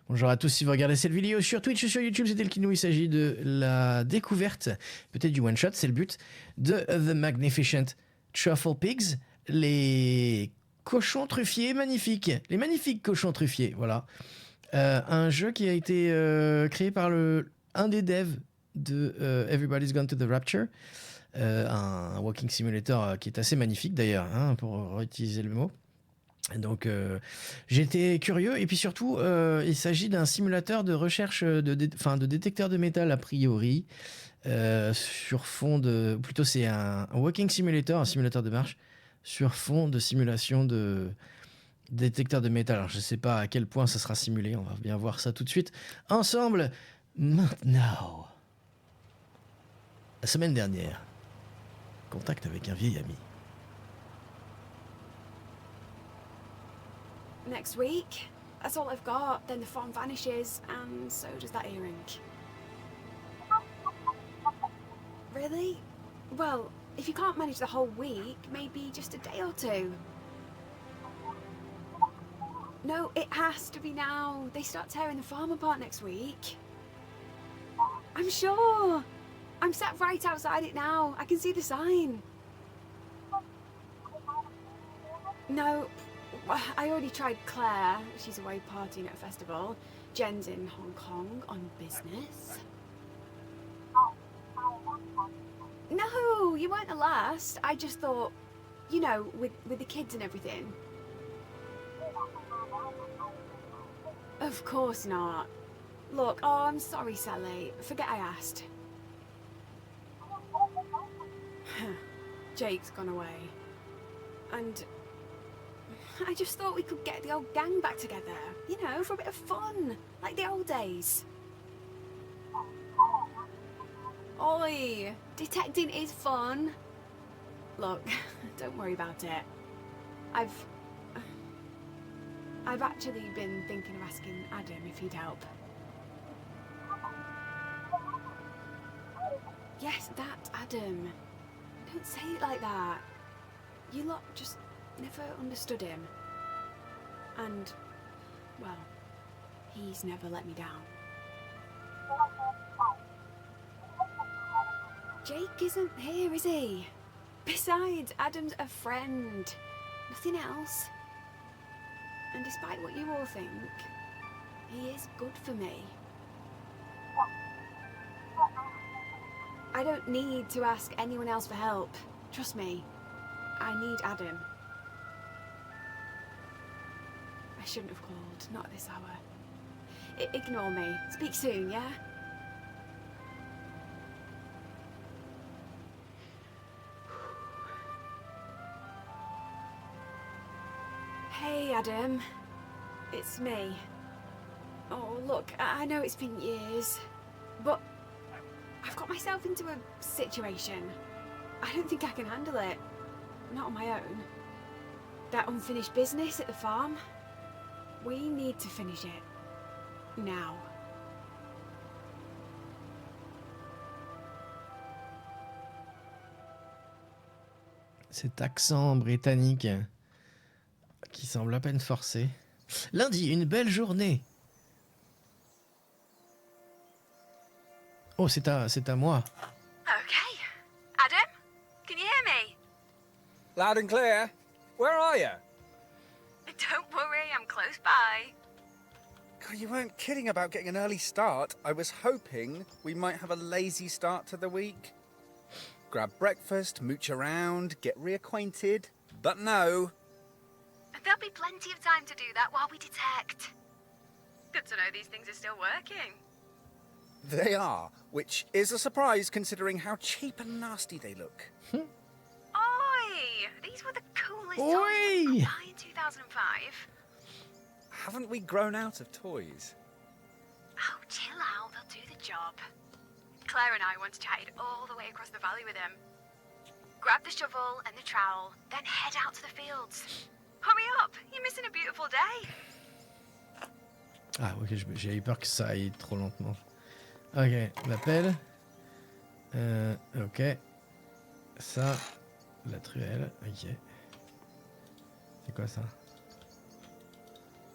Bonjour à tous, si vous regardez cette vidéo sur Twitch ou sur YouTube, c'est Elkinou, il s'agit de la découverte, peut-être du one-shot, c'est le but, de The Magnificent Trufflepigs, les cochons truffiers magnifiques, les magnifiques cochons truffiers, voilà. Un jeu qui a été créé par un des devs de Everybody's Gone to the Rapture, un walking simulator qui est assez magnifique d'ailleurs, hein, pour réutiliser le mot. Donc j'étais curieux et puis surtout il s'agit d'un simulateur de recherche de détecteur de métal a priori sur fond de... Plutôt c'est un walking simulator, un simulateur de marche sur fond de simulation de détecteur de métal. Alors je sais pas à quel point ça sera simulé, on va bien voir ça tout de suite ensemble maintenant. La semaine dernière, contact avec un vieil ami. Next week. That's all I've got. Then the farm vanishes, and so does that earring. Really? Well, if you can't manage the whole week, maybe just a day or two. No, it has to be now. They start tearing the farm apart next week. I'm sure. I'm sat right outside it now. I can see the sign. No, I already tried Claire. She's away partying at a festival. Jen's in Hong Kong on business. No, you weren't the last. I just thought, you know, with the kids and everything. Of course not. Look, oh, I'm sorry, Sally. Forget I asked. Jake's gone away. And I just thought we could get the old gang back together. You know, for a bit of fun. Like the old days. Oi! Detecting is fun. Look, don't worry about it. I've actually been thinking of asking Adam if he'd help. Yes, that's Adam. Don't say it like that. You lot just never understood him. And, well, he's never let me down. Jake isn't here, is he? Besides, Adam's a friend. Nothing else. And despite what you all think, he is good for me. I don't need to ask anyone else for help. Trust me, I need Adam. I shouldn't have called, not at this hour. Ignore me. Speak soon, yeah? Hey, Adam. It's me. Oh, look, I know it's been years, but I've got myself into a situation. I don't think I can handle it. Not on my own. That unfinished business at the farm. We need to finish it. Now. Cet accent britannique qui semble à peine forcé. Lundi, une belle journée. Oh, c'est à moi. Okay. Adam, can you hear me? Loud and clear. Where are you? Don't worry, I'm close by. God, you weren't kidding about getting an early start. I was hoping we might have a lazy start to the week. Grab breakfast, mooch around, get reacquainted. But no. There'll be plenty of time to do that while we detect. Good to know these things are still working. They are, which is a surprise considering how cheap and nasty they look. Oi! These were the coolest Oi! toys I buy in 2005. Haven't we grown out of toys? Oh, chill out, they'll do the job. Claire and I once chatted all the way across the valley with him. Grab the shovel and the trowel, then head out to the fields. Hurry up, you're missing a beautiful day. Ah, ok, j'ai eu peur que ça aille trop lentement. Ok, la pelle. Ok. Ça, la truelle. Ok. C'est quoi ça?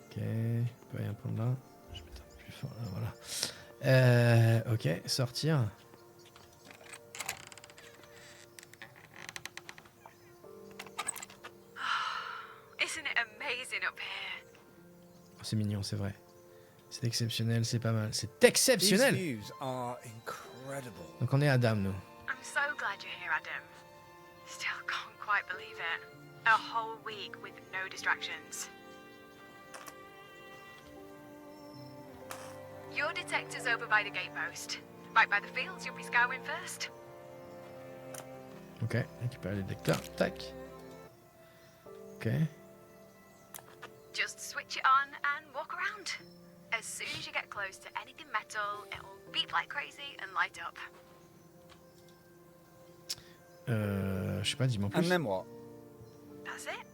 Ok, je peux rien prendre là. Je vais mettre Voilà. Ok, sortir. Isn't it amazing up here? Oh, c'est mignon, c'est vrai. C'est exceptionnel, c'est pas mal. C'est These exceptionnel. views are incredible. Donc on est à Dame, nous. I'm so glad you're here, Adam. Still can't quite believe it. A whole week with no distractions. Your detector's over by the gatepost. Right by the fields, you'll be scouring first. Ok, récupérer le détecteur. Tac. Ok. Just switch it on and walk around. As soon as you get close to anything metal, it'll beep like crazy and light up. Je sais pas, dis-moi plus. And then what? That's it.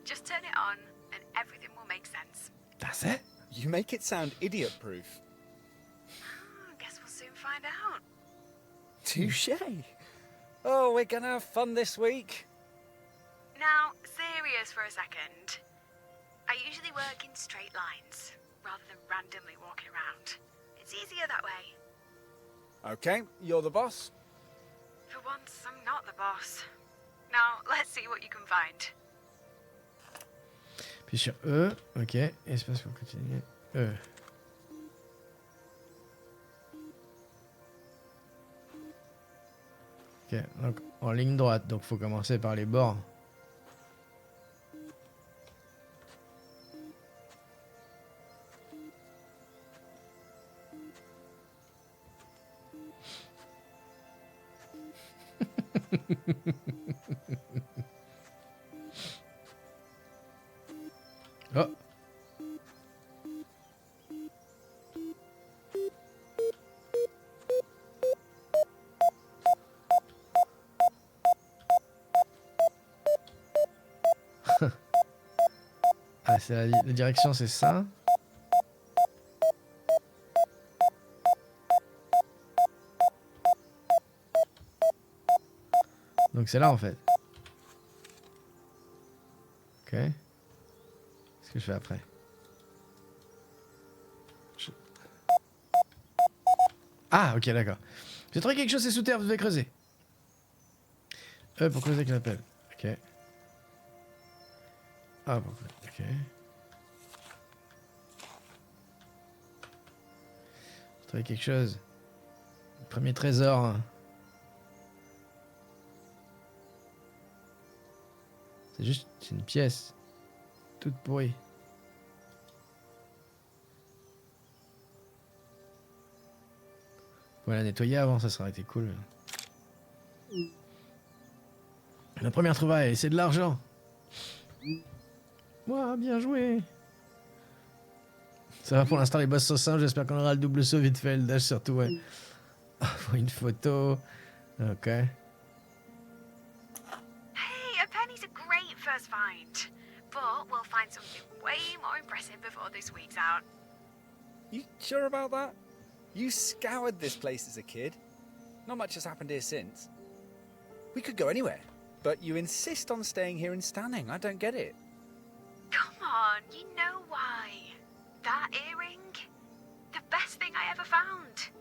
Just turn it on and everything will make sense. That's it? You make it sound idiot-proof. Guess we'll soon find out. Touche. Oh, we're gonna have fun this week. Now, serious for a second. I usually work in straight lines, rather than randomly walking around. It's easier that way. Okay, you're the boss. For once, I'm not the boss. Now, let's see what you can find. Puis sur E, ok. Espace pour continuer. E. Ok, donc en ligne droite, donc faut commencer par les bords. Oh. Ah, c'est la direction, c'est ça. Donc c'est là en fait. Ok. Qu'est-ce que je fais après? Ah, ok, d'accord. J'ai trouvé quelque chose, c'est sous terre, vous devez creuser. Pour creuser avec l'appel. Ok. Ah, pour creuser. Ok. J'ai trouvé quelque chose. Le premier trésor. Hein. C'est juste, c'est une pièce. Toute pourrie. Faut la nettoyer avant, ça serait été cool. La première trouvaille, c'est de l'argent. Ouah, bien joué. Ça va pour l'instant, les boss sont simples. J'espère qu'on aura le double saut vite fait, le dash surtout, ouais. Ah, faut une photo. Ok. Hey, a penny's a great first find. But we'll find something way more impressive before this week's out. You sure about that? You scoured this place as a kid. Not much has happened here since. We could go anywhere, but you insist on staying here and standing. I don't get it. Come on, you know why. That earring? The best thing I ever found.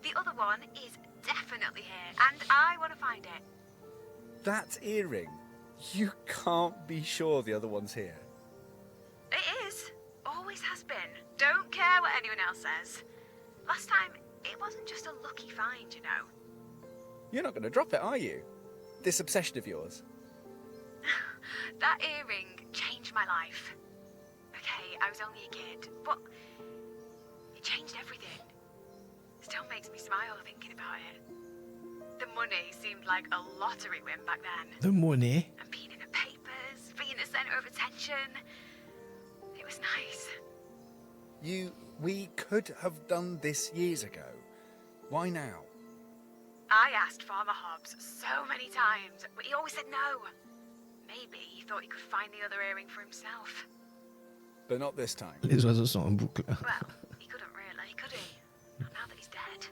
The other one is definitely here, and I want to find it. That earring? You can't be sure the other one's here. It is. Always has been. Don't care what anyone else says. Last time, it wasn't just a lucky find, you know. You're not going to drop it, are you? This obsession of yours. That earring changed my life. Okay, I was only a kid, but it changed everything. Still makes me smile thinking about it. The money seemed like a lottery win back then. The money. And being in the papers, being the centre of attention. It was nice. We could have done this years ago. Why now? I asked Farmer Hobbs so many times, but he always said no. Maybe he thought he could find the other earring for himself. But not this time. Les oiseaux sont en boucle. Well, he couldn't really, could he? Not now that he's dead.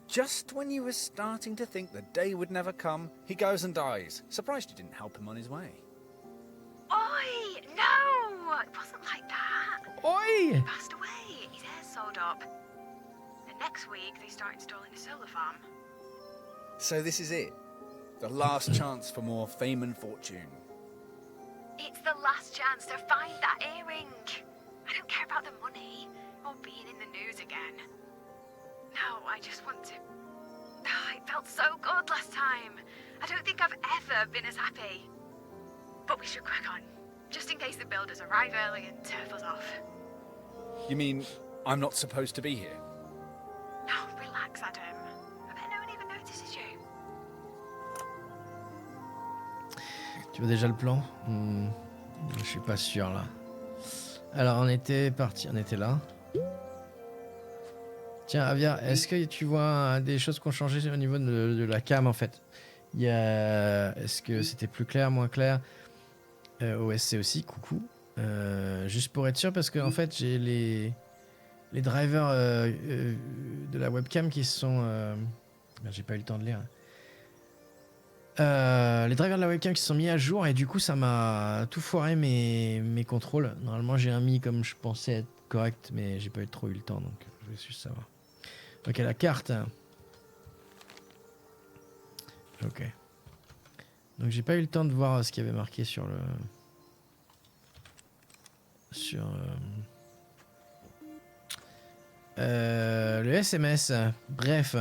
Just when you were starting to think the day would never come, he goes and dies. Surprised you didn't help him on his way. Oi! No! It wasn't like that. Oi! He passed away. His hair's so build up. And next week they start installing a solar farm. So this is it. The last chance for more fame and fortune. It's the last chance to find that earring. I don't care about the money or being in the news again. No, I just want to... It felt so good last time. I don't think I've ever been as happy. But we should crack on, just in case the builders arrive early and turf us off. You mean I'm not supposed to be here? No, relax, Adam. I bet no one even notices you. Tu vois déjà le plan? Je suis pas sûr là. Alors on était parti, on était là. Tiens Avia, est-ce que tu vois des choses qui ont changé au niveau de la cam en fait? Il y a... Est-ce que c'était plus clair, moins clair? OSC aussi, coucou. Juste pour être sûr parce que en fait j'ai les drivers de la webcam qui sont... j'ai pas eu le temps de lire. Les drivers de la webcam qui se sont mis à jour et du coup ça m'a tout foiré mes contrôles. Normalement j'ai un mis comme je pensais être correct mais j'ai pas trop eu le temps donc je voulais juste savoir. Ok, la carte. Ok. Donc j'ai pas eu le temps de voir ce qu'il y avait marqué sur le... le SMS. Bref.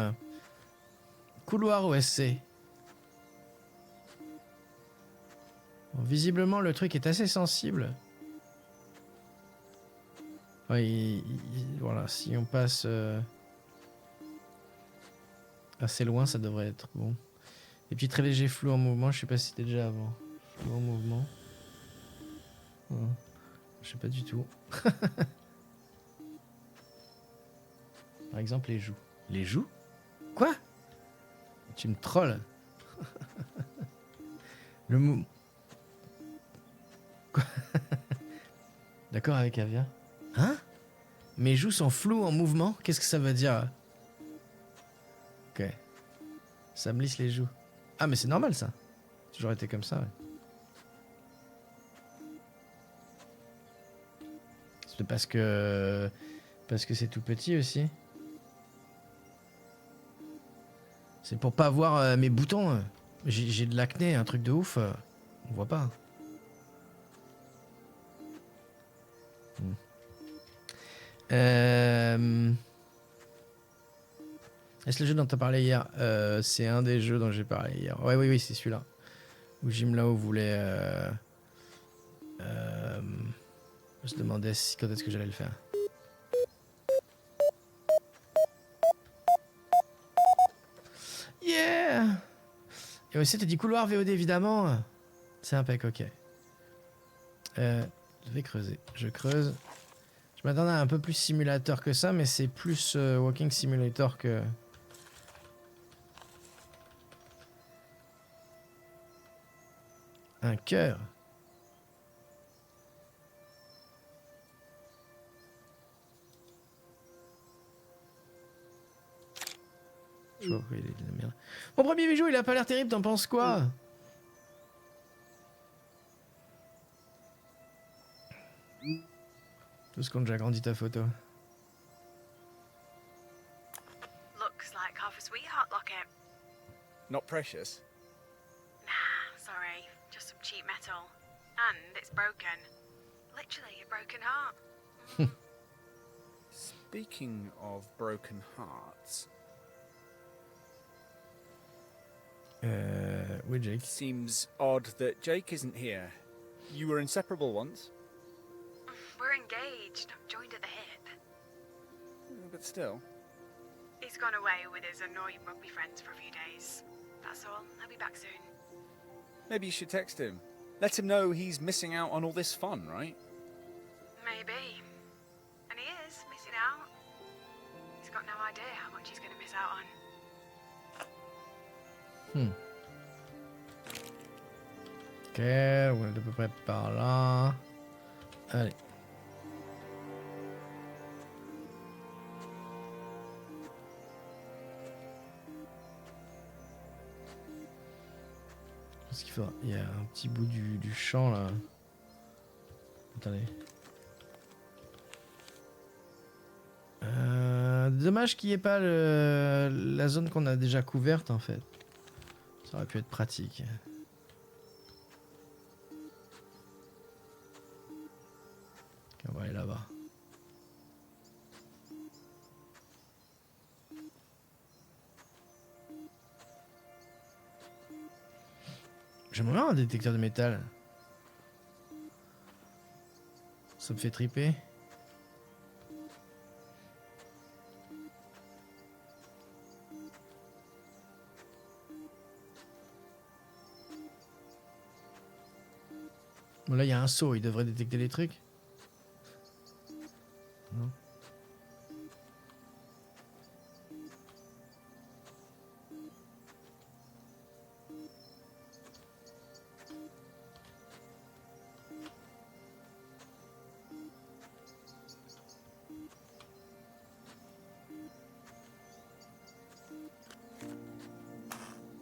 Couloir OSC. Bon, visiblement le truc est assez sensible. Ouais, voilà, si on passe assez loin, ça devrait être bon. Et puis très léger flou en mouvement, je sais pas si c'était déjà avant. Flou en mouvement. Ouais. Je sais pas du tout. Par exemple les joues. Les joues? Quoi? Tu me trolles. Le mou... Quoi? D'accord avec Avia? Hein? Mes joues sont floues en mouvement? Qu'est-ce que ça veut dire? Ok. Ça me lisse les joues. Ah mais c'est normal ça. Ça a toujours été comme ça. Ouais. C'est parce que c'est tout petit aussi. C'est pour pas voir mes boutons. J'ai de l'acné, un truc de ouf. On voit pas. Est-ce le jeu dont tu as parlé hier? C'est un des jeux dont j'ai parlé hier. Ouais, oui, c'est celui-là. Où Jim Lao voulait... je me demandais quand est-ce que j'allais le faire. Yeah! Et aussi, tu dit couloir VOD, évidemment. C'est impec, ok. Je vais creuser. Je creuse. Je m'attendais à un peu plus simulateur que ça, mais c'est plus walking simulator que... Un cœur. Je vois pourquoi il est de la merde. Mon premier bijou, il a pas l'air terrible, t'en penses quoi? Tout ce qu'on a déjà grandi ta photo. Looks like half a sweetheart locket. Not precious. Nah, sorry. Just some cheap metal. And it's broken. Literally a broken heart. Speaking of broken hearts... Oui, Jake. Seems odd that Jake isn't here. You were inseparable once. We're engaged, joined at the hip. But still. He's gone away with his annoying rugby friends for a few days. That's all. I'll be back soon. Maybe you should text him. Let him know he's missing out on all this fun, right? Maybe. And he is missing out. He's got no idea how much he's going to miss out on. Ok, on est à peu près par là. Allez. Qu'est-ce qu'il faudra? Il y a un petit bout du champ là. Attendez. Dommage qu'il n'y ait pas la zone qu'on a déjà couverte en fait. Ça aurait pu être pratique. Ok, on va aller là-bas. J'aimerais bien un détecteur de métal. Ça me fait triper. Bon, là, il y a un seau, il devrait détecter les trucs. Non.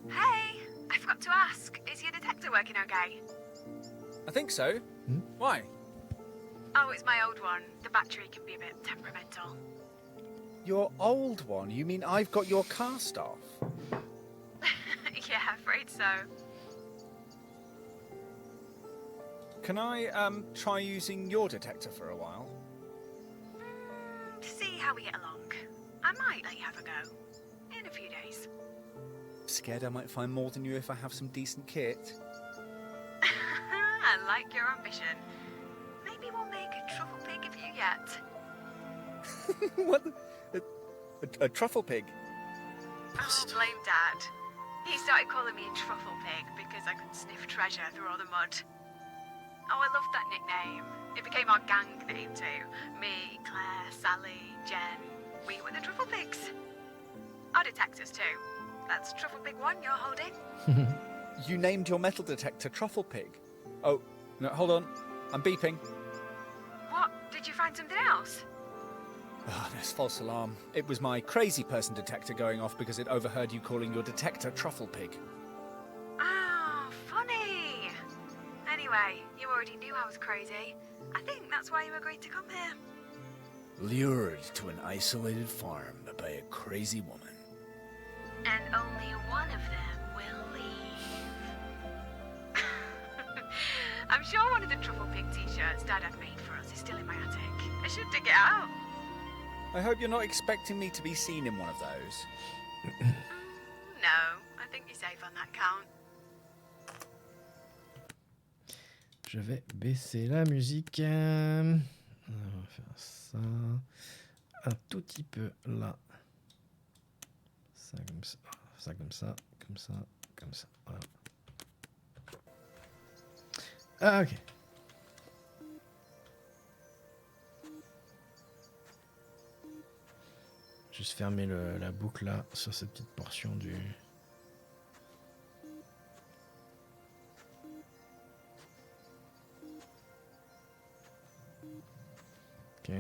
Hey, I forgot to ask. Is your detector working okay? I think so. Hmm? Why? Oh, it's my old one. The battery can be a bit temperamental. Your old one? You mean I've got your cast off? Yeah, afraid so. Can I, try using your detector for a while? See how we get along. I might let you have a go. In a few days. Scared I might find more than you if I have some decent kit? I like your ambition. Maybe we'll make a truffle pig of you yet. What? A truffle pig? Oh, blame Dad. He started calling me a truffle pig because I could sniff treasure through all the mud. Oh, I loved that nickname. It became our gang name too. Me, Claire, Sally, Jen. We were the Trufflepigs. Our detectors too. That's Truffle Pig 1 you're holding. You named your metal detector Truffle Pig? Oh, no, hold on. I'm beeping. What? Did you find something else? Oh, there's false alarm. It was my crazy person detector going off because it overheard you calling your detector Truffle Pig. Oh, funny. Anyway, you already knew I was crazy. I think that's why you agreed to come here. Lured to an isolated farm by a crazy woman. And only one of them will leave. I'm sure one of the Truffle Pig t-shirts Dad had made for us is still in my attic. I should dig it out. I hope you're not expecting me to be seen in one of those. No, I think you're safe on that count. Je vais baisser la musique. On va faire ça. Un tout petit peu là. Ça comme ça. Ça comme ça. Comme ça. Comme ça. Voilà. Ah, ok. Juste fermer la boucle là sur cette petite portion du. Ok.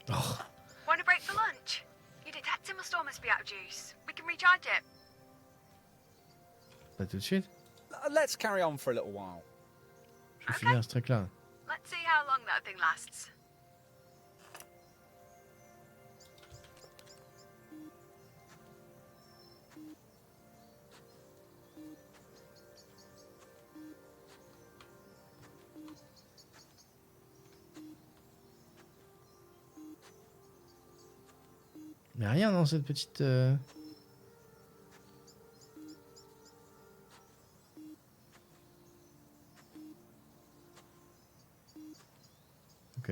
Oh, Want a break for lunch? Your detector must be out of juice. We can recharge it. pas tout de suite. Let's carry on for a little while. Je vais finir ce truc là. Let's see how long that thing lasts. Mais rien dans cette petite. Ok.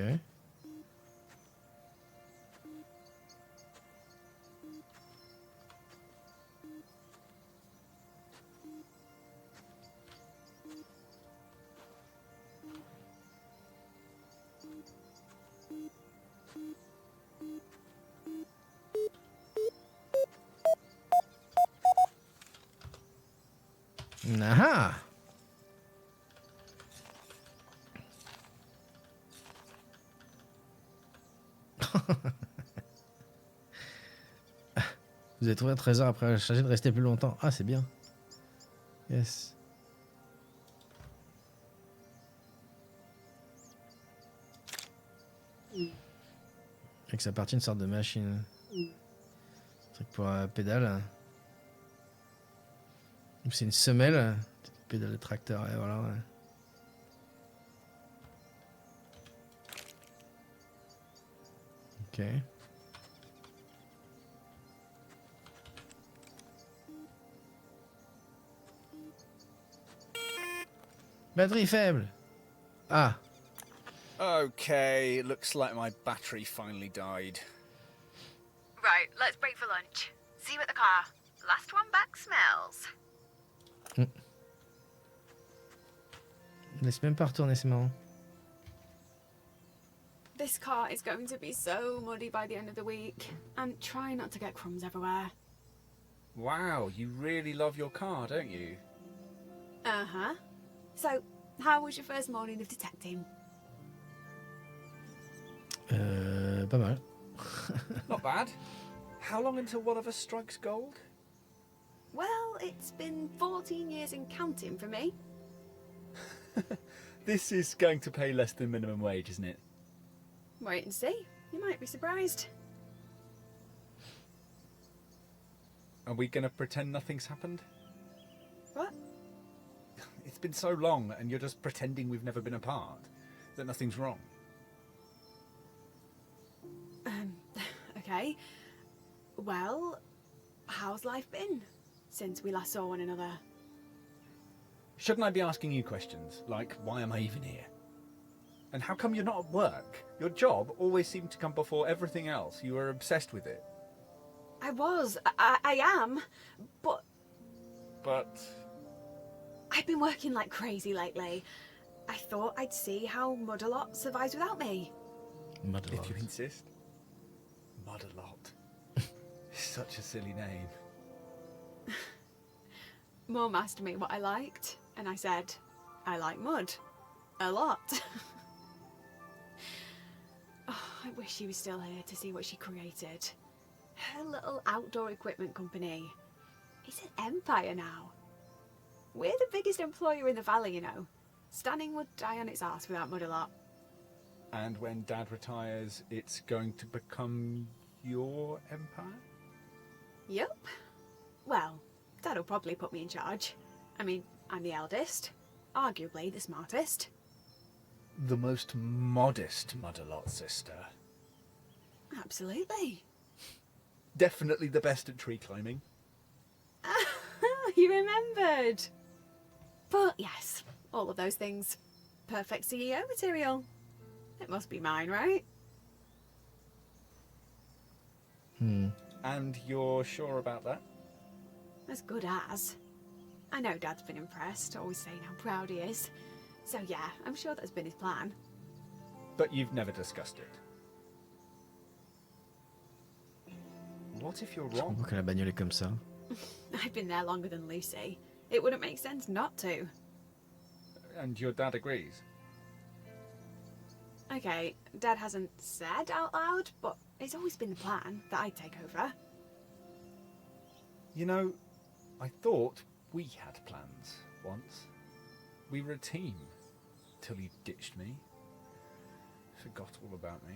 Ah! Vous avez trouvé un trésor après charger de rester plus longtemps. Ah, c'est bien. Yes. Et que ça partie une sorte de machine. Un truc pour pédale. Ou c'est une semelle. Pédale de tracteur, et voilà. Ouais. Ok. Batterie faible. Ah. Okay, looks like my battery finally died. Right, let's break for lunch. See you at the car. Last one back smells. Laisse même pas retourner, c'est marrant. This car is going to be so muddy by the end of the week. And try not to get crumbs everywhere. Wow, you really love your car, don't you? Uh-huh. So, how was your first morning of detecting? Pas mal. Not bad. How long until one of us strikes gold? Well, it's been 14 years and counting for me. This is going to pay less than minimum wage, isn't it? Wait and see. You might be surprised. Are we going to pretend nothing's happened? What? It's been so long and you're just pretending we've never been apart, that nothing's wrong. Okay. Well, how's life been since we last saw one another? Shouldn't I be asking you questions, like why am I even here? And how come you're not at work? Your job always seemed to come before everything else. You were obsessed with it. I am, but But I've been working like crazy lately. I thought I'd see how Mud-a-Lot survives without me. if you insist. Mud-a-Lot. Such a silly name. Mum asked me what I liked, and I said, I like mud. A lot. Oh, I wish she was still here to see what she created. Her little outdoor equipment company. It's an empire now. We're the biggest employer in the valley, you know. Stanning would die on its arse without Mud-a-Lot. And when Dad retires, it's going to become your empire? Yup. Well, Dad'll probably put me in charge. I mean, I'm the eldest. Arguably the smartest. The most modest Mud-a-Lot sister. Absolutely. Definitely the best at tree climbing. You remembered. But yes, all of those things. Perfect CEO material. It must be mine, right? And you're sure about that? As good as. I know Dad's been impressed, always saying how proud he is. So yeah, I'm sure that's been his plan. But you've never discussed it. What if you're Je wrong? comprends que la bagnole est comme ça. I've been there longer than Lucy. It wouldn't make sense not to. And your dad agrees? Okay, Dad hasn't said out loud, but it's always been the plan that I'd take over. You know, I thought we had plans once. We were a team. Till you ditched me. Forgot all about me.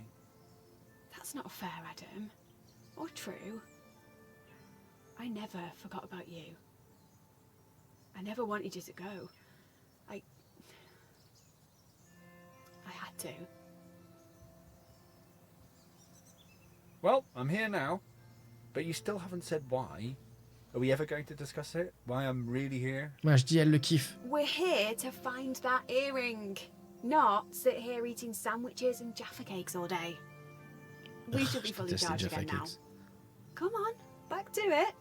That's not fair, Adam. Or true. I never forgot about you. I never wanted you to go. I had to. Well, I'm here now. But you still haven't said why. Are we ever going to discuss it? Why I'm really here? Moi, je dis, elle le kiffe. We're here to find that earring. Not sit here eating sandwiches and Jaffa cakes all day. We should be Je fully déteste les charged Jaffa again now. Cakes. Come on, back to it.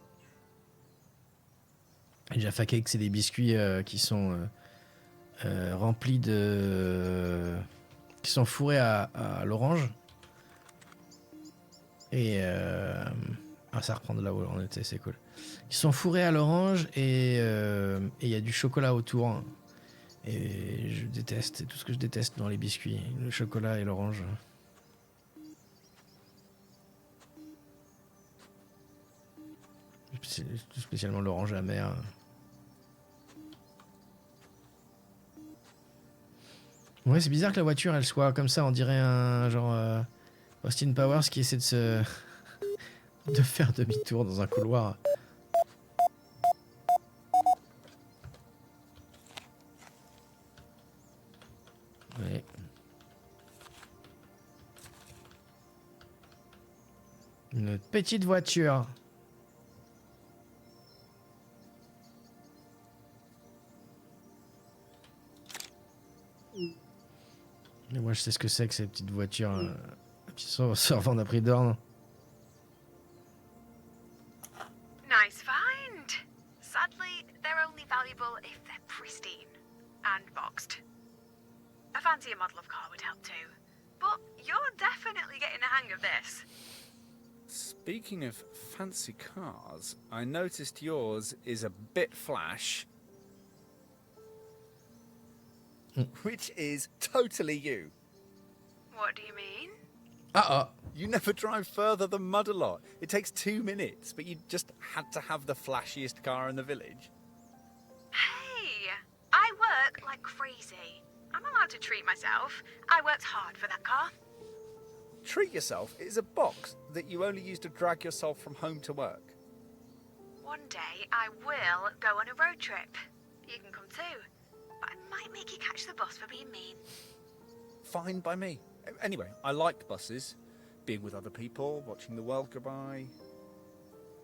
Les Jaffa Cakes, c'est des biscuits qui sont remplis de... qui sont fourrés à l'orange. Et... Ah, ça reprend de là où on était, c'est cool. Ils sont fourrés à l'orange et il y a du chocolat autour. Et je déteste, c'est tout ce que je déteste dans les biscuits, le chocolat et l'orange. Spécialement l'orange amer. Ouais, c'est bizarre que la voiture, elle soit comme ça. On dirait un genre Austin Powers qui essaie de se... de faire demi-tour dans un couloir. Ouais. Une petite voiture. Mais moi, je sais ce que c'est que ces petites voitures qui se revendent à prix d'or. Nice find. Sadly, they're only valuable if they're pristine and boxed. A fancier model of car would help too. But you're definitely getting the hang of this. Speaking of fancy cars, I noticed yours is a bit flash. Which is totally you. What do you mean? You never drive further than Mud-a-Lot. It takes 2 minutes, but you just had to have the flashiest car in the village. Hey, I work like crazy. I'm allowed to treat myself. I worked hard for that car. Treat yourself is a box that you only use to drag yourself from home to work. One day I will go on a road trip. You can come too. But I might make you catch the bus for being mean. Fine by me. Anyway, I liked buses. Being with other people, watching the world go by.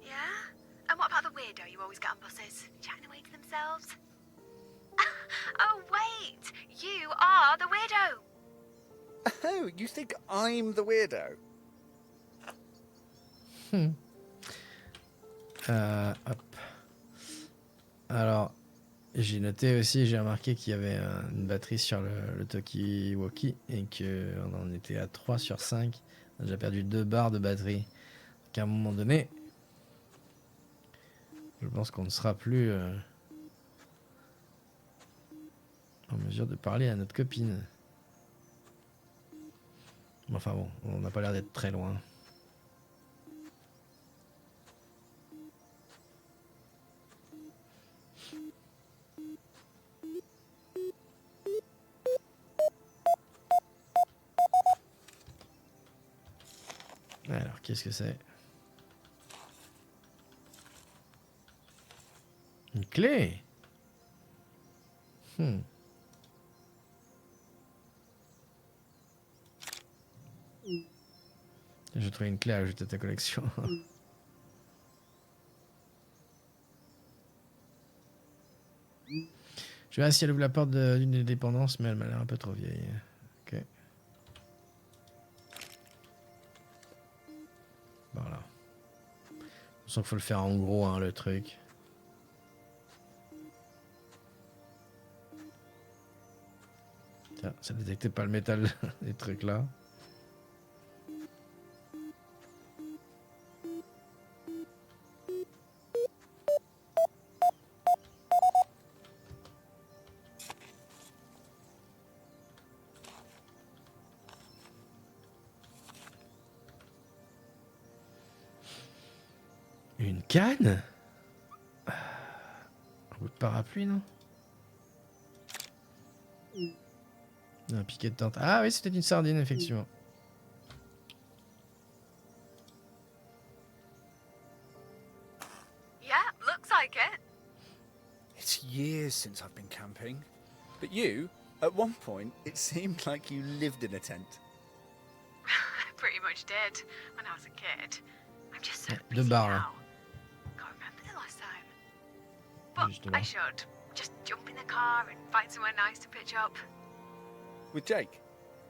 Yeah? And what about the weirdo you always get on buses? Chatting away to themselves? Oh, wait! You are the weirdo! Oh, you think I'm the weirdo? Hop. Alors, j'ai noté aussi, j'ai remarqué qu'il y avait une batterie sur le talkie-walkie et qu'on en était à 3 sur 5. On a déjà perdu 2 barres de batterie. Donc à un moment donné, je pense qu'on ne sera plus en mesure de parler à notre copine. Enfin bon, on n'a pas l'air d'être très loin. Alors, qu'est-ce que c'est? Une clé? J'ai trouvé une clé à ajouter à ta collection. Je verrai si elle ouvre la porte d'une des dépendances, mais elle m'a l'air un peu trop vieille. Ok. Voilà. De toute façon, il faut le faire en gros, hein, le truc. Tiens, ça détectait pas le métal des trucs là. Une canne? Un bout de parapluie, non? Un piquet de tente. Ah oui, c'était une sardine, effectivement. Yeah, looks like it. It's years since I've been camping. But you, at one point, it seemed like you lived in a tent. I pretty much did when I was a kid. I'm just so De busy bar, now. Can't remember the last time. But Justement. I should. Just jump in the car and find somewhere nice to pitch up. With Jake.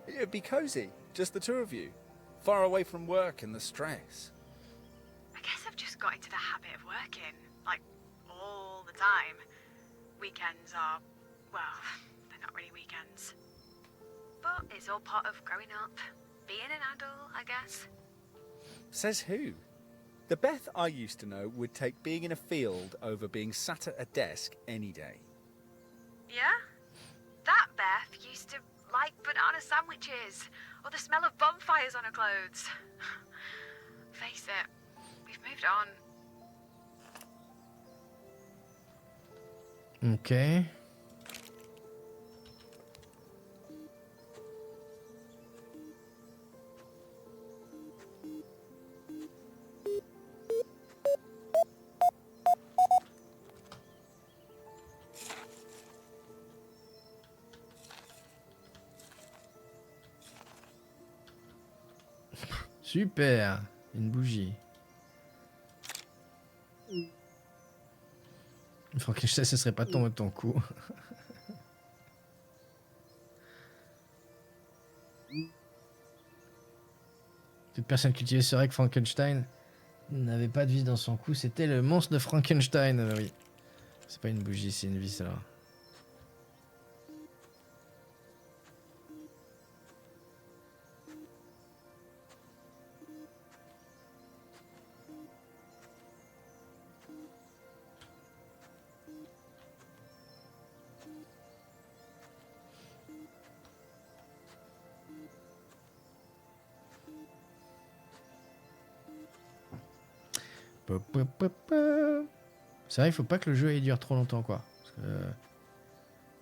It'd be cozy, just the two of you. Far away from work and the stress. I guess I've just got into the habit of working, like, all the time. Weekends are, well, they're not really weekends. But it's all part of growing up. Being an adult, I guess. Says who? The Beth I used to know would take being in a field over being sat at a desk any day. Yeah? That Beth used to like banana sandwiches, or the smell of bonfires on her clothes. Face it, we've moved on. Ok. Super. Une bougie. Frankenstein, ce serait pas tombé de ton cou. Toute personne cultivée saurait que Frankenstein n'avait pas de vis dans son cou. C'était le monstre de Frankenstein. Oui. C'est pas une bougie, c'est une vis alors. C'est vrai, il faut pas que le jeu il dure trop longtemps, quoi. Parce que,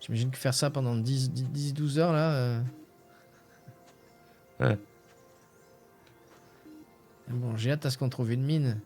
j'imagine que faire ça pendant 10-12 heures, là... Ouais. Bon, j'ai hâte à ce qu'on trouve une mine.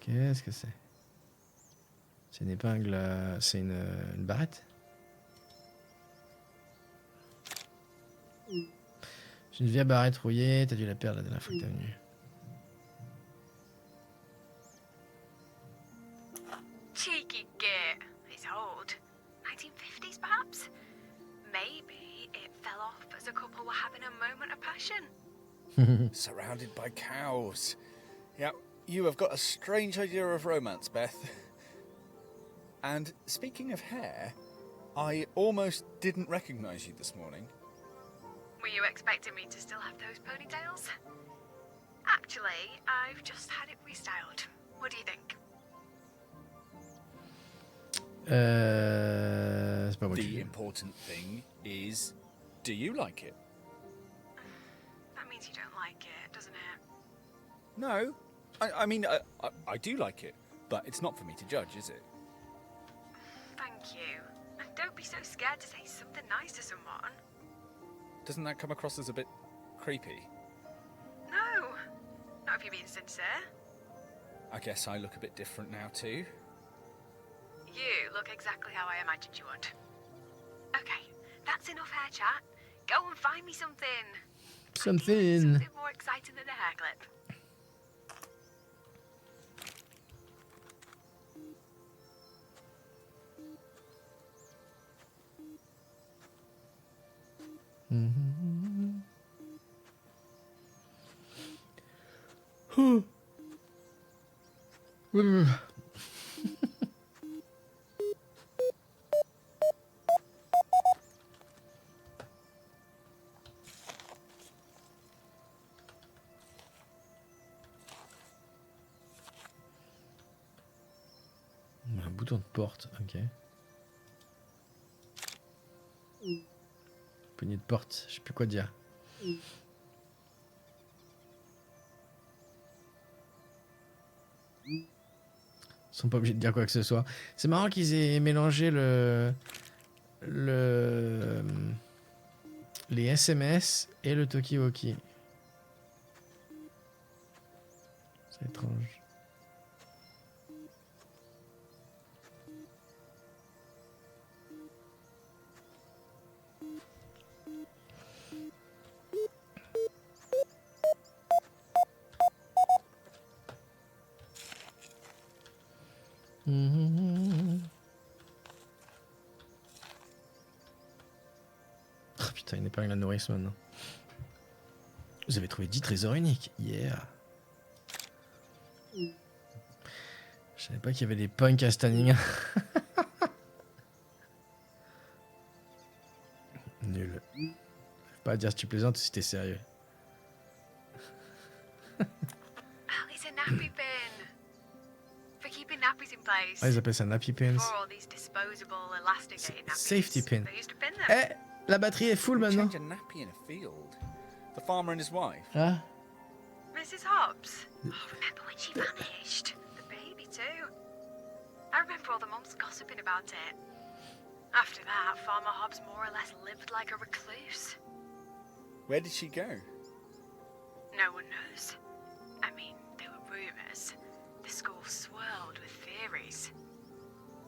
Qu'est-ce que c'est? C'est une épingle... c'est une barrette? J'ai une vieille barrette rouillée, t'as dû la perdre la dernière fois que t'es venu. Cheeky git. It's old. 1950s, perhaps? Maybe it fell off as a couple were having a moment of passion. Surrounded by cows. Yeah, you have got a strange idea of romance, Beth. And speaking of hair, I almost didn't recognize you this morning. Were you expecting me to still have those ponytails? Actually, I've just had it restyled. What do you think? C'est pas moi The qui... important thing is, do you like it? That means you don't like it, doesn't it? No. I mean, I do like it, but it's not for me to judge, is it? Thank you. And don't be so scared to say something nice to someone. Doesn't that come across as a bit creepy? No. Not if you're being sincere. I guess I look a bit different now too. You look exactly how I imagined you would. Okay, that's enough hair chat. Go and find me something. Ideally, something more exciting than a hair clip. Un bouton de porte, ok. Poignée de porte, je sais plus quoi dire. Ils sont pas obligés de dire quoi que ce soit. C'est marrant qu'ils aient mélangé les SMS et le talkie-walkie. C'est étrange. Oh putain, une épingle à nourrice maintenant. Vous avez trouvé 10 trésors uniques. Yeah. Je savais pas qu'il y avait des punks à Stanning. Nul. Faut pas dire si tu plaisantes ou si t'es sérieux. It's a nappy bin. For keeping nappies in place. Ah, ils appellent ça nappy pins. Before all these disposable, elasticated nappies. Safety pin. They used to pin them. Eh, la batterie est full maintenant. Change a nappy in a field. The farmer and his wife. Ah, Mrs. Hobbs. Oh, remember when she vanished? The baby I remember all the mums gossiping about it. After that, Farmer Hobbs more or less lived like a recluse. Where did she go? No one knows. I mean, there were rumours. The school swirled with theories.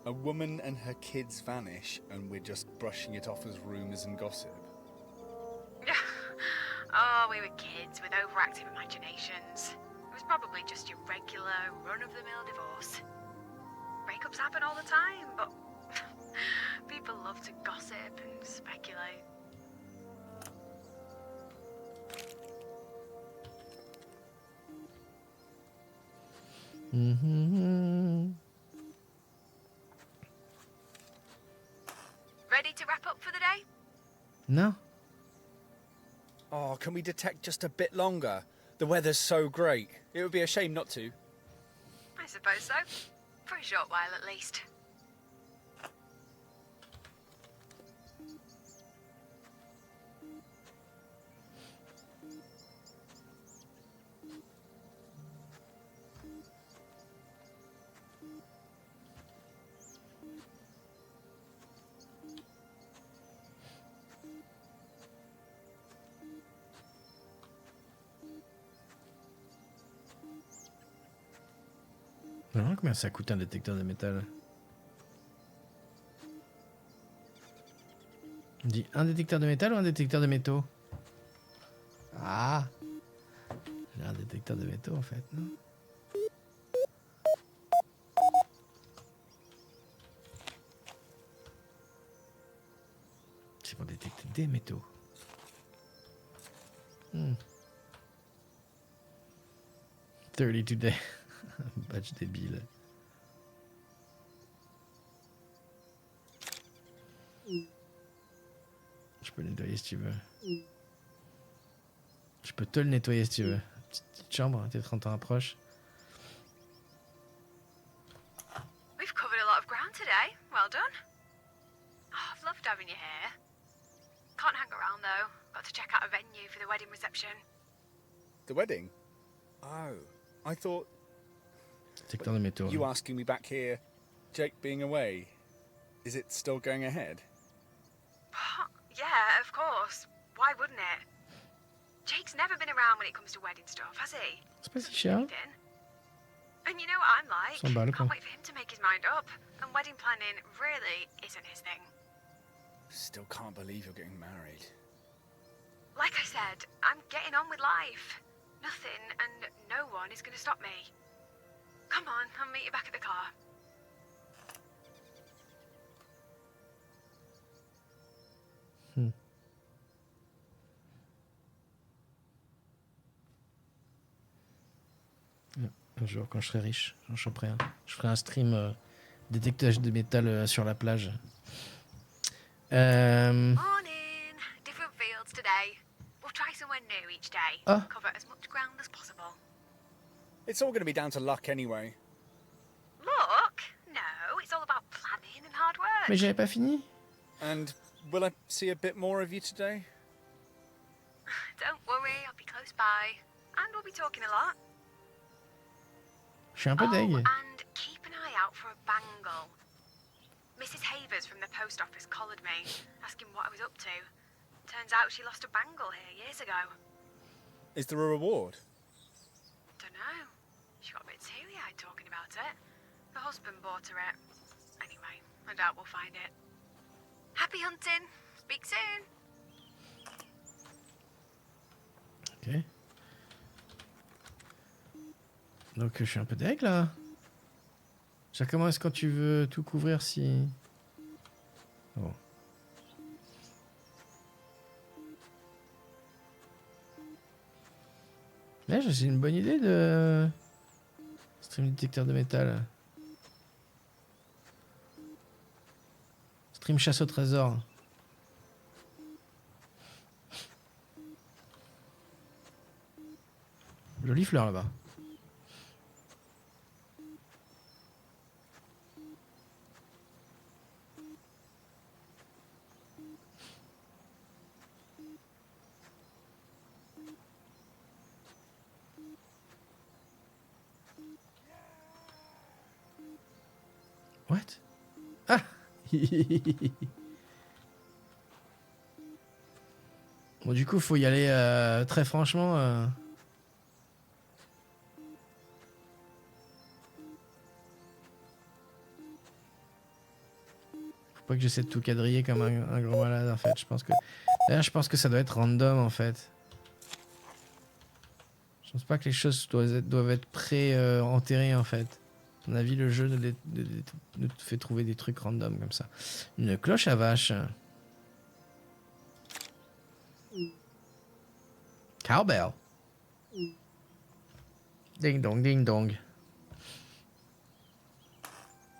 A woman and her kids vanish, and we're just brushing it off as rumours and gossip. Oh, we were kids with overactive imaginations. It was probably just your regular, run-of-the-mill divorce. Breakups happen all the time, but people love to gossip and speculate. Ready to wrap up for the day? Non? Oh, can we detect just a bit longer? The weather's so great. It would be a shame not to. I suppose so. For a short while at least. Je me demande combien ça coûte un détecteur de métal. On dit un détecteur de métal ou un détecteur de métaux? Ah, j'ai un détecteur de métaux en fait, non? C'est pour détecter des métaux. Hmm. 32 days. Badge débile. Je peux le nettoyer si tu veux. Je peux te le nettoyer si tu veux. Petite chambre, tes 30 ans approchent. We've covered a lot of ground today. Well done. Oh, I've loved having you here. Can't hang around though. Got to check out a venue for the wedding reception. The wedding? Oh, I thought Détecteur de métaux. you asking me back here, Jake being away. Is it still going ahead? Yeah, of course. Why wouldn't it? Jake's never been around when it comes to wedding stuff, has he? C'est pas si cher. Anything. And you know what I'm like? 100 balles, quoi. Can't wait for him to make his mind up. And wedding planning really isn't his thing. Still can't believe you're getting married. Like I said, I'm getting on with life. Nothing and no one is going to stop me. Come on, I'll meet you back at the car. Un jour, quand je serai riche, j'en choperai un. Je ferai un stream détectage de métal sur la plage. Morning. Different fields today. We'll try somewhere new each day. Ah. Cover as much ground as possible. It's all going to be down to luck anyway. Look, no, it's all about planning and hard work. Mais j'avais pas fini. And will I see a bit more of you today? Don't worry, I'll be close by. And we'll be talking a lot. Je suis un peu deg. And keep an eye out for a bangle. Mrs. Havers from the post office collared me, asking what I was up to. Turns out she lost a bangle here years ago. Is there a reward? Dunno. She got a bit teary-eyed talking about it. Her husband bought her it. Anyway, I doubt we'll find it. Happy hunting. Speak soon. Ok. Donc je suis un peu deg là. Ça commence quand tu veux tout couvrir si... Oh. Mais c'est une bonne idée de... Stream détecteur de métal. Stream chasse au trésor. Jolie fleur là-bas. What? Ah. Bon, du coup, faut y aller très franchement. Faut pas que j'essaie de tout quadriller comme un gros malade en fait. Je pense que. D'ailleurs, je pense que ça doit être random en fait. Je pense pas que les choses doivent être pré-enterrées en fait. À mon avis, le jeu nous fait trouver des trucs random comme ça. Une cloche à vache. Cowbell. Ding dong, ding dong.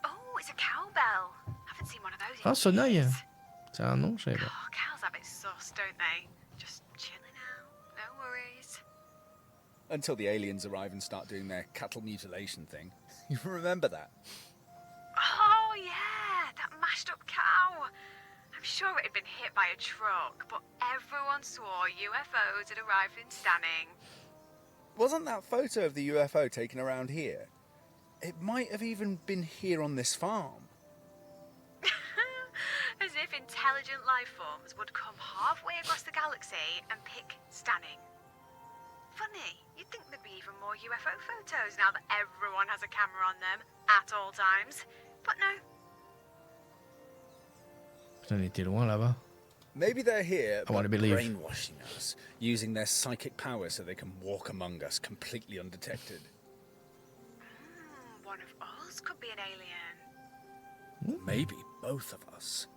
Oh, it's a cowbell. Haven't seen one of those in Ah, Sonoy. years. C'est un nom, je savais pas. Oh, cows have it sus, don't they? Just chilling out, no worries. Until the aliens arrive and start doing their cattle mutilation thing. You remember that? Oh, yeah, that mashed up cow. I'm sure it had been hit by a truck, but everyone swore UFOs had arrived in Stanning. Wasn't that photo of the UFO taken around here? It might have even been here on this farm. As if intelligent life forms would come halfway across the galaxy and pick Stanning. Funny, you'd think there'd be even more UFO photos now that everyone has a camera on them at all times. But no. Putain, on était loin là-bas. Maybe they're here, I wanna but believe. brainwashing us, using their psychic power so they can walk among us completely undetected. One of us could be an alien. Maybe both of us.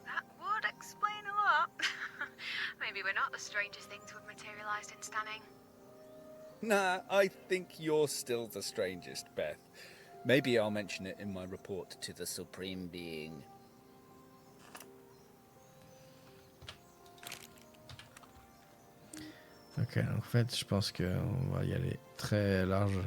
That would explain a lot. Maybe we're not the strangest things who have materialized in Stanning. Nah, I think you're still the strangest, Beth. Maybe I'll mention it in my report to the Supreme Being. Ok, en fait, je pense qu'on va y aller très large.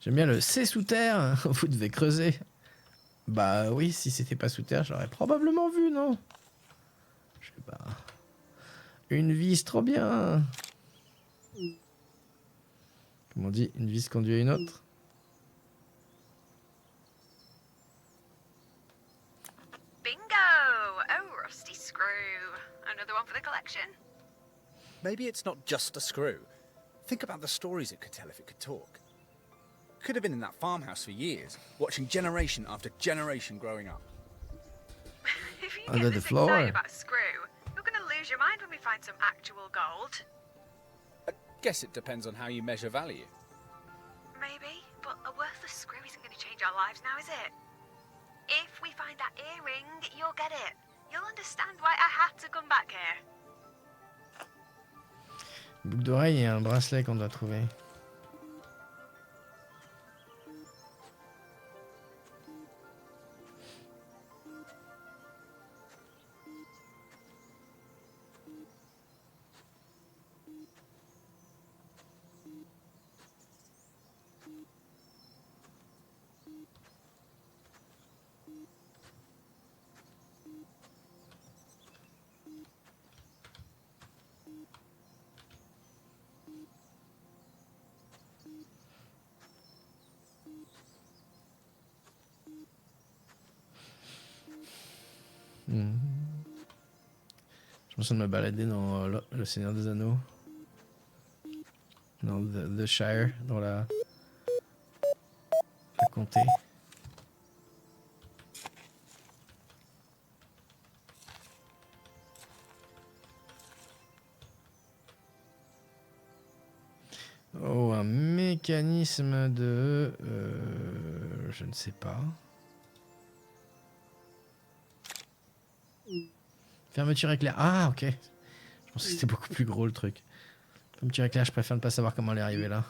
J'aime bien le c'est sous terre, vous devez creuser. Bah oui, si c'était pas sous terre, j'aurais probablement vu, non? Je sais pas. Une vis, trop bien. Comme on dit, une vis conduit à une autre. Bingo! Oh, rusty screw. Another one for the collection. Maybe it's not just a screw. Think about the stories it could tell if it could talk. Could have been in that farmhouse for years, watching generation after generation growing up. If you Under get the this floor. excited about a screw, you're going to lose your mind when we find some actual gold. I guess it depends on how you measure value. Maybe, but a worthless screw isn't going to change our lives now, is it? If we find that earring, you'll get it. You'll understand why I had to come back here. Boucle d'oreille et un bracelet qu'on doit trouver. Je me sens de me balader dans le Seigneur des Anneaux. Dans The Shire, dans la comté. Oh, un mécanisme de... je ne sais pas. Fermeture éclair. Ah, ok. Je pensais que c'était beaucoup plus gros le truc. Fermeture éclair, je préfère ne pas savoir comment elle est arrivée là.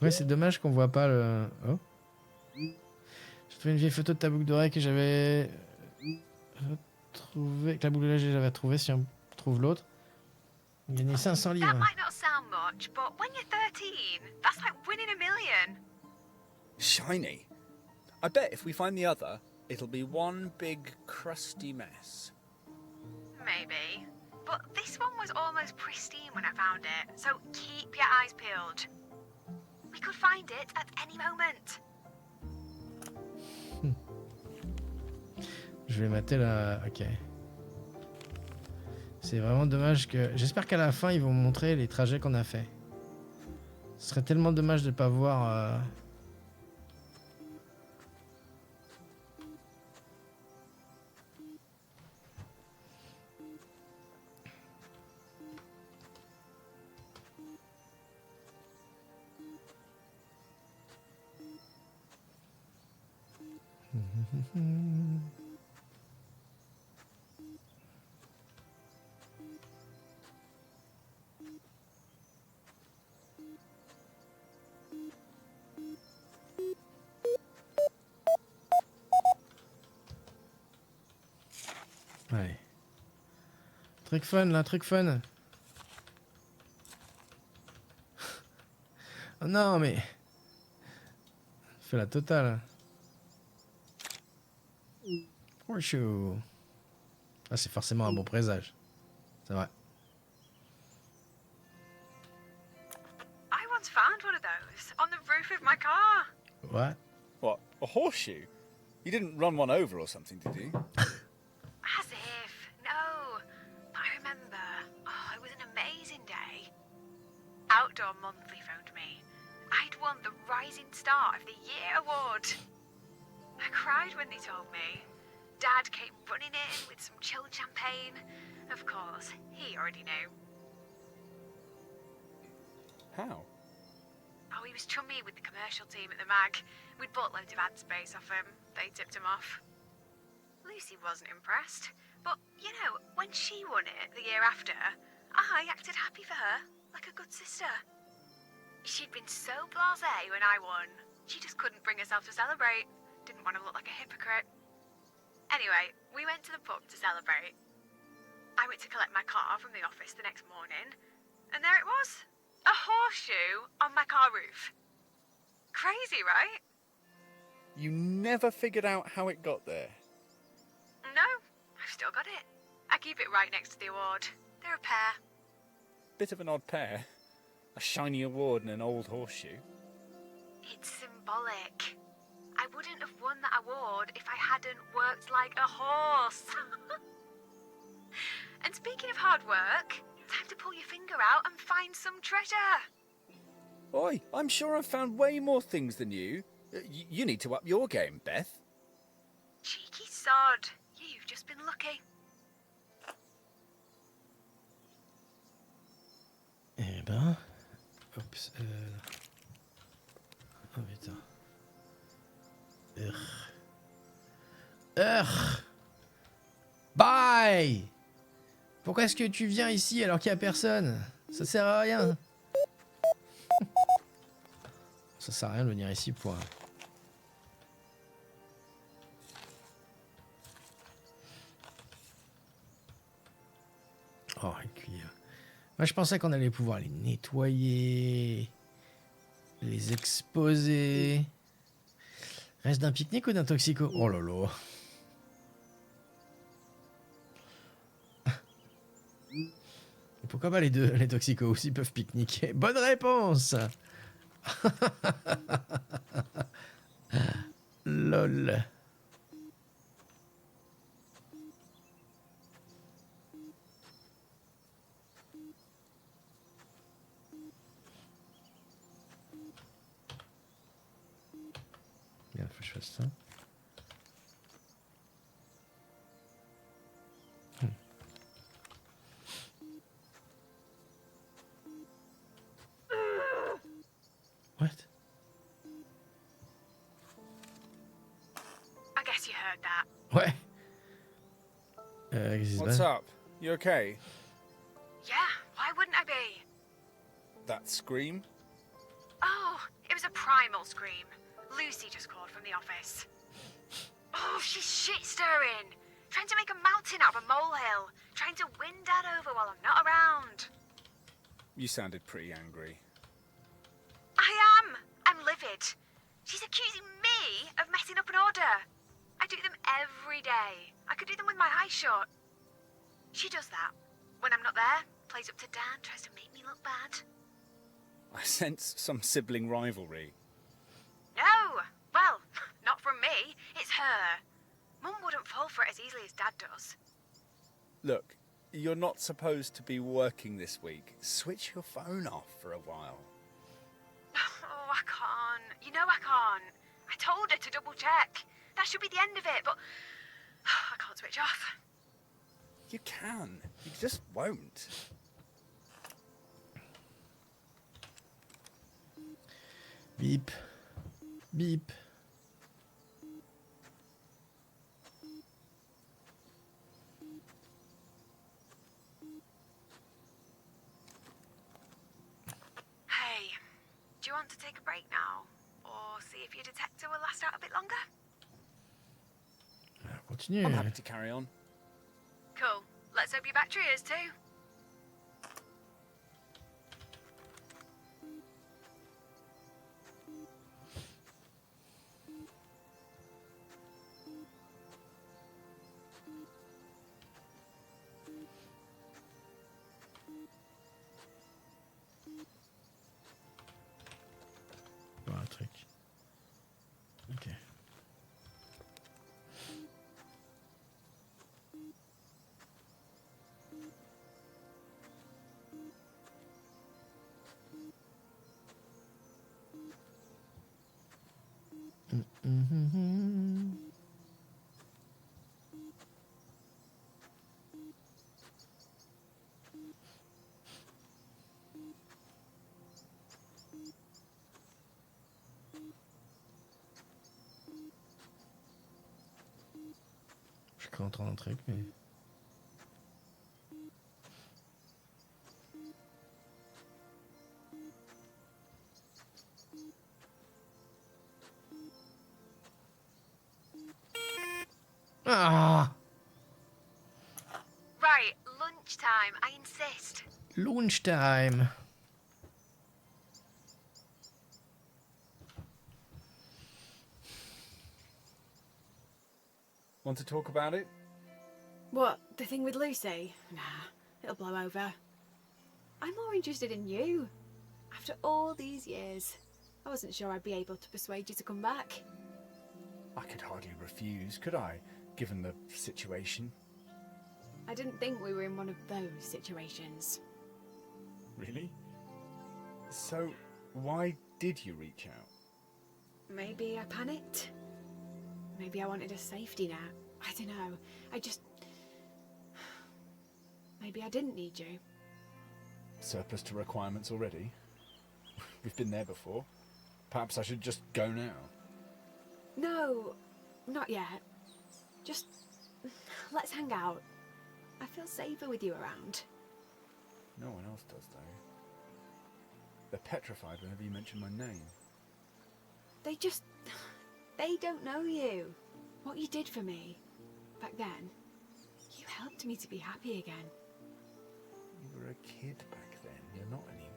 Ouais, c'est dommage qu'on voit pas le... Oh. Fais une vieille photo de ta boucle d'oreille que j'avais retrouvée. Que la boucle d'oreille que j'avais retrouvée si on trouve l'autre. Gagner 500 That livres. might not sound much, but when you're 13, that's like winning a million. Shiny. I bet if we find the other, it'll be one big crusty mess. Maybe. But this one was almost pristine when I found it, so keep your eyes peeled. We could find it at any moment. Je vais mater la... Ok. C'est vraiment dommage que... J'espère qu'à la fin, ils vont montrer les trajets qu'on a fait. Ce serait tellement dommage de ne pas voir... Ouais. Truc fun, là, truc fun. Oh non, mais... Fais la totale. Horseshoe. Ah, c'est forcément un bon présage. C'est vrai. I once found one of those on the roof of my car. What? What, a horseshoe? You didn't run one over or something, did you? As if. No. But I remember. Oh, it was an amazing day. Outdoor Monthly phoned me. I'd won the Rising Star of the Year award. I cried when they told me. Dad came running in with some chilled champagne. Of course, he already knew. How? Oh, he was chummy with the commercial team at the mag. We'd bought loads of ad space off him. They tipped him off. Lucy wasn't impressed. But, you know, when she won it the year after, I acted happy for her, like a good sister. She'd been so blasé when I won. She just couldn't bring herself to celebrate. Didn't want to look like a hypocrite. Anyway, we went to the pub to celebrate. I went to collect my car from the office the next morning, and there it was. A horseshoe on my car roof. Crazy, right? You never figured out how it got there. No, I've still got it. I keep it right next to the award. They're a pair. Bit of an odd pair. A shiny award and an old horseshoe. It's symbolic. I wouldn't have won that award if I hadn't worked like a horse. And speaking of hard work, time to pull your finger out and find some treasure. Oi, I'm sure I've found way more things than you. You need to up your game, Beth. Cheeky sod. You've just been lucky. Eh ben... Oups. Oh putain. Bye. Pourquoi est-ce que tu viens ici alors qu'il n'y a personne? Ça sert à rien. Ça sert à rien de venir ici pour... Oh, les cuillères. Moi, je pensais qu'on allait pouvoir les nettoyer, les exposer. Reste d'un pique-nique ou d'un toxico? Oh là là. Pourquoi pas les deux, les toxicos aussi peuvent pique-niquer? Bonne réponse. Lol. Bien, faut que je fasse ça. What? I guess you heard that. Ouais. Qu'est-ce qui se What's passe? up? You okay? Yeah, why wouldn't I be? That scream? Oh, it was a primal scream. Lucy just called from the office. Oh, she's shit-stirring. Trying to make a mountain out of a molehill. Trying to win Dad over while I'm not around. You sounded pretty angry. I am. I'm livid. She's accusing me of messing up an order. I do them every day. I could do them with my eyes shut. She does that. When I'm not there, plays up to Dad, tries to make me look bad. I sense some sibling rivalry. No! Well, not from me. It's her. Mum wouldn't fall for it as easily as Dad does. Look, you're not supposed to be working this week. Switch your phone off for a while. Oh, I can't. You know I can't. I told her to double check. That should be the end of it, but I can't switch off. You can. You just won't. Beep. Beep. Hey, do you want to take a break now? Or see if your detector will last out a bit longer? On va continuer. I'm happy to carry on. Cool. Let's hope your battery is too. Bon, un truc. Ok. Je suis content d'un truc, mais... Ah! Right, lunchtime, I insist. Lunchtime. Want to talk about it? What, the thing with Lucy? Nah, it'll blow over. I'm more interested in you. After all these years, I wasn't sure I'd be able to persuade you to come back. I could hardly refuse, could I, given the situation? I didn't think we were in one of those situations. Really? So, why did you reach out? Maybe I panicked. Maybe I wanted a safety net. I don't know. Maybe I didn't need you. Surplus to requirements already? We've been there before. Perhaps I should just go now. No, not yet. Just let's hang out. I feel safer with you around. No one else does, though. They're petrified whenever you mention my name. They don't know you. What you did for me back then. You helped me to be happy again. You were a kid back then. You're not anymore.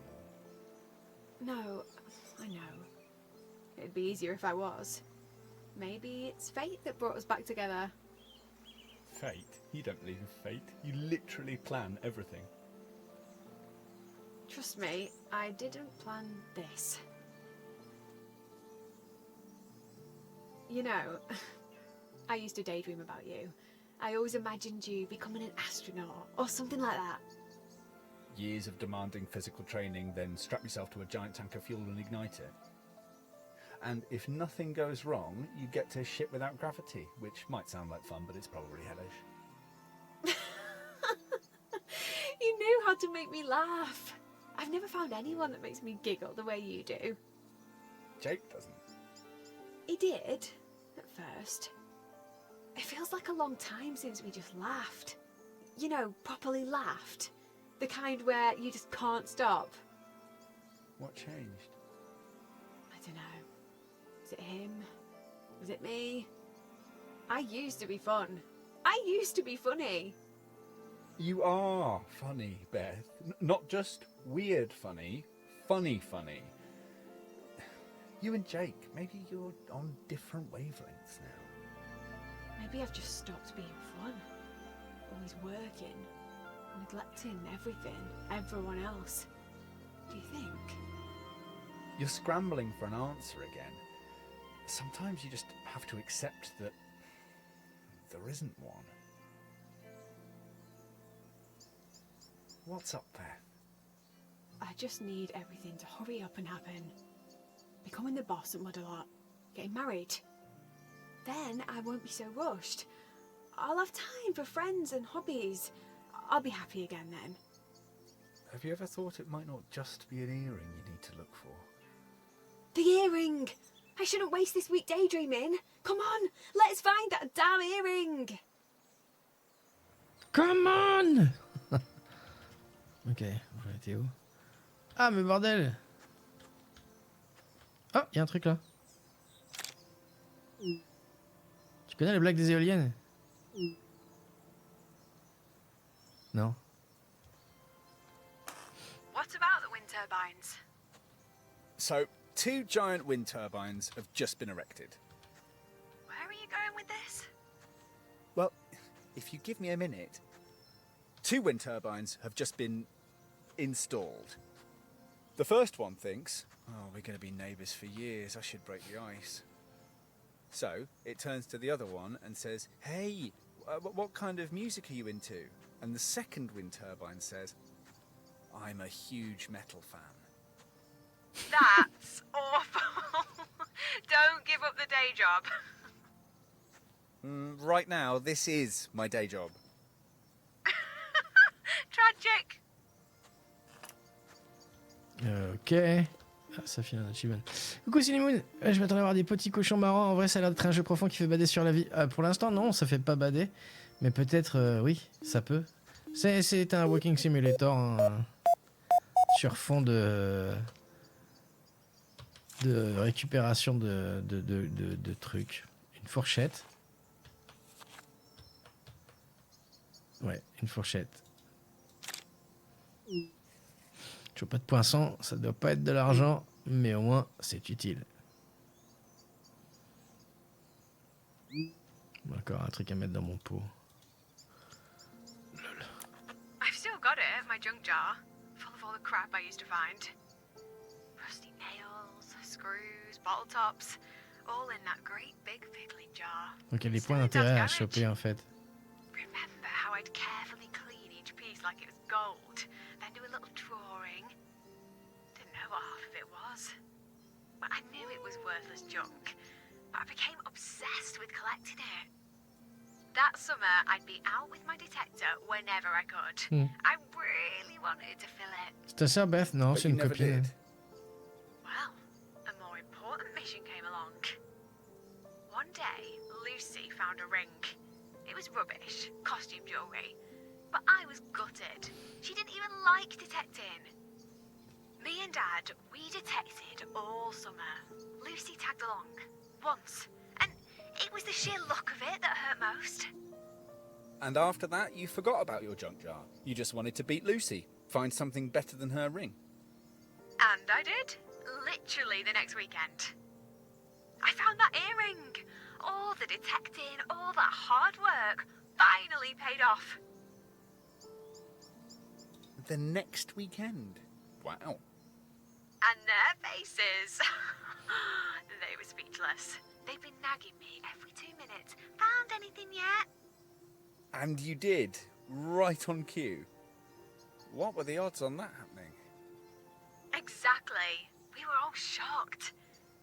No, I know. It'd be easier if I was. Maybe it's fate that brought us back together. Fate? You don't believe in fate. You literally plan everything. Trust me, I didn't plan this. You know, I used to daydream about you. I always imagined you becoming an astronaut or something like that. Years of demanding physical training, then strap yourself to a giant tank of fuel and ignite it. And if nothing goes wrong, you get to ship without gravity, which might sound like fun, but it's probably hellish. You knew how to make me laugh. I've never found anyone that makes me giggle the way you do. Jake doesn't. He did, at first. It feels like a long time since we just laughed. You know, properly laughed. The kind where you just can't stop. What changed? I don't know. Was it him? Was it me? I used to be fun. I used to be funny. You are funny, Beth. Not just weird funny, funny funny. You and Jake, maybe you're on different wavelengths now. Maybe I've just stopped being fun. Always working, neglecting everyone else. Do you think? You're scrambling for an answer again. Sometimes you just have to accept that there isn't one. What's up there? I just need everything to hurry up and happen. Becoming the boss at Mudalot, getting married. Then I won't be so rushed. I'll have time for friends and hobbies. I'll be happy again then. Have you ever thought it might not just be an earring you need to look for? The earring! I shouldn't waste this week daydreaming. Come on, let's find that damn earring! Come on. Ok, on était où? Ah, mais bordel! Oh, il y a un truc là. Tu connais les blagues des éoliennes? Non. What about the wind turbines? So, 2 giant wind turbines have just been erected. Where are you going with this? Well, if you give me a minute, 2 wind turbines have just been installed. The first one thinks, oh, we're going to be neighbours for years, I should break the ice. So, it turns to the other one and says, hey, what kind of music are you into? And the second wind turbine says, I'm a huge metal fan. That's awful. Don't give up the day job. Right now, this is my day job. Tragic. Ok. Ah, ça file un achievement. Coucou Cinemoon. Je m'attendais à avoir des petits cochons marrants. En vrai, ça a l'air d'être un jeu profond qui fait bader sur la vie. Pour l'instant, non, ça fait pas bader. Mais peut-être, oui, ça peut. C'est un walking simulator hein, sur fond de récupération de trucs. Une fourchette. Ouais, une fourchette. Toujours pas de poinçon, ça doit pas être de l'argent, mais au moins c'est utile. Encore un truc à mettre dans mon pot. Lol. I've still got it, my junk jar, full of all the crap I used to find. Rusty nails, screws, bottle tops, all in that great big pickling jar. Donc il y a des points d'intérêt à choper en fait. Remember how I'd carefully clean each piece like it was gold, then do a little drawing? Didn't know what half of it was. But I knew it was worthless junk, but I became obsessed with collecting it. That summer, I'd be out with my detector whenever I could. I really wanted to fill it. C'est ta sœur Beth? Non, But c'est you une never copine. did. Well, a more important mission came along. One day, Lucy found a ring. It was rubbish, costume jewellery, but I was gutted. She didn't even like detecting. Me and Dad, we detected all summer. Lucy tagged along, once, and it was the sheer look of it that hurt most. And after that, you forgot about your junk jar. You just wanted to beat Lucy, find something better than her ring. And I did, literally the next weekend. I found that earring. All the detecting, all that hard work, finally paid off. The next weekend? Wow. And their faces. They were speechless. They'd been nagging me every 2 minutes. Found anything yet? And you did, right on cue. What were the odds on that happening? Exactly. We were all shocked.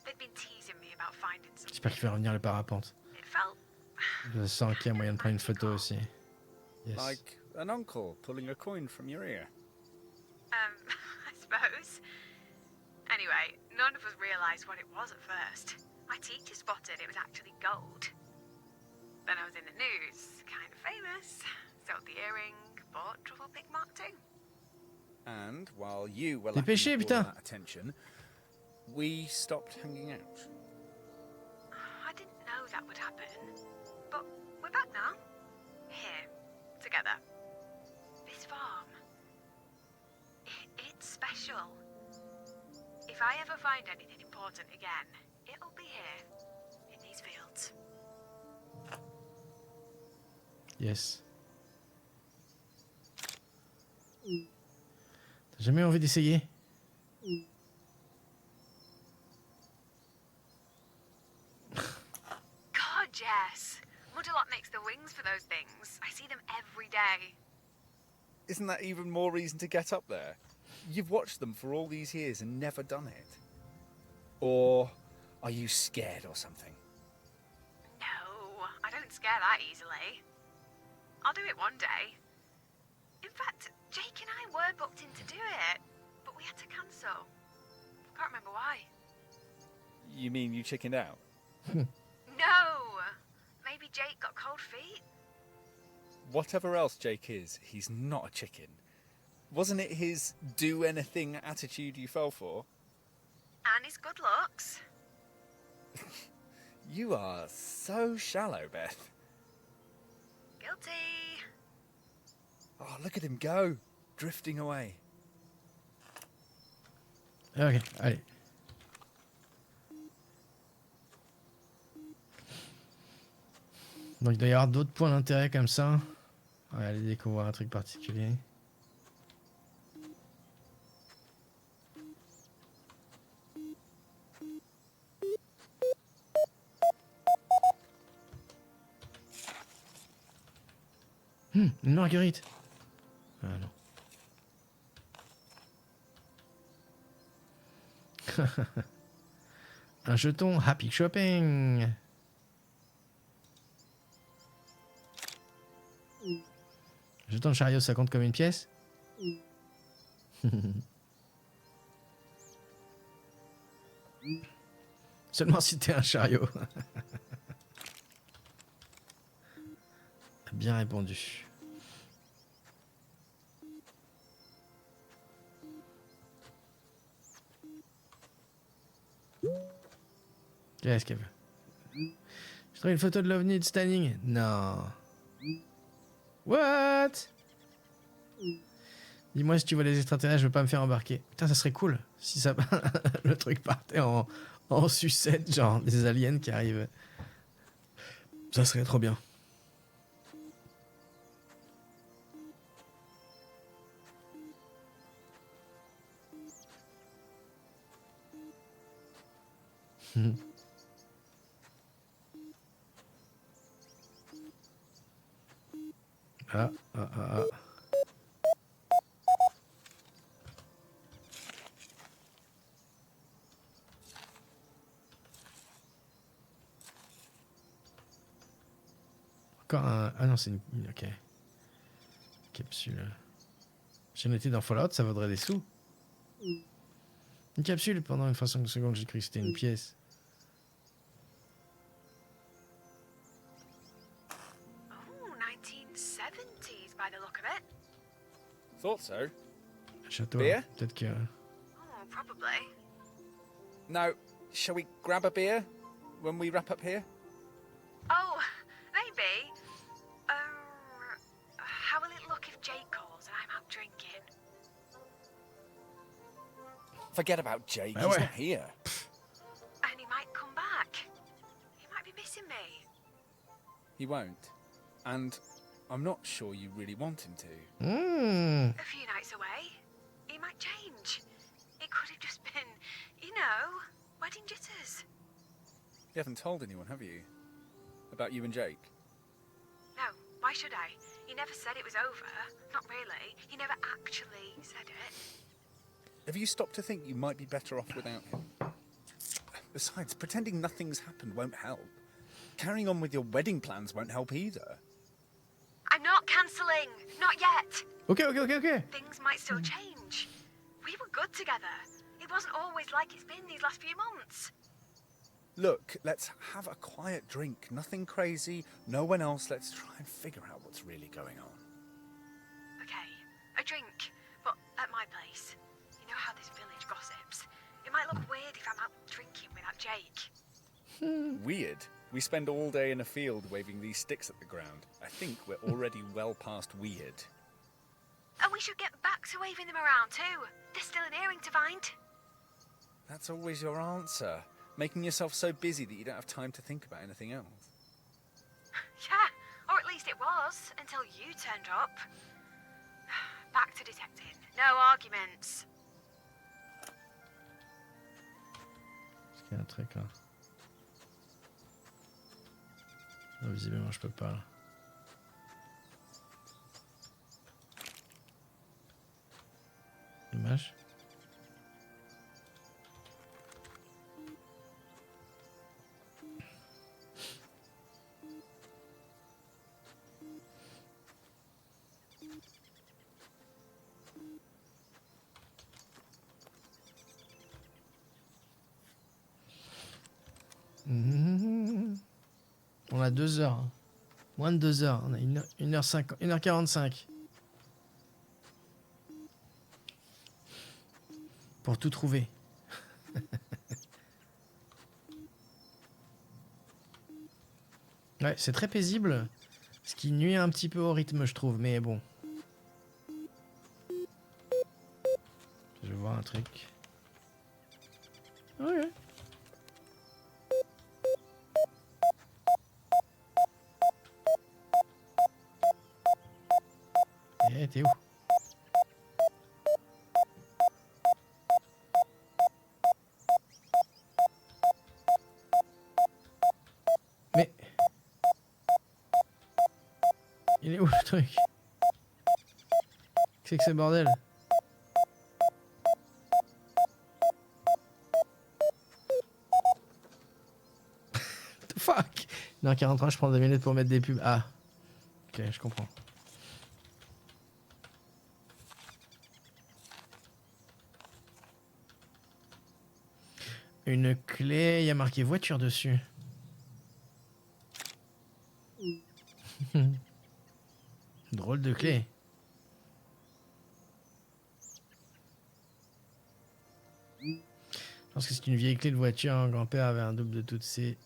They'd been teasing me about finding something. J'espère qu'il va revenir le parapente. It felt... Je sens qu'il y a moyen de prendre une photo aussi. Yes. Like an uncle pulling a coin from your ear. I suppose. Anyway, none of us realised what it was at first. My teacher spotted it was actually gold. Then I was in the news, kind of famous. Sold the earring, bought Trufflepig Mark II. And while you were Dépêchez, lacking all putain. that attention, we stopped hanging out. I didn't know that would happen. But find anything important again, it'll be here, in these fields. Yes. T'as jamais envie d'essayer? God, yes. Mudderlot makes the wings for those things. I see them every day. Isn't that even more reason to get up there? You've watched them for all these years and never done it. Or are you scared or something? No, I don't scare that easily. I'll do it one day. In fact, Jake and I were booked in to do it, but we had to cancel. Can't remember why. You mean you chickened out? No! Maybe Jake got cold feet? Whatever else Jake is, he's not a chicken. Wasn't it his do anything attitude you fell for? And his good looks. You are so shallow, Beth. Guilty. Oh, look at him go, drifting away. Ok, allez. Donc il doit y avoir d'autres points d'intérêt comme ça. On va aller découvrir un truc particulier. Une marguerite. Ah non. Un jeton Happy Shopping. Jeton de chariot, ça compte comme une pièce? Seulement si t'es un chariot. Bien répondu. Qu'est-ce qu'elle veut? Je trouve une photo de l'OVNI de Stanning. Non. What? Dis-moi si tu vois les extraterrestres, je veux pas me faire embarquer. Putain, ça serait cool si ça le truc partait en sucette, genre des aliens qui arrivent. Ça serait trop bien. Ah. Encore un... Ah non, c'est une... Ok. Capsule. J'ai noté dans Fallout, ça vaudrait des sous. Une capsule, pendant une fraction de seconde, j'ai cru que c'était une pièce. Oh, 1970s by the look of it. Thought so. Château. Beer? Peut-être que... Oh, probably. Now, shall we grab a beer when we wrap up here? Oh, maybe. How will it look if Jake calls and I'm out drinking? Forget about Jake, Ah he's ouais. not here. And he might come back. He might be missing me. He won't. And I'm not sure you really want him to. A few nights away, he might change. It could have just been, you know, wedding jitters. You haven't told anyone, have you? About you and Jake? No, why should I? He never said it was over. Not really. He never actually said it. Have you stopped to think you might be better off without him? Besides, pretending nothing's happened won't help. Carrying on with your wedding plans won't help either. I'm not cancelling. Not yet. Ok. Things might still change. We were good together. It wasn't always like it's been these last few months. Look, let's have a quiet drink. Nothing crazy, no one else. Let's try and figure out what's really going on. Okay, a drink, but at my place. You know how this village gossips. It might look weird if I'm out drinking without Jake. Weird. We spend all day in a field waving these sticks at the ground. I think we're already well past weird. And we should get back to waving them around too. There's still an earring to find. That's always your answer. Making yourself so busy that you don't have time to think about anything else. Yeah, or at least it was, until you turned up. Back to detecting. No arguments. Est-ce qu'il y a un truc là? Non, visiblement, je peux pas. Là. Dommage. On a 2 heures. Hein. Moins de 2 heures. On a 1h45. Pour tout trouver. Ouais, c'est très paisible. Ce qui nuit un petit peu au rythme, je trouve. Mais bon. Je vais voir un truc. Ouais. Eh, t'es où? Mais... Il est où le truc? Qu'est-ce que c'est bordel? The fuck? Non, 43, je prends 2 minutes pour mettre des pubs. Ah. Ok, je comprends. Une clé, il y a marqué voiture dessus. Drôle de clé. Je pense que c'est une vieille clé de voiture. Mon grand-père avait un double de toutes ces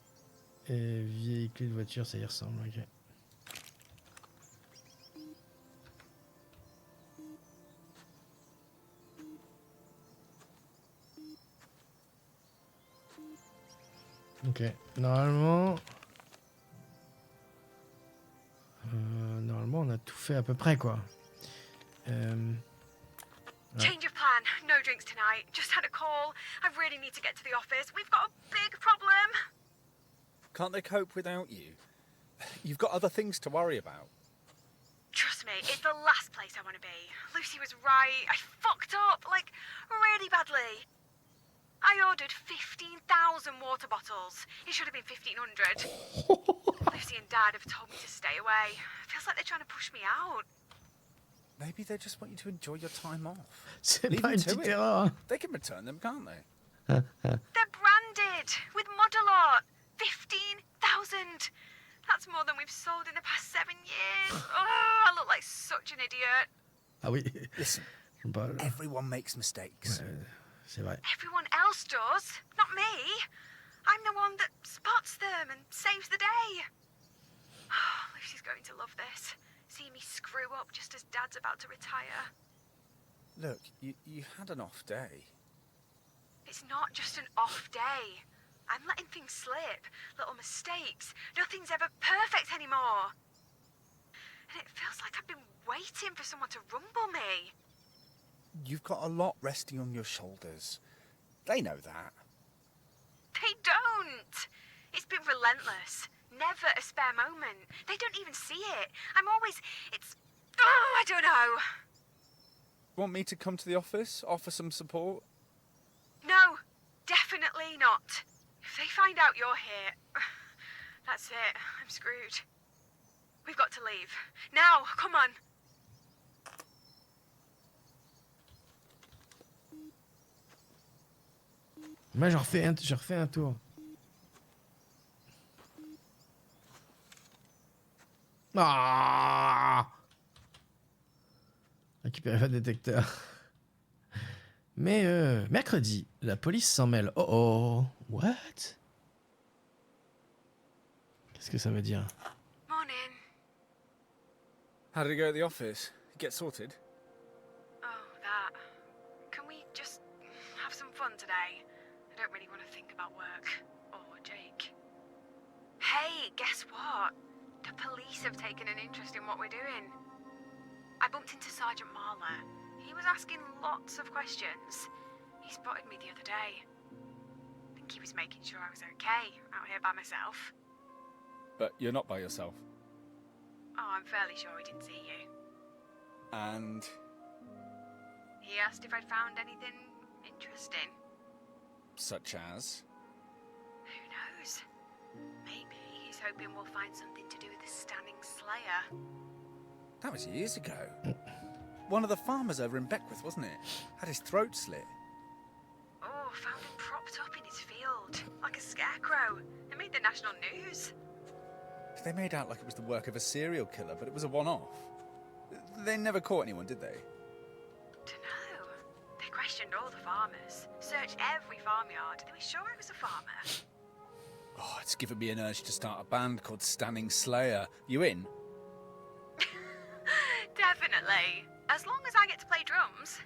vieilles clés de voiture, ça y ressemble. Ok. Ok, normalement... normalement, on a tout fait à peu près, quoi. Change of plan. No drinks tonight. Just had a call. I really need to get to the office. We've got a big problem. Can't they cope without you? You've got other things to worry about. Trust me, it's the last place I want to be. Lucy was right. I fucked up, like, really badly. I ordered 15,000 water bottles. It should have been 1,500. Lucy and Dad have told me to stay away. Feels like they're trying to push me out. Maybe they just want you to enjoy your time off. C'est Leave pas them une to petite it. erreur. They can return them, can't they? They're branded with model art. 15,000. That's more than we've sold in the past 7 years. Oh, I look like such an idiot. Ah oui. Listen, Bah, everyone makes mistakes. c'est vrai. Everyone else does, not me. I'm the one that spots them and saves the day. Lucy's going to love this. See me screw up just as Dad's about to retire. Look, you had an off day. It's not just an off day. I'm letting things slip, little mistakes. Nothing's ever perfect anymore. And it feels like I've been waiting for someone to rumble me. You've got a lot resting on your shoulders. They know that. They don't. It's been relentless. Never a spare moment. They don't even see it. I'm always... It's... Oh, I don't know. Want me to come to the office, offer some support? No, definitely not. If they find out you're here, that's it. I'm screwed. We've got to leave. Now, come on. Moi, je refais un tour. Ah! Récupérer le détecteur. Mais mercredi, la police s'en mêle. Oh oh, what? Qu'est-ce que ça veut dire? Morning. How did it go at the office? Get sorted? Oh, that. Can we just have some fun today? I don't really want to think about work or Jake. Hey, guess what? The police have taken an interest in what we're doing. I bumped into Sergeant Marler. He was asking lots of questions. He spotted me the other day. I think he was making sure I was okay out here by myself. But you're not by yourself. Oh, I'm fairly sure he didn't see you. And He asked if I'd found anything interesting. such as? Who knows? Maybe he's hoping we'll find something to do with the Standing Slayer. That was years ago. One of the farmers over in Beckwith, wasn't it? Had his throat slit. Oh, found him propped up in his field, like a scarecrow. It made the national news. They made out like it was the work of a serial killer, but it was a one-off. They never caught anyone, did they? Dunno. They questioned all the farmers, searched every farmyard. They were sure it was a farmer. Oh, it's given me an urge to start a band called Standing Slayer. You in? Definitely. As long as I get to play drums.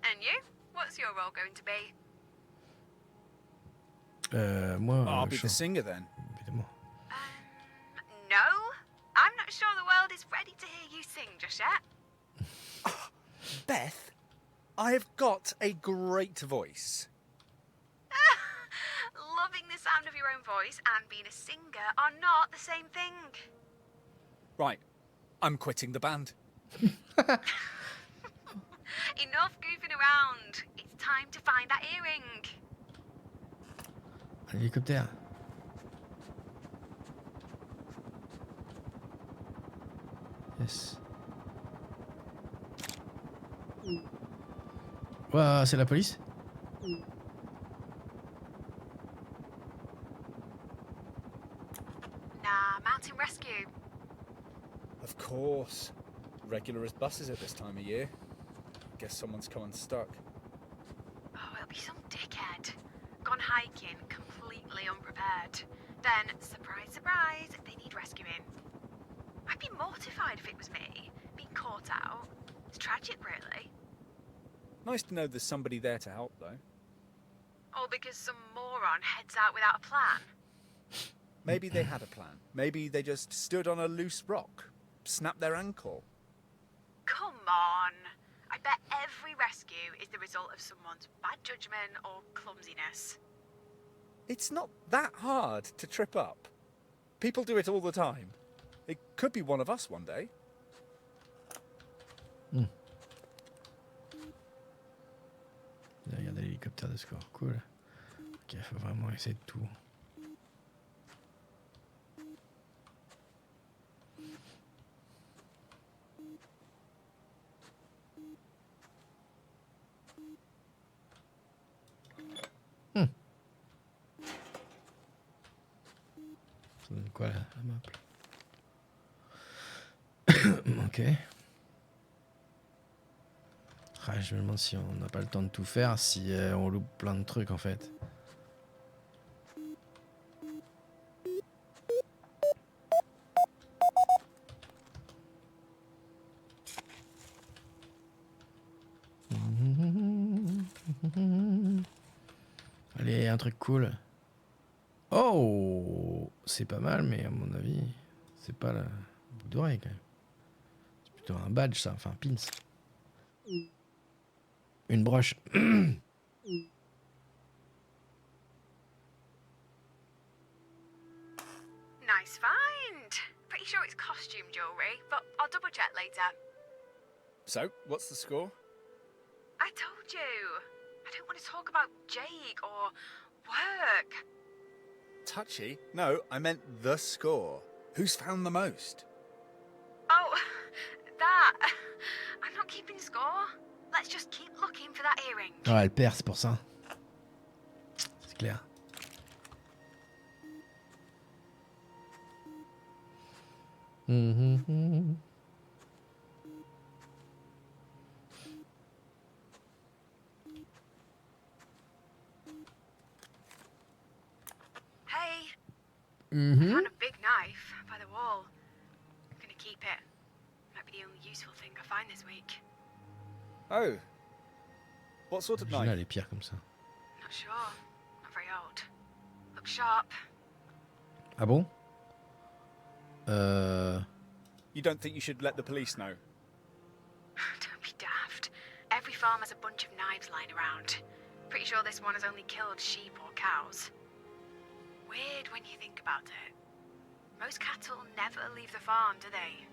And you? What's your role going to be? Moi, I'll be je the chante, singer then. évidemment. No. I'm not sure the world is ready to hear you sing just yet. Beth, I have got a great voice. Loving the sound of your own voice and being a singer are not the same thing. Right, I'm quitting the band. Enough goofing around. It's time to find that earring. Un hélicoptère. Yes. Ouah, c'est la police? Nah, mountain rescue. Of course. Regular as buses at this time of year. Guess someone's come unstuck. Oh, it'll be some dickhead. Gone hiking, completely unprepared. Then, surprise, surprise, they need rescuing. I'd be mortified if it was me, being caught out. It's tragic, really. Nice to know there's somebody there to help, though. All because some moron heads out without a plan. Maybe they had a plan. Maybe they just stood on a loose rock, snapped their ankle. Come on. I bet every rescue is the result of someone's bad judgment or clumsiness. It's not that hard to trip up. People do it all the time. It could be one of us one day. Là, regardez l'hélicoptère de secours. Cool. Ok, faut vraiment essayer de tout. Ça donne quoi la map là? Ok. Ah, je me demande si on n'a pas le temps de tout faire, si on loupe plein de trucs en fait. Allez, un truc cool. Oh, c'est pas mal, mais à mon avis, c'est pas la boucle d'oreille quand même. C'est plutôt un badge ça, enfin un pins. Une broche. Nice find. Pretty sure it's costume jewellery, but I'll double check later. So, what's the score? I told you. I don't want to talk about Jake or work. Touchy? No, I meant the score. Who's found the most? Oh, that. I'm not keeping score. Let's just keep looking for that earring. Ah, elle perd, c'est pour ça. C'est clair. Hey, I found a big knife by the wall. I'm gonna keep it. Might be the only useful thing I find this week. Oh. What sort of J'imagine knife? les pierres comme ça. Not sure. Not very very old. Look sharp. Ah bon? You don't think you should let the police know? Don't be daft. Every farm has a bunch of knives lying around. Pretty sure this one has only killed sheep or cows. Weird when you think about it. Most cattle never leave the farm, do they?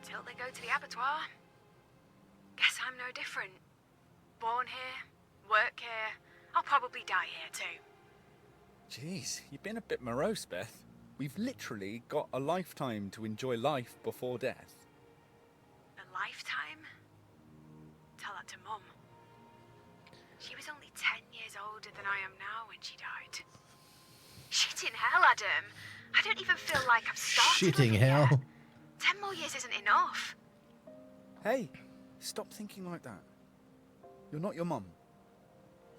Until they go to the abattoir. Guess I'm no different. Born here, work here, I'll probably die here too. Jeez, you've been a bit morose, Beth. We've literally got a lifetime to enjoy life before death. A lifetime? Tell that to Mum. She was only 10 years older than I am now when she died. Shit in hell, Adam. I don't even feel like I've started Shitting living hell. yet. 10 more years isn't enough. Hey, stop thinking like that. You're not your mum.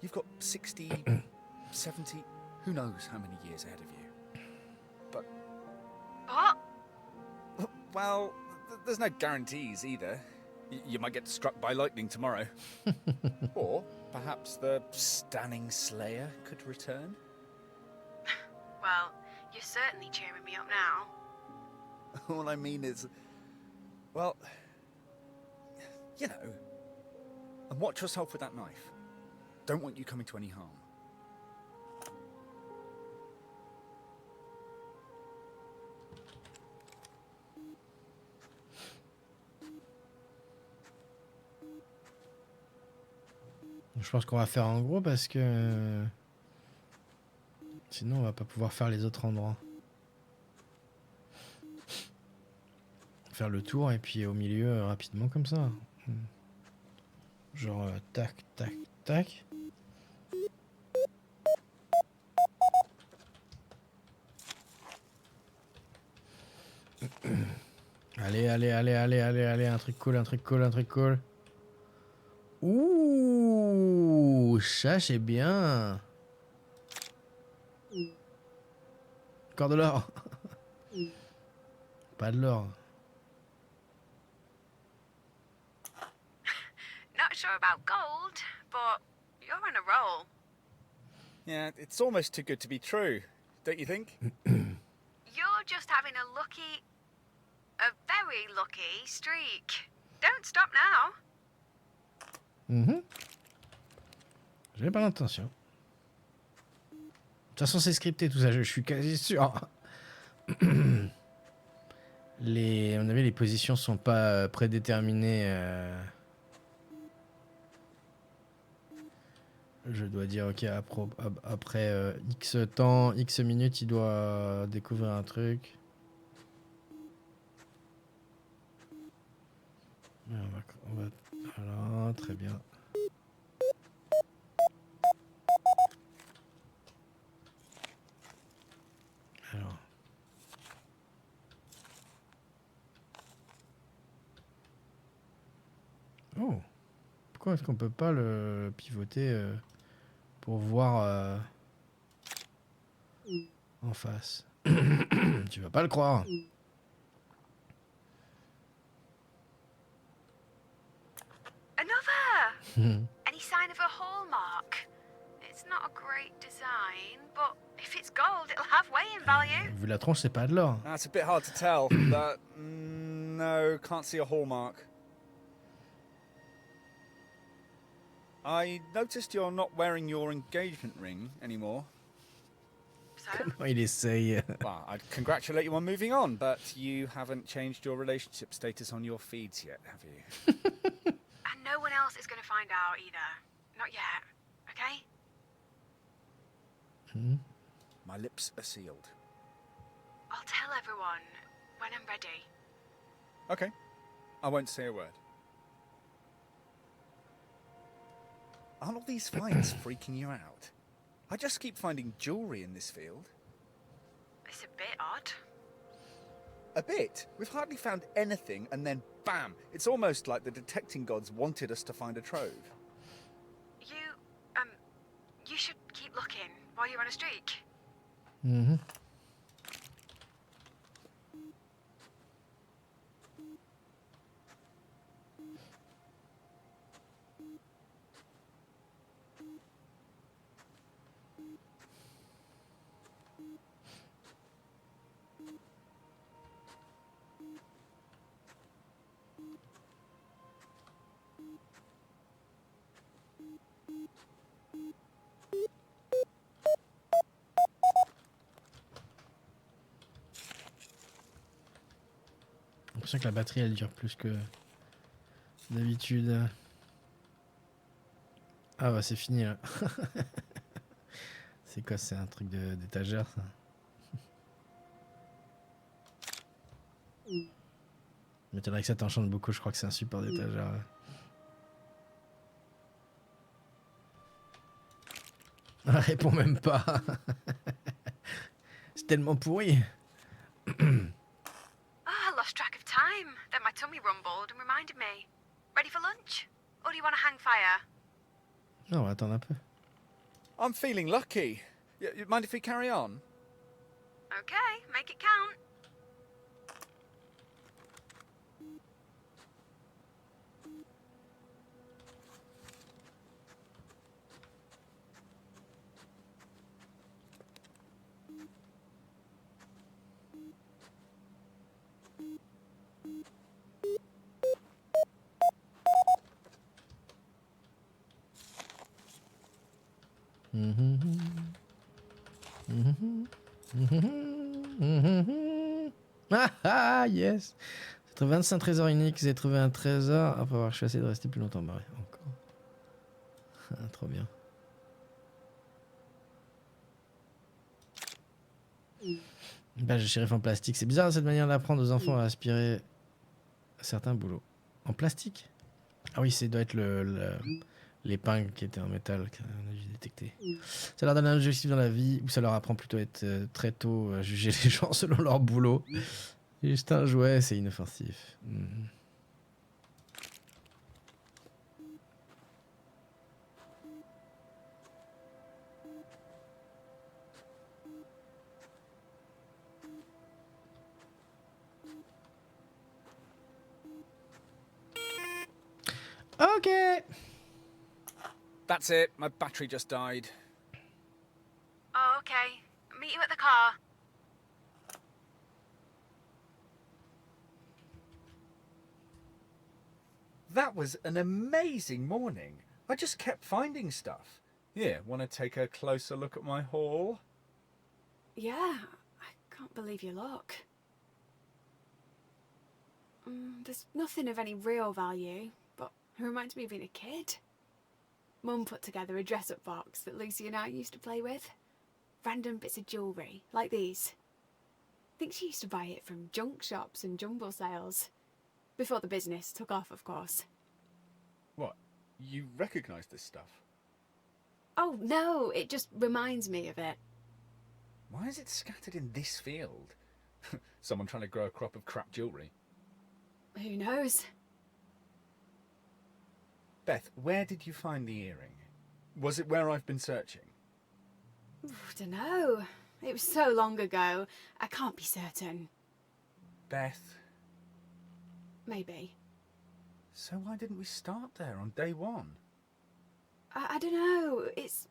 You've got 60, 70, who knows how many years ahead of you. But, What? well, there's no guarantees either. You might get struck by lightning tomorrow. Or perhaps the stunning Slayer could return. Well, you're certainly cheering me up now. All I mean is, well, you know, and watch yourself with that knife. Don't want you coming to any harm. Je pense qu'on va faire en gros parce que sinon on va pas pouvoir faire les autres endroits. Faire le tour et puis au milieu rapidement comme ça. Genre tac tac tac. Allez, allez, allez, allez, allez, allez, un truc cool, un truc cool, un truc cool. Ouh, ça c'est bien. Encore de l'or. Pas de l'or. Not sure about gold, but you're on a roll. Yeah, it's almost too good to be true, don't you think? You're just having a very lucky streak. Don't stop now. J'avais pas l'intention. De toute façon, c'est scripté tout ça, je suis quasi sûr. À mon avis, les positions sont pas prédéterminées. Je dois dire, ok, après X temps, X minutes, il doit découvrir un truc. Voilà, très bien. Alors. Oh. Pourquoi est-ce qu'on peut pas le pivoter pour voir en face? Tu vas pas le croire. Another! Any sign of a hallmark? It's not a great design, but if it's gold, it'll have weighing value. Vu la tronche, c'est pas de l'or. That's a bit hard to tell, but no, can't see a hallmark. I noticed you're not wearing your engagement ring anymore. So? Comment il essaye? Well, I'd congratulate you on moving on, but you haven't changed your relationship status on your feeds yet, have you? And no one else is going to find out either. Not yet, okay? My lips are sealed. I'll tell everyone when I'm ready. Okay, I won't say a word. Aren't all these finds freaking you out? I just keep finding jewellery in this field. It's a bit odd. A bit? We've hardly found anything, and then bam! It's almost like the detecting gods wanted us to find a trove. You should keep looking while you're on a streak. l'impression que la batterie elle dure plus que d'habitude. Ah bah c'est fini là. C'est quoi, c'est un truc d'étagère ça? M'étonnerait que ça t'enchante beaucoup, je crois que c'est un support d'étagère. Ouais. Réponds même pas. C'est tellement pourri. I lost track of time. Then my tummy rumbled and reminded me. Ready for lunch? Or do you want to hang fire? Non, on va attendre un peu. I'm feeling lucky. You mind if we carry on? Okay, make it count. Ah ah, yes. J'ai trouvé 25 trésors uniques, j'ai trouvé un trésor après avoir chassé de rester plus longtemps barré. Encore. Trop bien. Bah, de shérif en plastique. C'est bizarre cette manière d'apprendre aux enfants à aspirer à certains boulots. En plastique? Ah oui, ça doit être l'épingle qui était en métal qu'on a dû détecter. Ça leur donne un objectif dans la vie ou ça leur apprend plutôt à être très tôt à juger les gens selon leur boulot. C'est juste un jouet, c'est inoffensif. Ok. That's it. My battery just died. Oh, okay. Meet you at the car. That was an amazing morning. I just kept finding stuff. Here, want to take a closer look at my haul? Yeah, I can't believe your luck. There's nothing of any real value, but it reminds me of being a kid. Mum put together a dress-up box that Lucy and I used to play with. Random bits of jewellery, like these. I think she used to buy it from junk shops and jumble sales. Before the business took off, of course. What? You recognise this stuff? Oh, no, it just reminds me of it. Why is it scattered in this field? Someone trying to grow a crop of crap jewellery. Who knows? Beth, where did you find the earring? Was it where I've been searching? Dunno. It was so long ago, I can't be certain. Beth. Maybe. So why didn't we start there on day one? I don't know. It's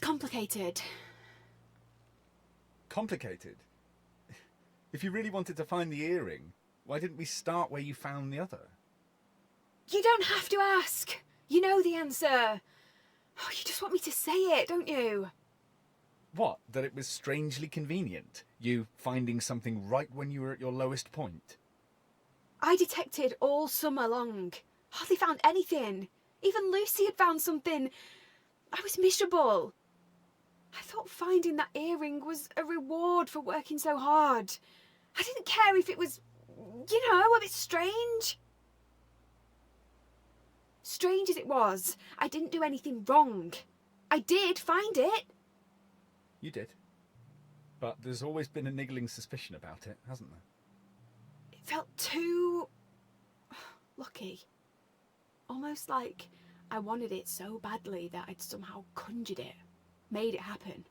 complicated. Complicated? If you really wanted to find the earring, why didn't we start where you found the other? You don't have to ask. You know the answer. Oh, you just want me to say it, don't you? What? That it was strangely convenient? You finding something right when you were at your lowest point? I detected all summer long. Hardly found anything. Even Lucy had found something. I was miserable. I thought finding that earring was a reward for working so hard. I didn't care if it was, you know, a bit strange. Strange as it was, I didn't do anything wrong. I did find it. You did. But there's always been a niggling suspicion about it, hasn't there? It felt too lucky. Almost like I wanted it so badly that I'd somehow conjured it, made it happen.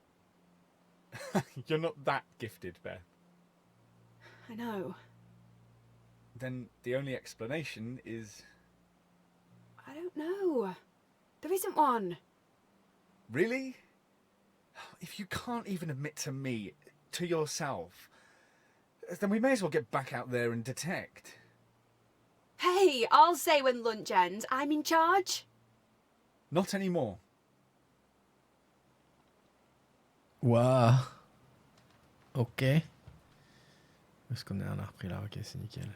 You're not that gifted, Beth. I know. Then the only explanation is... I don't know. There isn't one. Really? If you can't even admit to me, to yourself, then we may as well get back out there and detect. Hey, I'll say when lunch ends, I'm in charge. Not anymore. Waouh. Ok. Où est-ce qu'on est? On a repris là, ok, c'est nickel.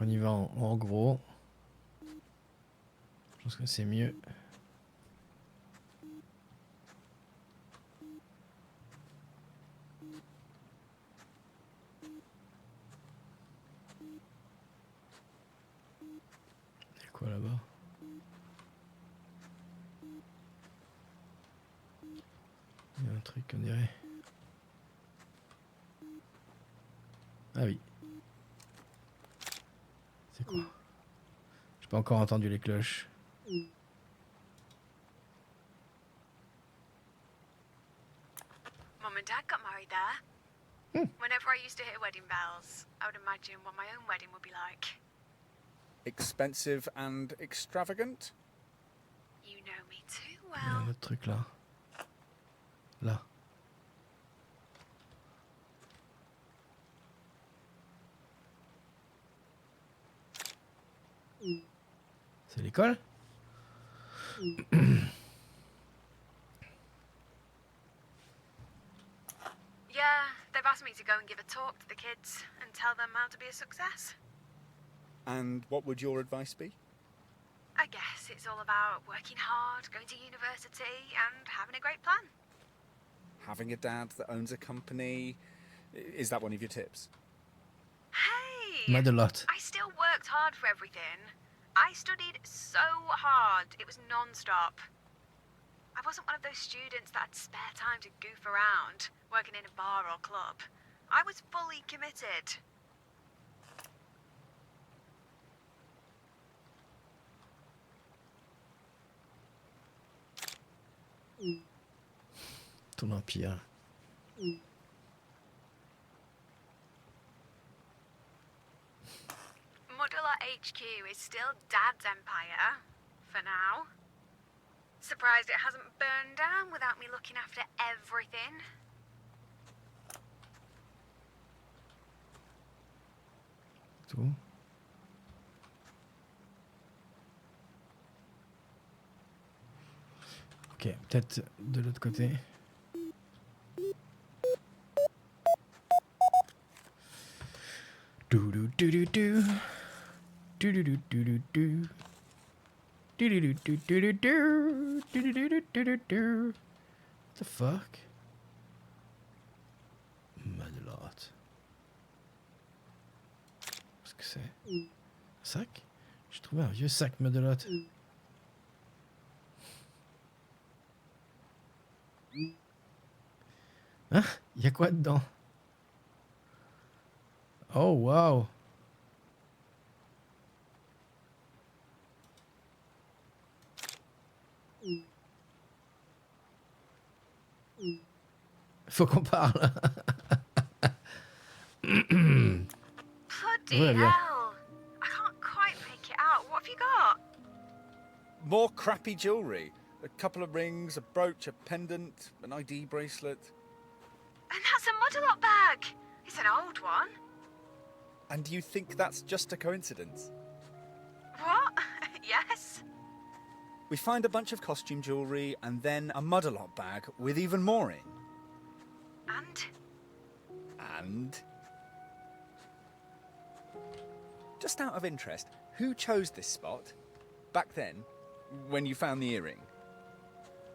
On y va en gros. Je pense que c'est mieux. Il y a quoi là-bas? Il y a un truc on dirait. Ah oui. C'est quoi? J'ai pas encore entendu les cloches. Mum and Dad got married there. Whenever I used to hear wedding bells, I would imagine what my own wedding would be like. Expensive and extravagant? You know me too Il y a un well. autre truc là. Là. C'est l'école? Yeah, they've asked me to go and give a talk to the kids and tell them how to be a success. And what would your advice be? I guess it's all about working hard, going to university, and having a great plan. Having a dad that owns a company. Is that one of your tips? Hey! Mad a lot. I still worked hard for everything. I studied so hard, it was non-stop. I wasn't one of those students that had spare time to goof around, working in a bar or club. I was fully committed. Ton empire. Mudula HQ is still Dad's empire, for now. Surprised it hasn't burned down without me looking after everything. Tout. Ok, peut-être de l'autre côté. Do-do-do-do-do. Do-do-do-do-do-do. Do-do-do-do-do-do. Do-do-do-do-do-do. What the fuck? Madelotte. Qu'est-ce que c'est? Un sac? J'ai trouvé un vieux sac Madelotte. Hein? Il y a quoi dedans? Oh wow! Faut qu'on parle. Bloody Ouais, bien. hell! I can't quite make it out. What have you got? More crappy jewellery. A couple of rings, a brooch, a pendant, an ID bracelet. And that's a Mudalot bag. It's an old one. And you think that's just a coincidence? What? Yes? We find a bunch of costume jewellery and then a Mudalot bag with even more in. And? And... Just out of interest, who chose this spot? Back then, when you found the earring?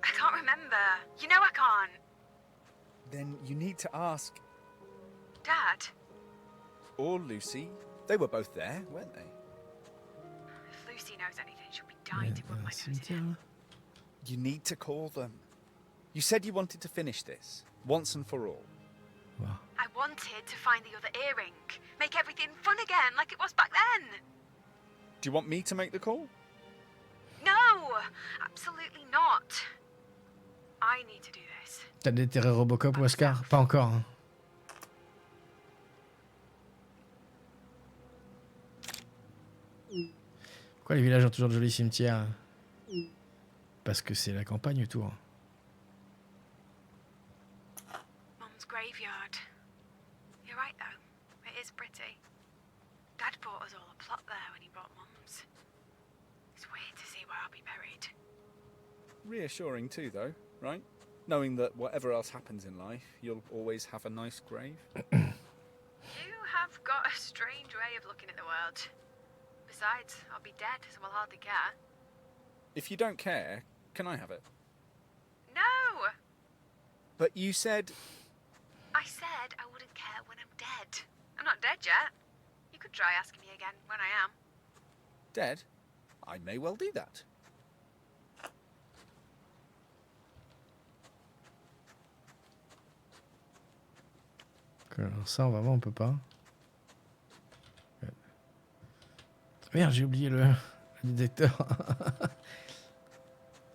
I can't remember. You know I can't. Then you need to ask... Dad, Or Lucy. They were both there, weren't they? if Lucy knows anything, she'll be dying to rub my nose in it. Cimetière, là. You need to call them. You said you wanted to finish this, once and for all. Wow. I wanted to find the other earring. Make everything fun again, like it was back then. Do you want me to make the call? No! Absolutely not. I need to do this. T'as déterré Robocop ou Oscar? Pas encore. Hein. Pourquoi les villages ont toujours de jolis cimetières? Parce que c'est la campagne autour. Mum's graveyard. You're right, though. It is pretty. Dad bought us all a plot there when he bought Mum's. It's weird to see where I'll be buried. Reassuring too, though, right? Knowing that whatever else happens in life, you'll always have a nice grave. You have got a strange way of looking at the world. Besides, I'll be dead, so I'll hardly care. If you don't care, can I have it? No! But you said... I said I wouldn't care when I'm dead. I'm not dead yet. You could try asking me again when I am. Dead? I may well do that. Alors ça, on va voir, on peut pas. Merde, j'ai oublié le détecteur.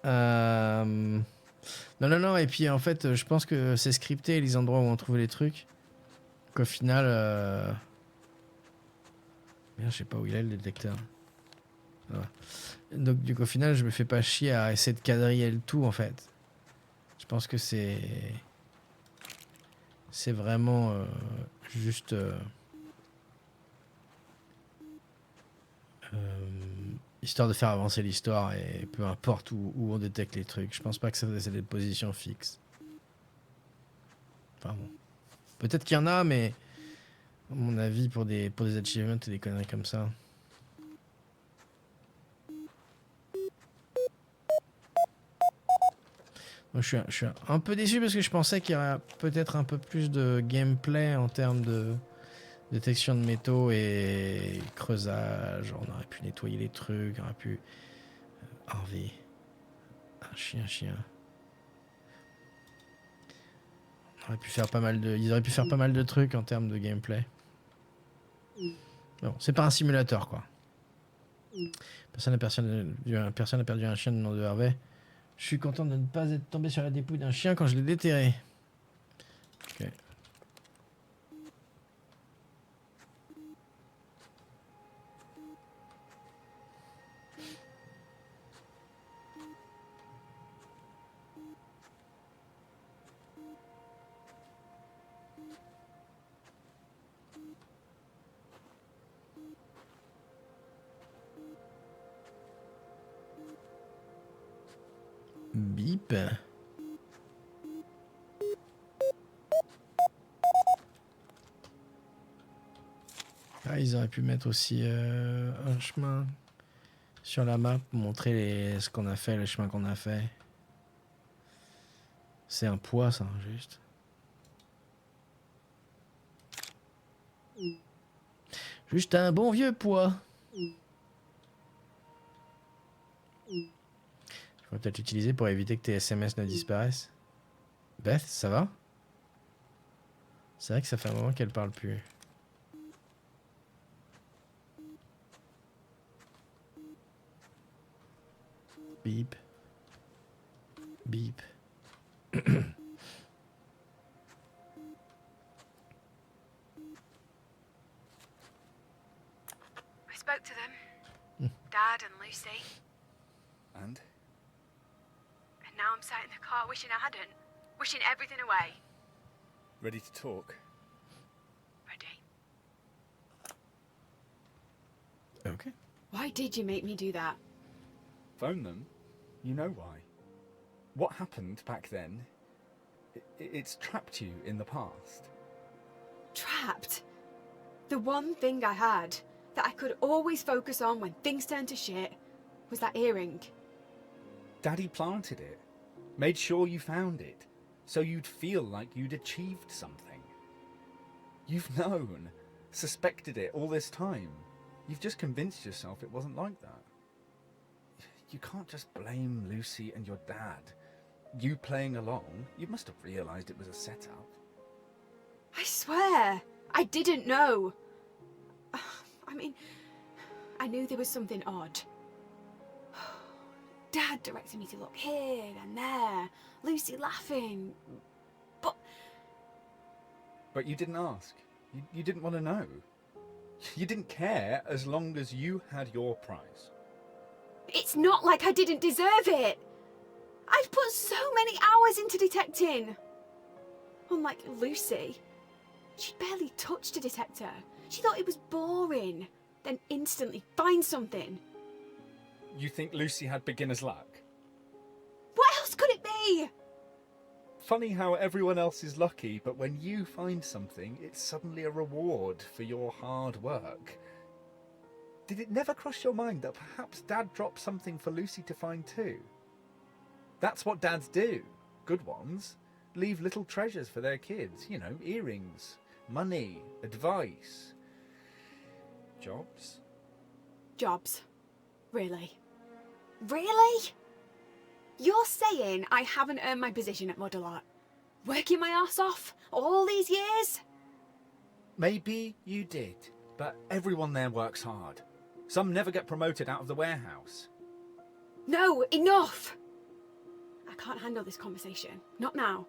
Non, et puis en fait, je pense que c'est scripté les endroits où on trouve les trucs. Qu'au final... Merde, je sais pas où il est le détecteur. Voilà. Donc du coup, au final, je me fais pas chier à essayer de quadriller le tout en fait. Je pense que c'est vraiment juste histoire de faire avancer l'histoire et peu importe où on détecte les trucs. Je pense pas que ça c'est des positions fixes. Enfin bon. Peut-être qu'il y en a, mais à mon avis pour des achievements et des conneries comme ça. Moi, je suis un peu déçu parce que je pensais qu'il y aurait peut-être un peu plus de gameplay en termes de détection de métaux et creusage. On aurait pu nettoyer les trucs, on aurait pu... Harvey. Un chien. On aurait pu faire pas mal de... Ils auraient pu faire pas mal de trucs en termes de gameplay. Bon, c'est pas un simulateur, quoi. Personne n'a perdu un chien de nom de Harvey. Je suis content de ne pas être tombé sur la dépouille d'un chien quand je l'ai déterré. Ok. Bip. Ah, ils auraient pu mettre aussi un chemin sur la map, montrer ce qu'on a fait, le chemin qu'on a fait. C'est un poids, ça, juste. Juste un bon vieux poids. Il faut peut-être l'utiliser pour éviter que tes SMS ne disparaissent. Beth, ça va? C'est vrai que ça fait un moment qu'elle parle plus. Beep. Beep. I spoke to them. Dad and Lucy. And? And now I'm sat in the car wishing I hadn't. Wishing everything away. Ready to talk? Ready. Okay. Why did you make me do that? Phone them? You know why. What happened back then, it's trapped you in the past. Trapped? The one thing I had that I could always focus on when things turned to shit was that earring. Daddy planted it. Made sure you found it. So you'd feel like you'd achieved something. You've known, suspected it all this time. You've just convinced yourself it wasn't like that. You can't just blame Lucy and your dad. You playing along, you must have realised it was a setup. I swear, I didn't know. I mean, I knew there was something odd. Dad directed me to look here and there, Lucy laughing, but you didn't ask. You didn't want to know. You didn't care as long as you had your prize. it's not like I didn't deserve it. I've put so many hours into detecting. Unlike Lucy, she'd barely touched a detector. She thought it was boring, then instantly find something. You think Lucy had beginner's luck? What else could it be? Funny how everyone else is lucky, but when you find something, it's suddenly a reward for your hard work. Did it never cross your mind that perhaps Dad dropped something for Lucy to find too? That's what dads do, good ones. Leave little treasures for their kids, you know, earrings, money, advice. Jobs? Jobs. Really? Really? You're saying I haven't earned my position at Mudalot? Working my ass off all these years? Maybe you did, but everyone there works hard. Some never get promoted out of the warehouse. No, enough! I can't handle this conversation. Not now.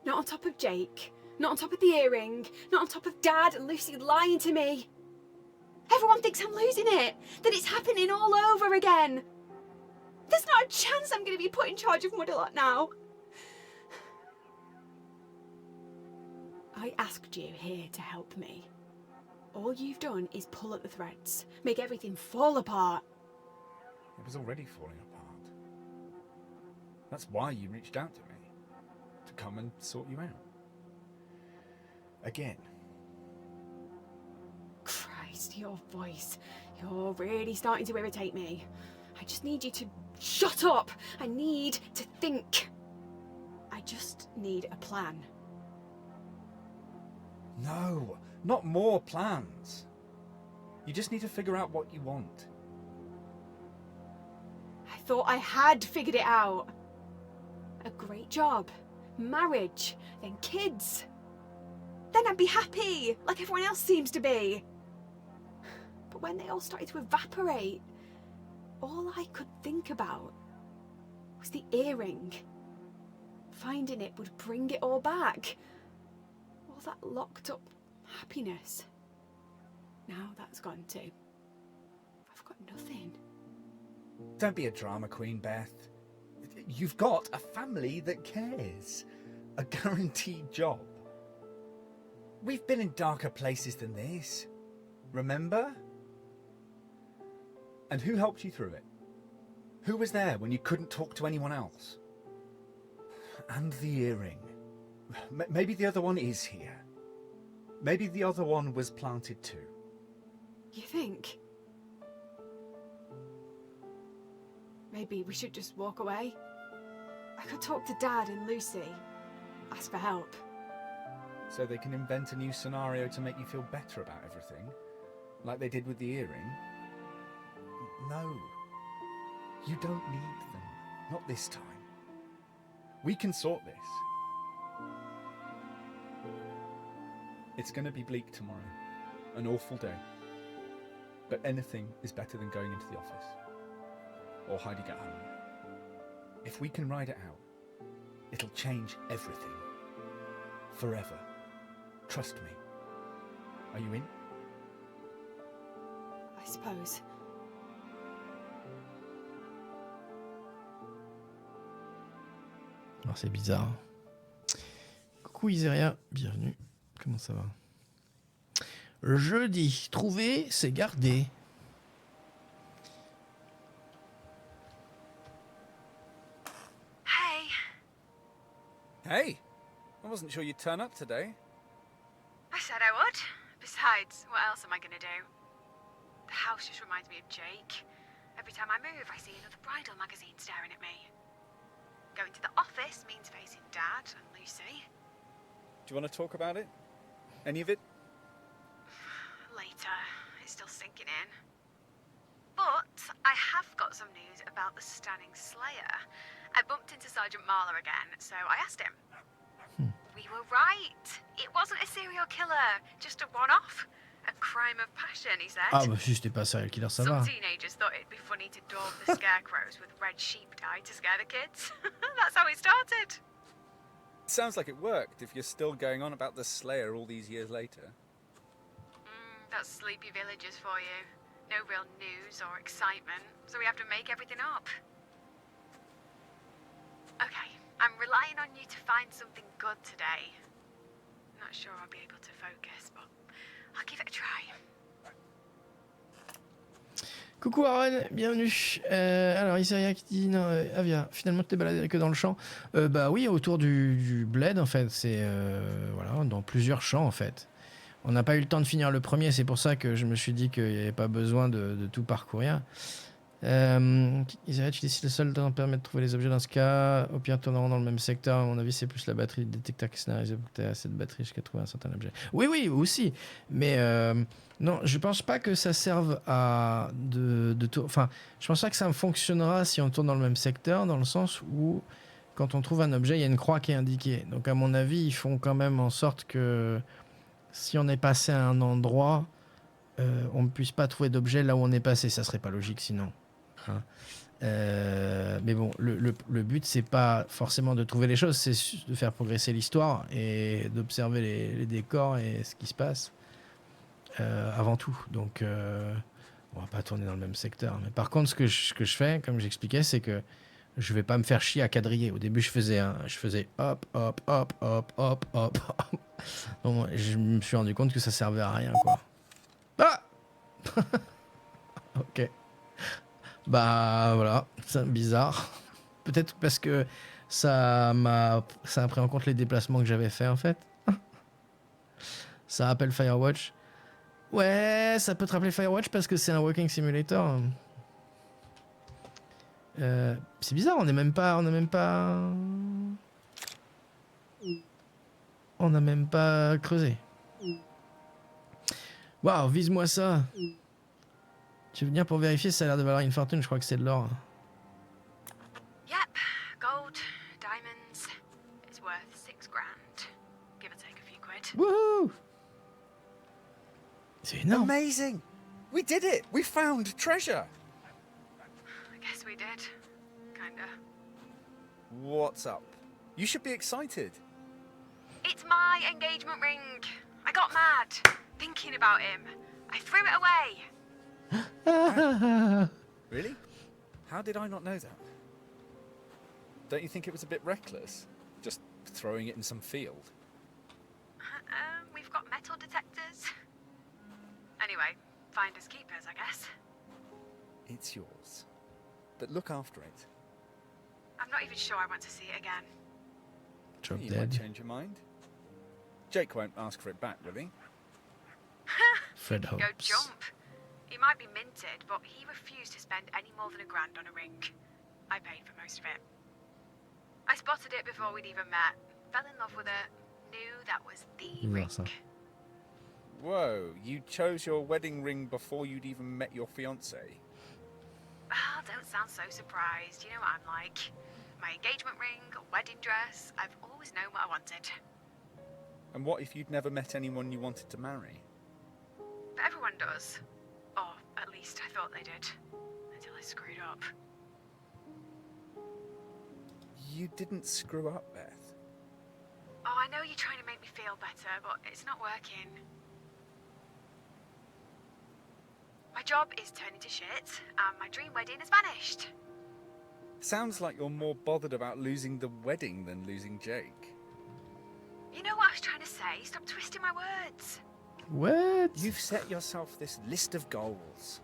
Not on top of Jake. Not on top of the earring. Not on top of Dad and Lucy lying to me. Everyone thinks I'm losing it. That it's happening all over again. There's not a chance I'm going to be put in charge of Mudalot now. I asked you here to help me. All you've done is pull at the threads, make everything fall apart. It was already falling apart. That's why you reached out to me, to come and sort you out. Again. Christ, your voice. You're really starting to irritate me. I just need you to shut up. I need to think. I just need a plan. No, not more plans. You just need to figure out what you want. I thought I had figured it out. A great job, marriage, then kids. Then I'd be happy, like everyone else seems to be. But when they all started to evaporate, all I could think about was the earring. Finding it would bring it all back. All that locked up happiness. Now that's gone too. I've got nothing. Don't be a drama queen, Beth. You've got a family that cares. A guaranteed job. We've been in darker places than this. Remember? And who helped you through it? Who was there when you couldn't talk to anyone else? And the earring. Maybe the other one is here. Maybe the other one was planted too. You think? Maybe we should just walk away? I could talk to Dad and Lucy. Ask for help. So they can invent a new scenario to make you feel better about everything? Like they did with the earring? No. You don't need them. Not this time. We can sort this. It's going to be bleak tomorrow. An awful day. But anything is better than going into the office. Or hiding at home. If we can ride it out, it'll change everything. Forever. Trust me. Are you in? I suppose. Alors c'est bizarre. Coucou Iseria, bienvenue. Comment ça va? Jeudi, trouver, c'est garder. Hey. Hey! I wasn't sure you'd turn up today. I said I would. Besides, what else am I going to do? The house just reminds me of Jake. Every time I move, I see another bridal magazine staring at me. Going to the office means facing Dad and Lucy. Do you want to talk about it? Any of it? Later. It's still sinking in. But I have got some news about the Stanning Slayer. I bumped into Sergeant Marler again, so I asked him. We were right. It wasn't a serial killer, just a one-off. A crime of passion, he said. Ah bah si c'était pas serial killer, ça va. Some teenagers thought it'd be funny to daub the scarecrows with red sheep dye to scare the kids. That's how it started. Sounds like it worked if you're still going on about the Slayer all these years later. That's sleepy villagers for you. No real news or excitement, so we have to make everything up. Okay, I'm relying on you to find something good today. Not sure I'll be able to focus, but I'll give it a try. Coucou Aaron, bienvenue. Alors Isaiah qui dit non, Avia, finalement tu t'es baladé que dans le champ. Bah oui, autour du bled en fait, c'est voilà, dans plusieurs champs en fait. On n'a pas eu le temps de finir le premier, c'est pour ça que je me suis dit qu'il n'y avait pas besoin de tout parcourir. Isaiah, tu décides le seul temps permet de trouver les objets dans ce cas. Au pire, tourneront dans le même secteur. À mon avis, c'est plus la batterie de détecteur qui est scénarisée pour que tu aies assez de batterie jusqu'à trouver un certain objet. Oui, oui, aussi. Mais non, je pense pas que ça serve à de tour. Enfin, je pense pas que ça fonctionnera si on tourne dans le même secteur, dans le sens où quand on trouve un objet, il y a une croix qui est indiquée. Donc, à mon avis, ils font quand même en sorte que si on est passé à un endroit, on ne puisse pas trouver d'objet là où on est passé. Ça serait pas logique sinon. Hein. Mais bon, le but, c'est pas forcément de trouver les choses, c'est de faire progresser l'histoire et d'observer les décors et ce qui se passe avant tout. Donc, on va pas tourner dans le même secteur. Mais par contre, ce que je fais, comme j'expliquais, c'est que je vais pas me faire chier à quadriller. Au début, je faisais hop, hop, hop, hop, hop, hop. Donc, je me suis rendu compte que ça servait à rien, quoi. Ah ok. Bah voilà, c'est bizarre. Peut-être parce que ça a pris en compte les déplacements que j'avais fait en fait. Ça rappelle Firewatch. Ouais, ça peut te rappeler Firewatch parce que c'est un walking simulator. C'est bizarre, on n'a même pas creusé. Waouh, vise-moi ça. Tu veux venir pour vérifier, ça a l'air de valoir une fortune, je crois que c'est de l'or. Yep, gold, diamonds. It's worth 6 grand. Give or take a few quid. Wouhou! C'est énorme. Amazing! We did it! We found treasure! I guess we did. Kinda. What's up? You should be excited. It's my engagement ring. I got mad thinking about him. I threw it away. Really? How did I not know that? Don't you think it was a bit reckless? Just throwing it in some field? We've got metal detectors. Anyway, finders keepers, I guess. It's yours. But look after it. I'm not even sure I want to see it again. Drop You might dead. change your mind. Jake won't ask for it back, will he? Fred Go hopes. jump. He might be minted, but he refused to spend any more than £1 grand on a ring. I paid for most of it. I spotted it before we'd even met, fell in love with it, knew that was the ring. ça. Whoa, you chose your wedding ring before you'd even met your fiancée? Ah, don't sound so surprised. You know what I'm like. My engagement ring, a wedding dress, I've always known what I wanted. And what if you'd never met anyone you wanted to marry? But everyone does. Or at least I thought they did. Until I screwed up. You didn't screw up, Beth. Oh, I know you're trying to make me feel better, but it's not working. My job is turning to shit, and my dream wedding has vanished. Sounds like you're more bothered about losing the wedding than losing Jake. You know what I was trying to say? Stop twisting my words. What? You've set yourself this list of goals.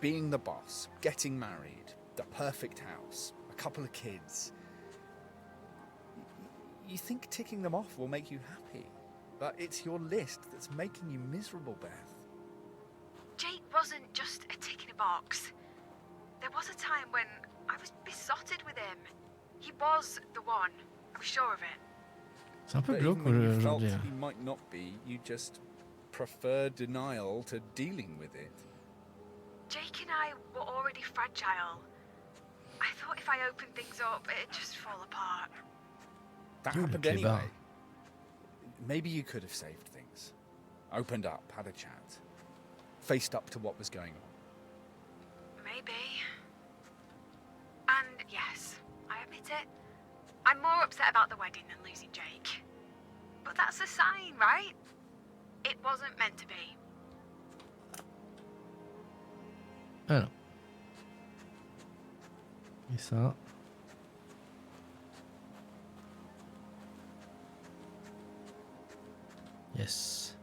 Being the boss, getting married, the perfect house, a couple of kids. You think ticking them off will make you happy, but it's your list that's making you miserable, Beth. Jake wasn't just a tick in a box. There was a time when I was besotted with him. He was the one. I was sure of it. C'est un peu But glauque even when you felt aujourd'hui. Là. he might not be, you just prefer denial to dealing with it. Jake and I were already fragile. I thought if I opened things up, it'd just fall apart. That You're happened the anyway. clever. Maybe you could have saved things. Opened up, had a chat. Faced up to what was going on. Maybe. And yes, I admit it. I'm more upset about the wedding than losing Jake. But that's a sign, right? It wasn't meant to be. Alors. Et ça. Yes.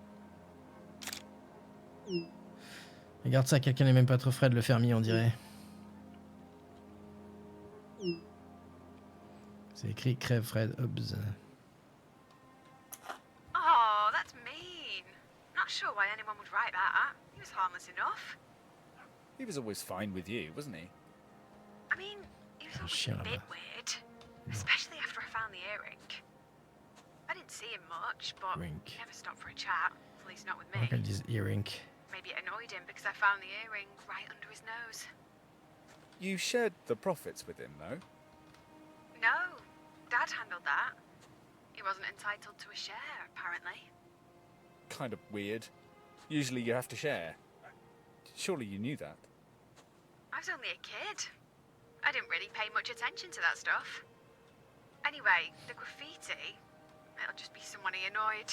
Regarde ça, quelqu'un n'est même pas trop frais de le fermier, on dirait. C'est écrit crève Fred Hobbs. Oh, that's mean. Not anyone would write that. He was harmless enough. He was always fine with you, wasn't he? I mean, he was always chien a bit là-bas. weird. Especially after I found the earring. I didn't see him much, but Earring. he never stopped for a chat. At least not with On voit qu'elle me. dise earring. Maybe it annoyed him because I found the earring right under his nose. You shared the profits with him, though. No, Dad handled that. He wasn't entitled to a share, apparently. Kind of weird. Usually you have to share. Surely you knew that. I was only a kid. I didn't really pay much attention to that stuff. Anyway, the graffiti, it'll just be someone he annoyed.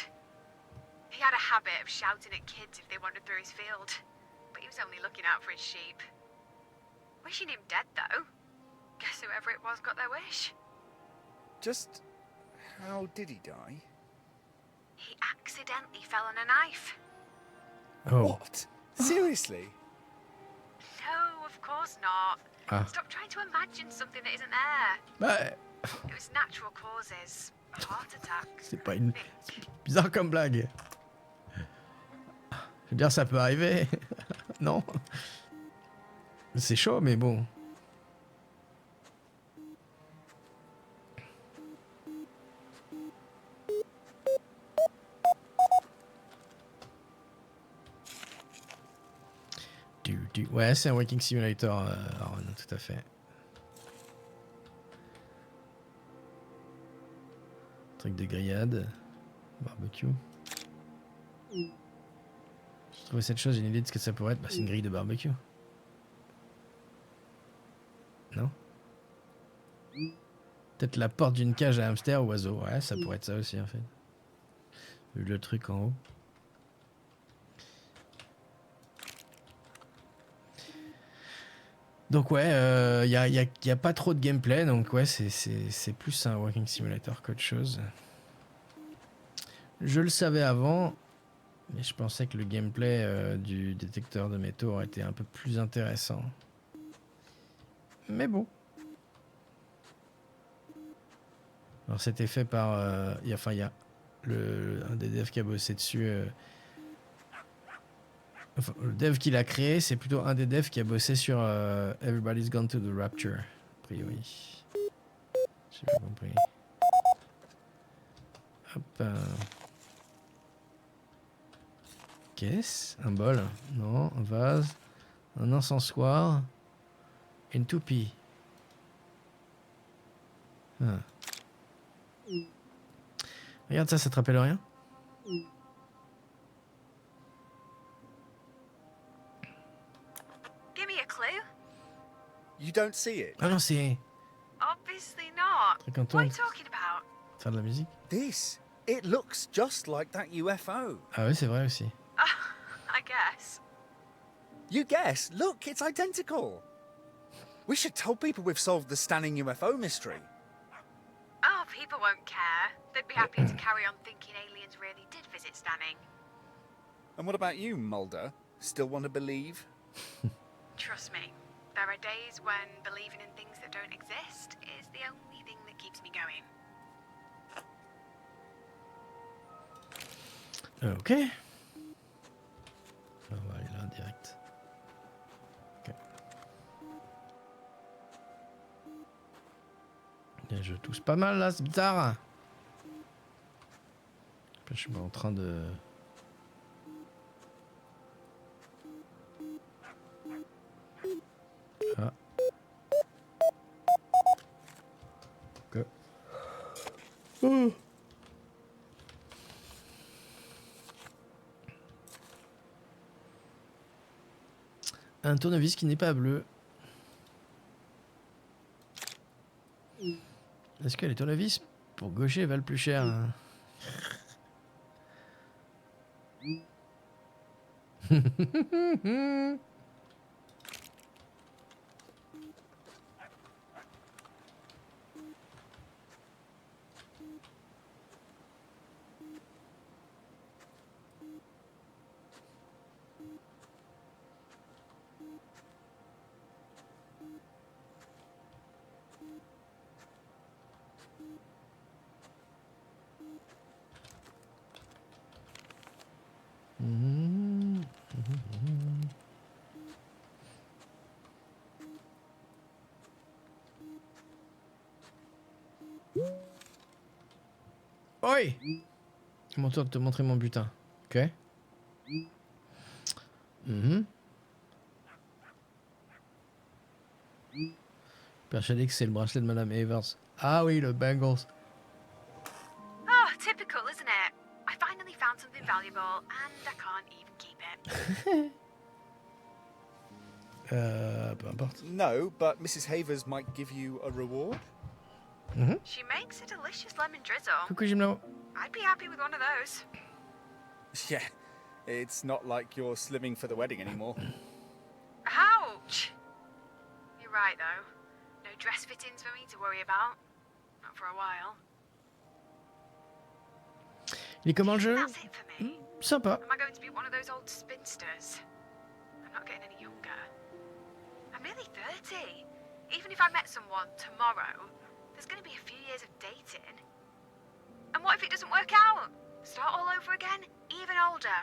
He had a habit of shouting at kids if they wandered through his field, but he was only looking out for his sheep. Wishing him dead, though. Guess whoever it was got their wish. Just how did he die? He accidentally fell on a knife. Oh. What? Seriously? No, of course not. Ah. Stop trying to imagine something that isn't there. Bah, It was natural causes. A heart attack. c'est pas une... C'est bizarre comme blague. Je veux dire, ça peut arriver. Non. C'est chaud, mais bon. Ouais, c'est un Walking Simulator, Aaron, tout à fait. Truc de grillade. Barbecue. J'ai trouvé cette chose, j'ai une idée de ce que ça pourrait être. Bah, c'est une grille de barbecue. Non? Peut-être la porte d'une cage à hamster ou oiseau. Ouais, ça pourrait être ça aussi, en fait. Vu le truc en haut. Donc ouais, y a pas trop de gameplay, donc ouais, c'est plus un Walking Simulator qu'autre chose. Je le savais avant, mais je pensais que le gameplay du détecteur de métaux aurait été un peu plus intéressant. Mais bon. Alors c'était fait par... il y a un des devs qui a bossé dessus... Enfin, le dev qui l'a créé, c'est plutôt un des devs qui a bossé sur Everybody's Gone to the Rapture, a priori. J'ai pas compris. Hop. Caisse, un bol, non, un vase, un encensoir, une toupie. Ah. Regarde ça, ça te rappelle rien? Give me a clue. You don't see it? Ah non, c'est Obviously not. truc en What are tourne, you talking about? faire de la musique. This. It looks just like that UFO. Ah oui, c'est vrai aussi. I guess. You guess? Look, it's identical. We should tell people we've solved the Stanning UFO mystery. Oh, people won't care. They'd be happy to carry on thinking aliens really did visit Stanning. And what about you, Mulder? Still want to believe? Trust me, there are days when believing in things that don't exist is the only thing that keeps me going. Ok. On va aller là direct. Ok. Et je tousse pas mal là, c'est bizarre. Je suis pas en train de... Ah. Ok. Un tournevis qui n'est pas bleu. Est-ce que les tournevis pour gaucher valent plus cher hein? Oi! C'est mon tour de te montrer mon butin. Ok. Persuadé que c'est le bracelet de Madame Evers. Ah oui, le bangles. Oh, typical, isn't it? I finally found something valuable and I can't even keep it. Peu importe. No, but Mrs. Havers might give you a reward. She makes a delicious lemon drizzle. Coucou Gimlo. I'd be happy with one of those. Yeah, it's not like you're slimming for the wedding anymore. Ouch! You're right, though. No dress fittings for me to worry about. Not for a while. Il est comment le jeu? That's it for me. Sympa. Am I going to be one of those old spinsters? I'm not getting any younger. I'm nearly 30. Even if I met someone tomorrow, there's going to be a few years of dating. And what if it doesn't work out? Start all over again, even older.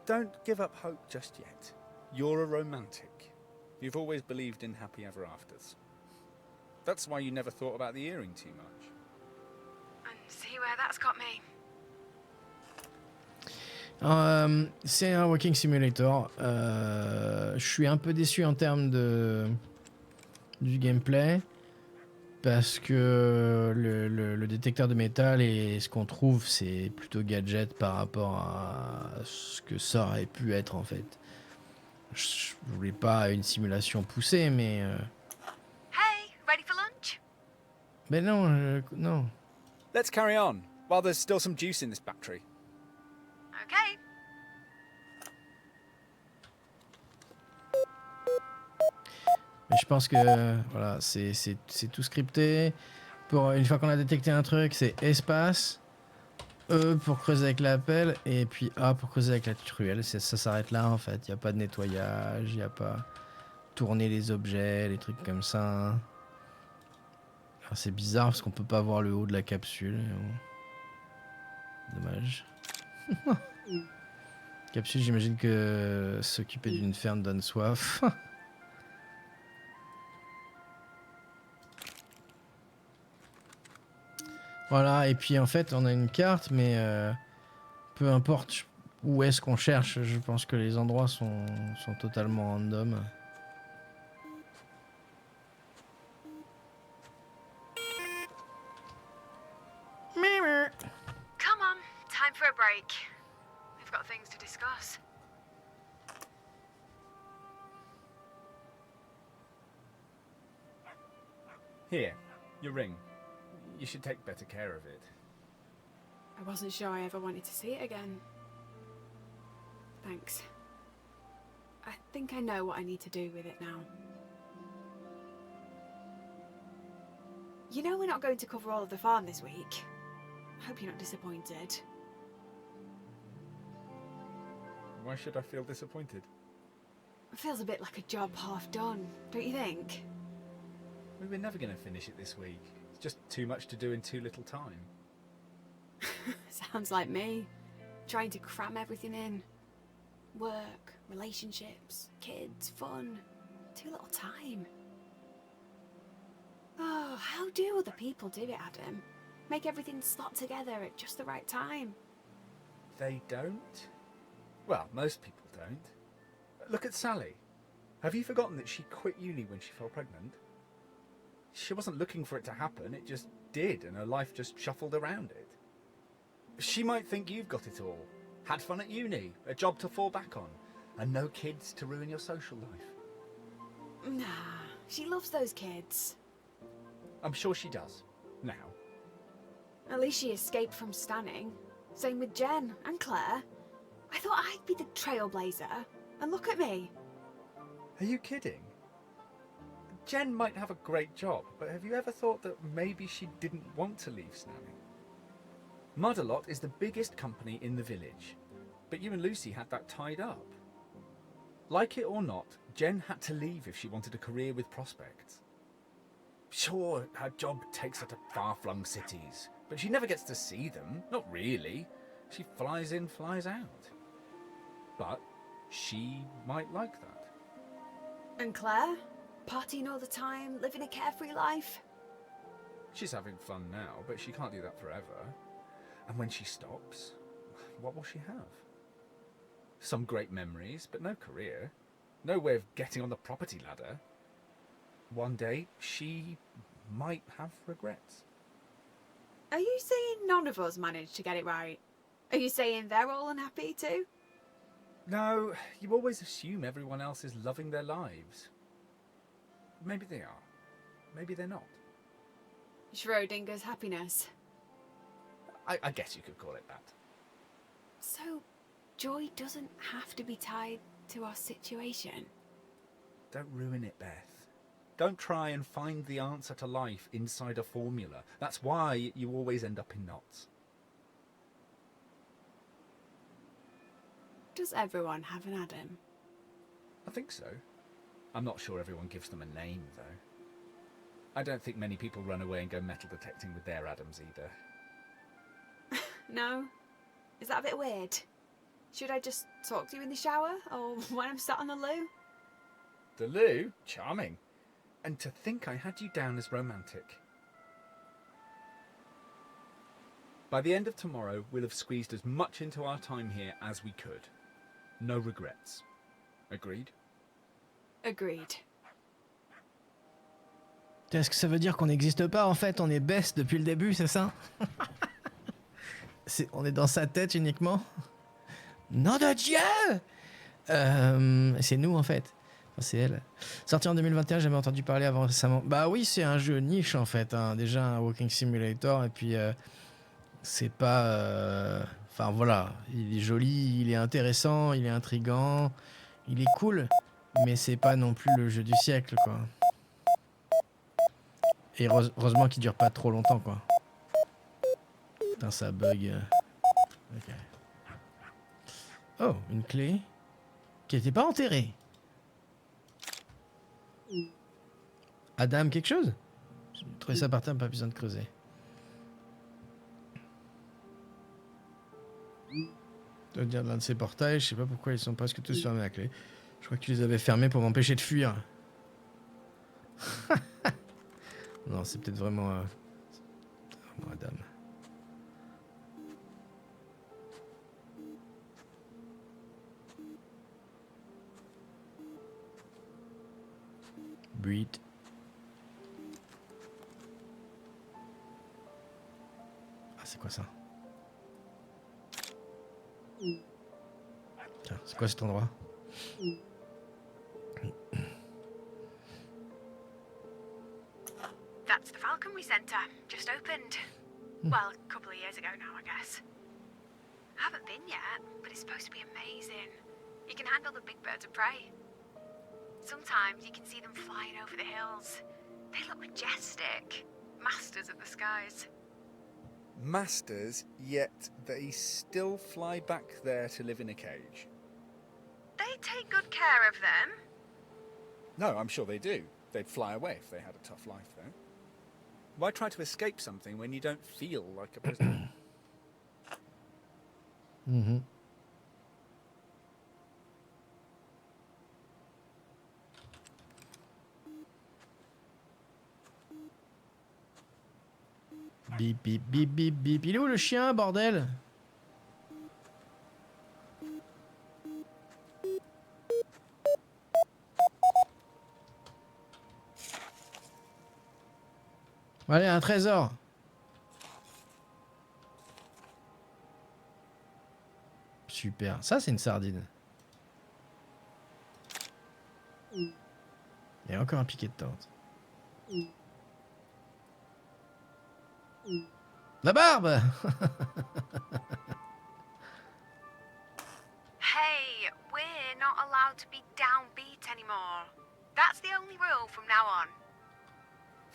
Don't give up hope just yet. You're a romantic. You've always believed in happy ever afters. That's why you never thought about the earring too much. And see where that's got me. C'est un walking simulator. Je suis un peu déçu en termes du gameplay parce que le détecteur de métal et ce qu'on trouve c'est plutôt gadget par rapport à ce que ça aurait pu être en fait. Je voulais pas une simulation poussée mais Hey, ready for lunch? ben non non. Let's carry on, while there's still some juice in this battery. Okay. Mais je pense que voilà, c'est tout scripté. Pour une fois qu'on a détecté un truc, c'est espace, E pour creuser avec la pelle et puis A pour creuser avec la truelle. Ça s'arrête là en fait. Il n'y a pas de nettoyage, il n'y a pas tourner les objets, les trucs comme ça. Alors, c'est bizarre parce qu'on peut pas voir le haut de la capsule. Dommage. Capsule, j'imagine que s'occuper d'une ferme donne soif. Voilà, et puis en fait, on a une carte, mais peu importe où est-ce qu'on cherche, je pense que les endroits sont totalement random. Come on, time for a break. We've got things to discuss. Here, your ring. You should take better care of it. I wasn't sure I ever wanted to see it again. Thanks. I think I know what I need to do with it now. You know we're not going to cover all of the farm this week. I hope you're not disappointed. Why should I feel disappointed? It feels a bit like a job half done, don't you think? We were never going to finish it this week. It's just too much to do in too little time. Sounds like me. Trying to cram everything in. Work, relationships, kids, fun. Too little time. Oh, how do other people do it, Adam? Make everything slot together at just the right time. They don't? Well, most people don't. Look at Sally. Have you forgotten that she quit uni when she fell pregnant? She wasn't looking for it to happen, it just did, and her life just shuffled around it. She might think you've got it all. Had fun at uni, a job to fall back on, and no kids to ruin your social life. Nah, she loves those kids. I'm sure she does. Now. At least she escaped from Stanning. Same with Jen and Claire. I thought I'd be the trailblazer, and look at me. Are you kidding? Jen might have a great job, but have you ever thought that maybe she didn't want to leave Stanning? Mudalot is the biggest company in the village, but you and Lucy had that tied up. Like it or not, Jen had to leave if she wanted a career with prospects. Sure, her job takes her to far-flung cities, but she never gets to see them, not really. She flies in, flies out. But she might like that. And Claire? Partying all the time, living a carefree life? She's having fun now, but she can't do that forever. And when she stops, what will she have? Some great memories, but no career. No way of getting on the property ladder. One day, she might have regrets. Are you saying none of us managed to get it right? Are you saying they're all unhappy too? No, you always assume everyone else is loving their lives. Maybe they are. Maybe they're not. Schrodinger's happiness. I guess you could call it that. So, joy doesn't have to be tied to our situation. Don't ruin it, Beth. Don't try and find the answer to life inside a formula. That's why you always end up in knots. Does everyone have an Adam? I think so. I'm not sure everyone gives them a name, though. I don't think many people run away and go metal detecting with their Adams either. No? Is that a bit weird? Should I just talk to you in the shower, or when I'm sat on the loo? The loo? Charming. And to think I had you down as romantic. By the end of tomorrow, we'll have squeezed as much into our time here as we could. No regrets. Agreed? Agreed. Est-ce que ça veut dire qu'on n'existe pas en fait? On est best depuis le début, c'est ça? On est dans sa tête uniquement? Nom de Dieu! C'est nous en fait. Enfin, c'est elle. Sorti en 2021, j'ai jamais entendu parler avant récemment. Bah oui, c'est un jeu niche en fait. Hein. Déjà un walking simulator et puis c'est pas. Enfin voilà, il est joli, il est intéressant, il est intriguant, il est cool, mais c'est pas non plus le jeu du siècle quoi. Et heureusement qu'il dure pas trop longtemps quoi. Putain ça bug. Ok. Oh, une clé qui n'était pas enterrée. Adam quelque chose? J'ai trouvé ça par terre, pas besoin de creuser. Je dois dire l'un de ces portails, je sais pas pourquoi ils sont presque tous fermés à clé. Je crois que tu les avais fermés pour m'empêcher de fuir. Non, c'est peut-être vraiment Adam. Breed. Ah, c'est quoi ça? Tiens, c'est quoi cet endroit? That's the Falconry Centre, just opened. Well, a couple of years ago now, I guess. I haven't been yet, but it's supposed to be amazing. You can handle the big birds of prey. Sometimes you can see them flying over the hills. They look majestic. Masters of the skies. Masters, yet they still fly back there to live in a cage. They take good care of them. No, I'm sure they do. They'd fly away if they had a tough life, though. Why try to escape something when you don't feel like a prisoner? Mm-hmm. Bip bip bip bip bip. Il est où le chien, bordel? Allez, un trésor. Super. Ça, c'est une sardine. Et encore un piquet de tente. La barbe. Hey, we're not allowed to be downbeat anymore. That's the only rule from now on.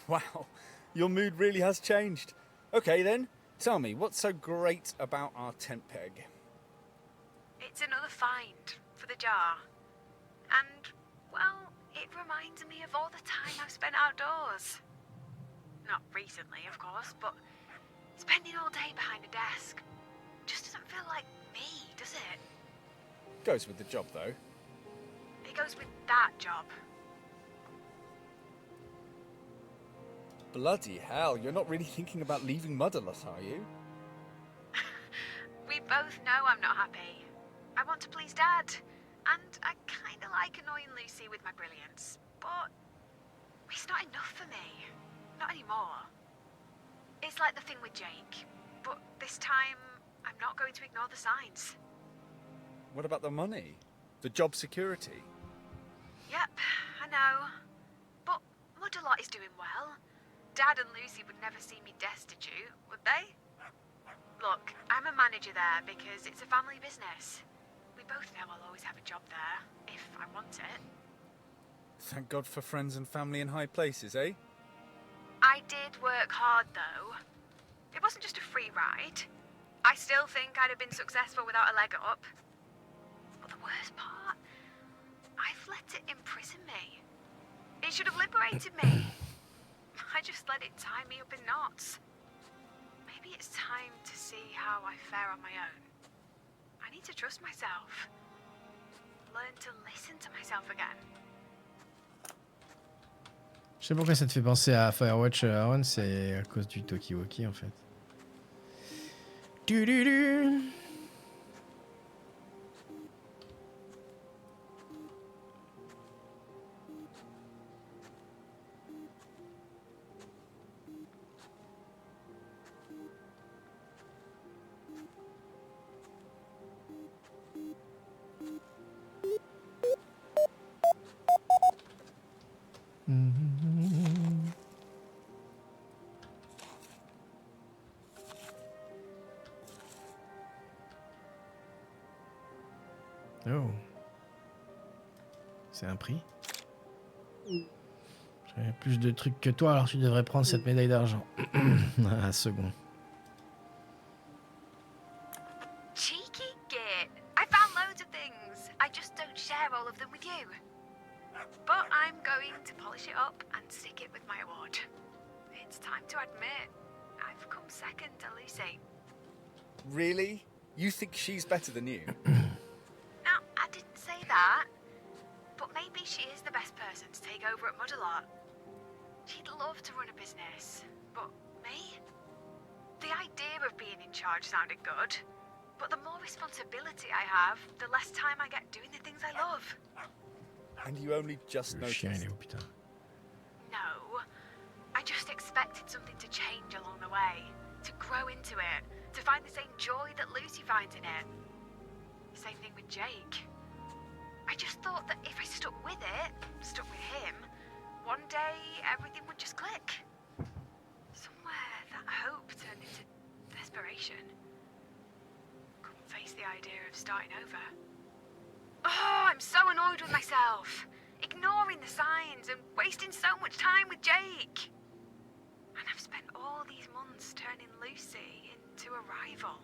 Wow, your mood really has changed. Okay then, tell me, what's so great about our tent peg? It's another find for the jar. And, well, it reminds me of all the time I've spent outdoors. Not recently, of course, but spending all day behind a desk just doesn't feel like me, does it? Goes with the job, though. It goes with that job. Bloody hell, you're not really thinking about leaving Motherless, are you? both know I'm not happy. I want to please Dad, and I kind of like annoying Lucy with my brilliance, but it's not enough for me. Not anymore. It's like the thing with Jake, but this time I'm not going to ignore the signs. What about the money? The job security? Yep, I know. But Mudalot is doing well. Dad and Lucy would never see me destitute, would they? Look, I'm a manager there because it's a family business. We both know I'll always have a job there, if I want it. Thank God for friends and family in high places, eh? I did work hard, though. It wasn't just a free ride. I still think I'd have been successful without a leg up. But the worst part, I've let it imprison me. It should have liberated me. I just let it tie me up in knots. Maybe it's time to see how I fare on my own. I need to trust myself. Learn to listen to myself again. Je sais pourquoi ça te fait penser à Firewatch, Aaron, c'est à cause du talkie-walkie en fait. Du du du. Oh. C'est un prix. J'ai plus de trucs que toi, alors tu devrais prendre cette médaille d'argent. Un second. Cheeky git. I found loads of things. I just don't share all of them with you. But I'm going to polish it up and stick it with my award. It's time to admit, I've come second to Lucy. Really? You think she's better than you? Now, I didn't say that. But maybe she is the best person to take over at Mudalot. She'd love to run a business. But me? The idea of being in charge sounded good. But the more responsibility I have, the less time I get doing the things I love. And you only just Le chien, il noticed. est où, putain? No. I just expected something to change along the way. To grow into it. To find the same joy that Lucy finds in it. Same thing with Jake. I just thought that if I stuck with it, stuck with him, one day everything would just click. Somewhere that hope turned into desperation. Couldn't face the idea of starting over. Oh, I'm so annoyed with myself. Ignoring the signs and wasting so much time with Jake. And I've spent all these months turning Lucy into a rival.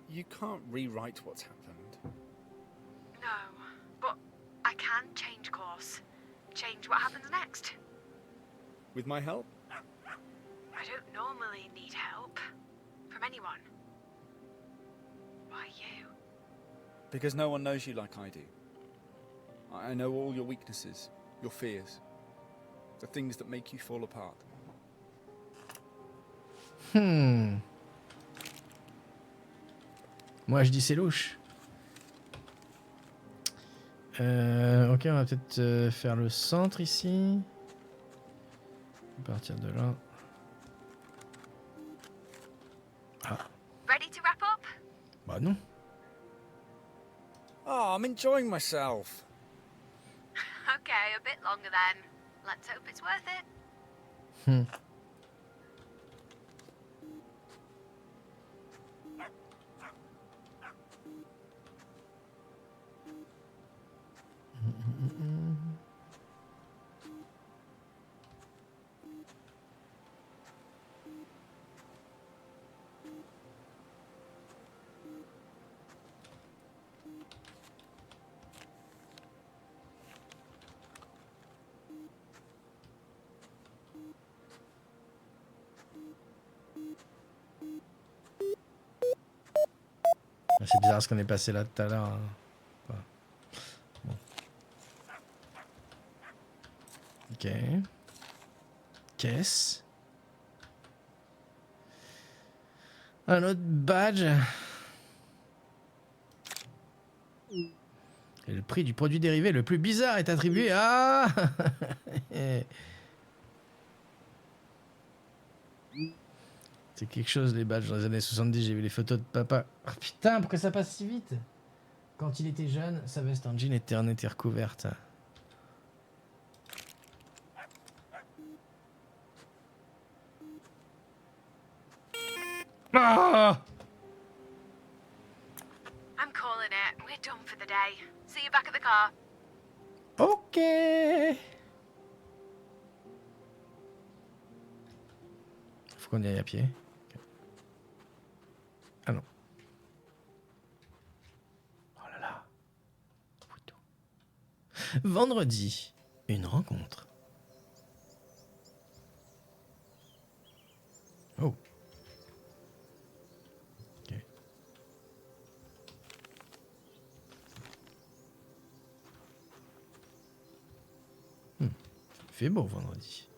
You can't rewrite what's happened. No, but I can change course. Change what happens next. With my help? I don't normally need help from anyone. Why you? Because no one knows you like I do. I know all your weaknesses, your fears, the things that make you fall apart. Moi je dis c'est louche. Ok, on va peut-être faire le centre ici. À partir de là. Ah, Ready to wrap up? bah non. Oh, I'm enjoying myself. Okay, a bit longer then. Let's hope it's worth it. C'est bizarre ce qu'on est passé là tout à l'heure. Hein. Ouais. Bon. Ok. Caisse. Un autre badge. Et le prix du produit dérivé le plus bizarre est attribué à... C'est quelque chose, les badges. Dans les années 70, j'ai vu les photos de papa. Oh, putain, pourquoi ça passe si vite? Quand il était jeune, sa veste en jean était en été recouverte. Ah! I'm calling it. We're done for the day. See you back at the car. Ok. Faut qu'on y aille à pied. Ok. Ah non. Oh là là. Putain. Vendredi, une rencontre. Oh. Ok. Il fait beau vendredi.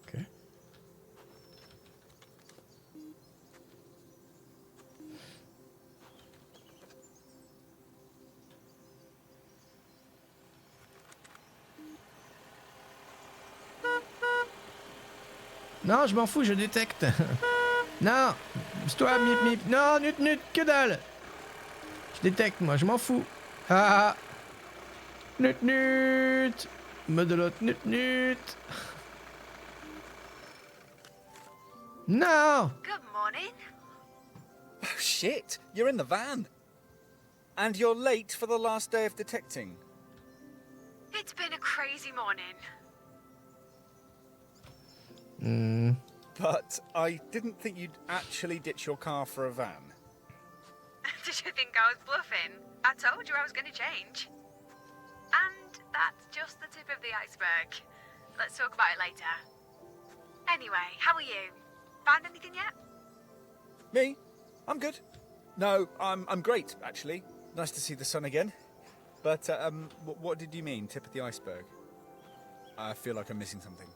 Ok. Non, je m'en fous, je détecte. Non, c'est toi, mip mip. Non, nut nut, que dalle. Je détecte, moi, je m'en fous. Ah, nut nut. Modelote, nut nut. Non. Good morning. Oh, shit! You're in the van! And you're late for the last day of detecting. It's been a crazy morning. But I didn't think you'd actually ditch your car for a van. Did you think I was bluffing? I told you I was going to change. And that's just the tip of the iceberg. Let's talk about it later. Anyway, how are you? Found anything yet? Me? I'm good. No, I'm great, actually. Nice to see the sun again. But, what did you mean, tip of the iceberg? I feel like I'm missing something.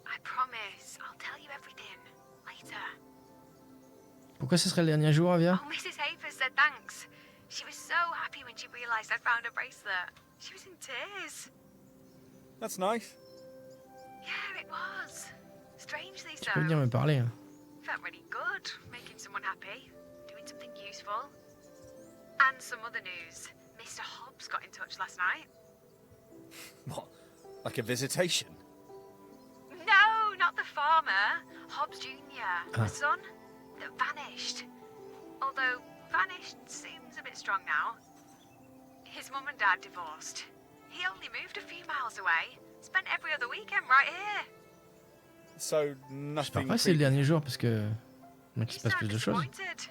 I promise. I'll tell you everything later. Pourquoi ce serait le dernier jour, Avia? Oh, Mrs. Havers said thanks. She was so happy when she realised I'd found a bracelet. She was in tears. That's nice. Yeah, it was. Strangely Tu so. peux venir me parler. Hein. Felt really good, making someone happy, doing something useful. And some other news. Mr. Hobbs got in touch last night. What? Like a visitation? No, not the farmer. Hobbs Jr., my son, that vanished. Although vanished seems a bit strong now. His mum and dad divorced. He only moved a few miles away. Spent every other weekend right here. So, J'espère nothing... pas que c'est le dernier jour parce que... Donc il se You passe sound plus de choses. disappointed.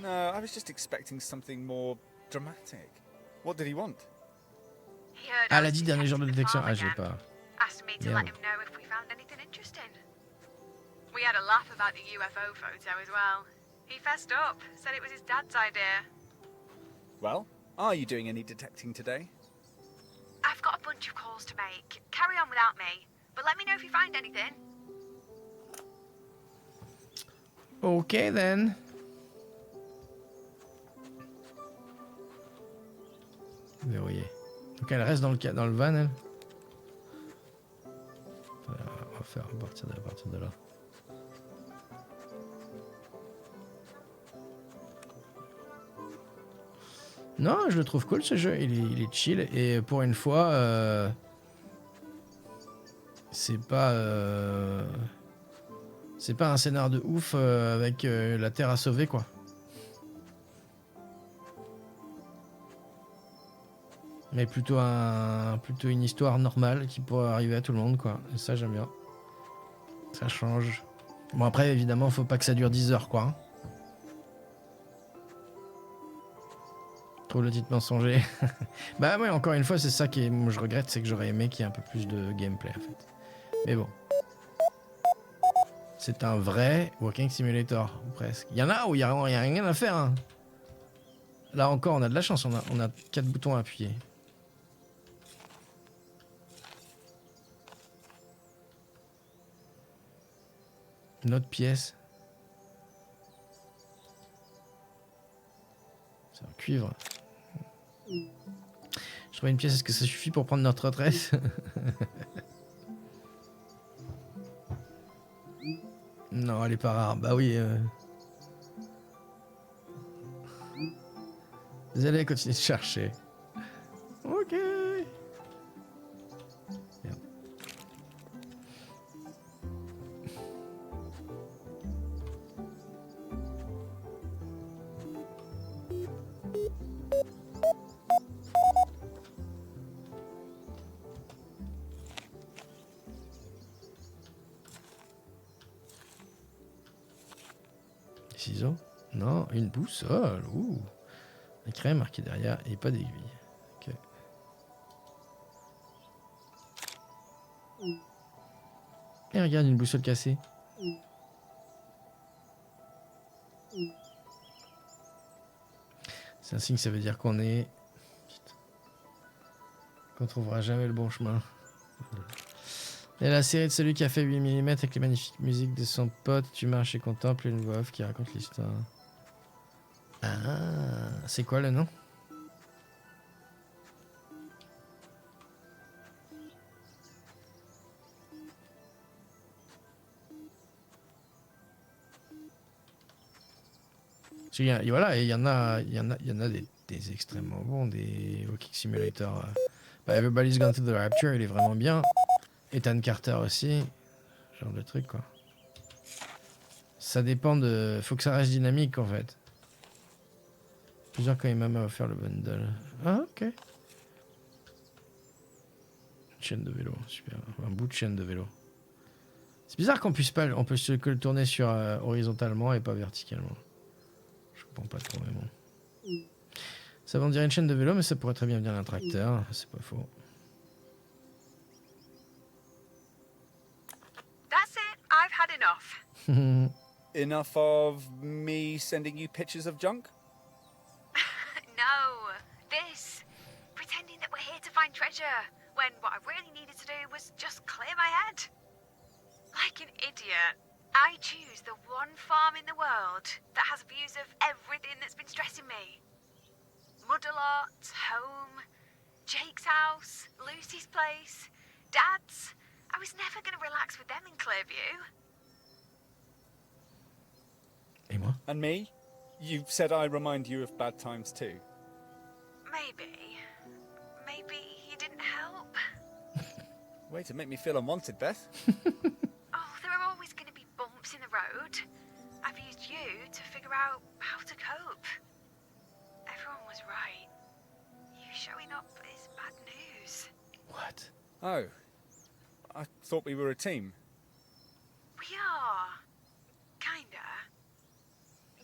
No, I was just expecting something more dramatic. What did he want? He heard Ah, I elle a was dit dernier jour de detecting the détection. farm Ah, j'ai again. pas... Asked me to Merde. let him know if we found anything interesting. We had a laugh about the UFO photo as well. He fessed up, said it was his dad's idea. Well, are you doing any detecting today? I've got a bunch of calls to make. Carry on without me. But let me know if you find anything. Ok, then. Verrouillé. Donc elle reste dans le van, elle. On va faire à partir de là. Non, je le trouve cool ce jeu, il est chill et pour une fois, c'est pas un scénar de ouf avec la Terre à sauver quoi. Mais plutôt une histoire normale qui pourrait arriver à tout le monde quoi. Et ça j'aime bien. Ça change. Bon après évidemment faut pas que ça dure 10 heures quoi. Hein. Trouve le titre mensonger. Bah ouais, encore une fois, c'est ça qui je regrette, c'est que j'aurais aimé qu'il y ait un peu plus de gameplay en fait. Mais bon. C'est un vrai walking simulator, presque. Il y en a où il y a rien à faire. Hein. Là encore, on a de la chance, on a 4 boutons à appuyer. Une autre pièce. C'est un cuivre. Je trouve une pièce, est-ce que ça suffit pour prendre notre retraite? Non, elle est pas rare. Bah oui. Vous allez continuer de chercher. Ok. Merde. Des ciseaux? Non, une boussole. Ouh. La crème marquée derrière et pas d'aiguille. Ok. Et regarde, une boussole cassée. C'est un signe, ça veut dire qu'on est... Putain. Qu'on trouvera jamais le bon chemin. Et la série de celui qui a fait 8 mm avec les magnifiques musiques de son pote, tu marches et contemples une voix off qui raconte l'histoire. Ah, c'est quoi le nom? Et voilà, il y en a des extrêmement bons, des Walking Simulator. Bah, Everybody's Gone to the Rapture, il est vraiment bien. Ethan Carter aussi, genre de truc quoi. Ça dépend de, faut que ça reste dynamique en fait. Plusieurs quand même m'a offert le bundle. Ah ok. Une chaîne de vélo, super. Un bout de chaîne de vélo. C'est bizarre qu'on puisse pas, on peut que le tourner sur horizontalement et pas verticalement. Je comprends pas trop mais bon. Ça va on dirait une chaîne de vélo mais ça pourrait très bien venir d'un tracteur, c'est pas faux. That's it. I've had enough. Enough of me sending you pictures of junk? No. This. Pretending that we're here to find treasure, when what I really needed to do was just clear my head. Like an idiot, I choose the one farm in the world that has views of everything that's been stressing me. Mudalot, home, Jake's house, Lucy's place, Dad's. I was never going to relax with them in Clearview. Et moi? And me? You've said I remind you of bad times too. Maybe. Maybe you didn't help. Way to make me feel unwanted, Beth. Oh, there are always going to be bumps in the road. I've used you to figure out how to cope. Everyone was right. You showing up is bad news. What? Oh. I thought we were a team. We are. Kinda.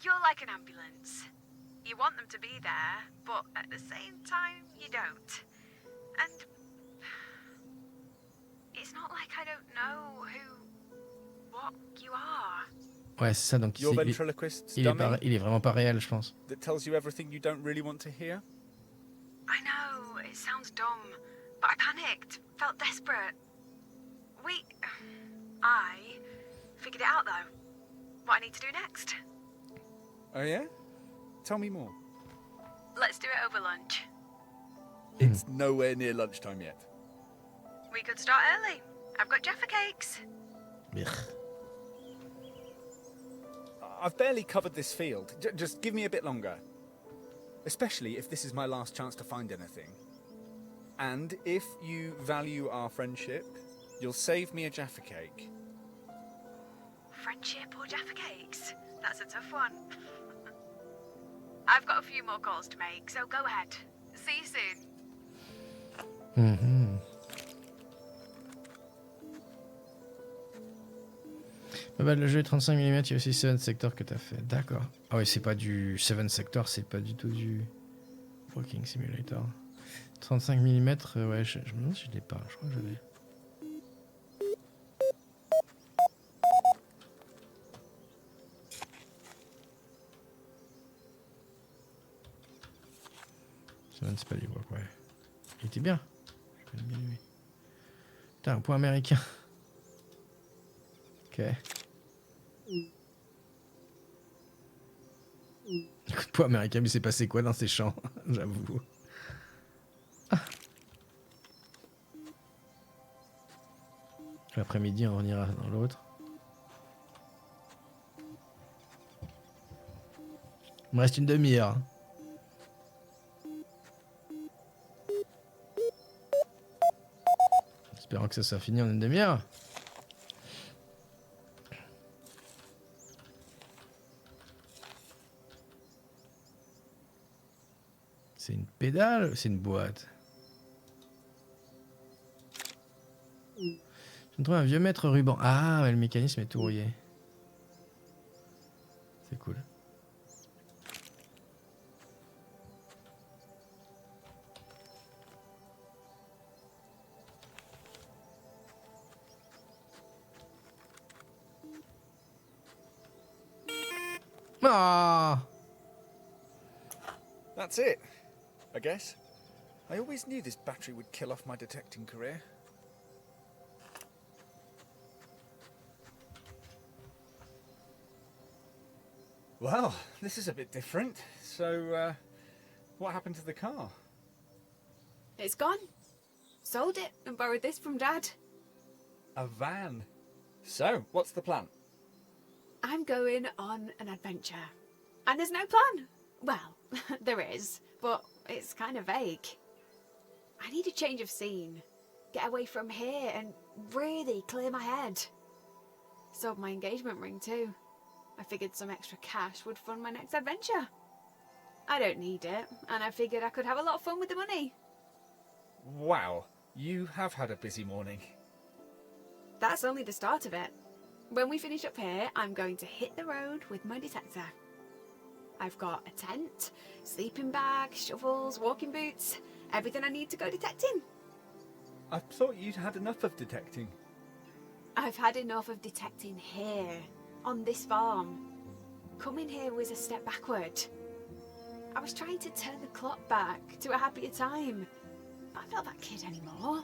You're like an ambulance. You want them to be there, but at the same time, you don't. And it's not like I don't know what you are. Ouais, c'est ça, donc Your ventriloquist il dummy est vraiment pas réel, je pense. that tells you everything you don't really want to hear? I know, it sounds dumb, but I panicked, felt desperate. I figured it out though. What I need to do next. Oh yeah? Tell me more. Let's do it over lunch. It's nowhere near lunchtime yet. We could start early. I've got Jaffa cakes. I've barely covered this field. Just give me a bit longer. Especially if this is my last chance to find anything. And if you value our friendship, you'll save me a Jaffa cake. Friendship or Jaffa cakes? That's a tough one. I've got a few more calls to make, so go ahead. See you soon. Bah, le jeu est 35 mm, il y a aussi 7 sectors que t'as fait. D'accord. Ah ouais, c'est pas du 7 sector, c'est pas du tout du Walking Simulator. 35 mm, ouais, je me demande si je l'ai pas, je crois que je l'ai. C'est pas du walk, ouais. Il était bien. Je connais bien lui. Putain, un point américain. Ok. Coup de poing américain, mais c'est passé quoi dans ces champs? J'avoue. Ah. L'après-midi, on ira dans l'autre. Il me reste une demi-heure. Espérons que ça soit fini en une demi-heure. C'est une pédale, c'est une boîte. Je me trouve un vieux mètre ruban. Ah, ouais, le mécanisme est tout rouillé. C'est cool. Ah! That's it, I guess. I always knew this battery would kill off my detecting career. Well, this is a bit different. So, what happened to the car? It's gone. Sold it and borrowed this from Dad. A van. So, what's the plan? I'm going on an adventure. And there's no plan. Well, there is, but it's kind of vague. I need a change of scene. Get away from here and really clear my head. Sold my engagement ring too. I figured some extra cash would fund my next adventure. I don't need it, and I figured I could have a lot of fun with the money. Wow, you have had a busy morning. That's only the start of it. When we finish up here, I'm going to hit the road with my detector. I've got a tent, sleeping bag, shovels, walking boots, everything I need to go detecting. I thought you'd had enough of detecting. I've had enough of detecting here, on this farm. Coming here was a step backward. I was trying to turn the clock back to a happier time. I'm not that kid anymore.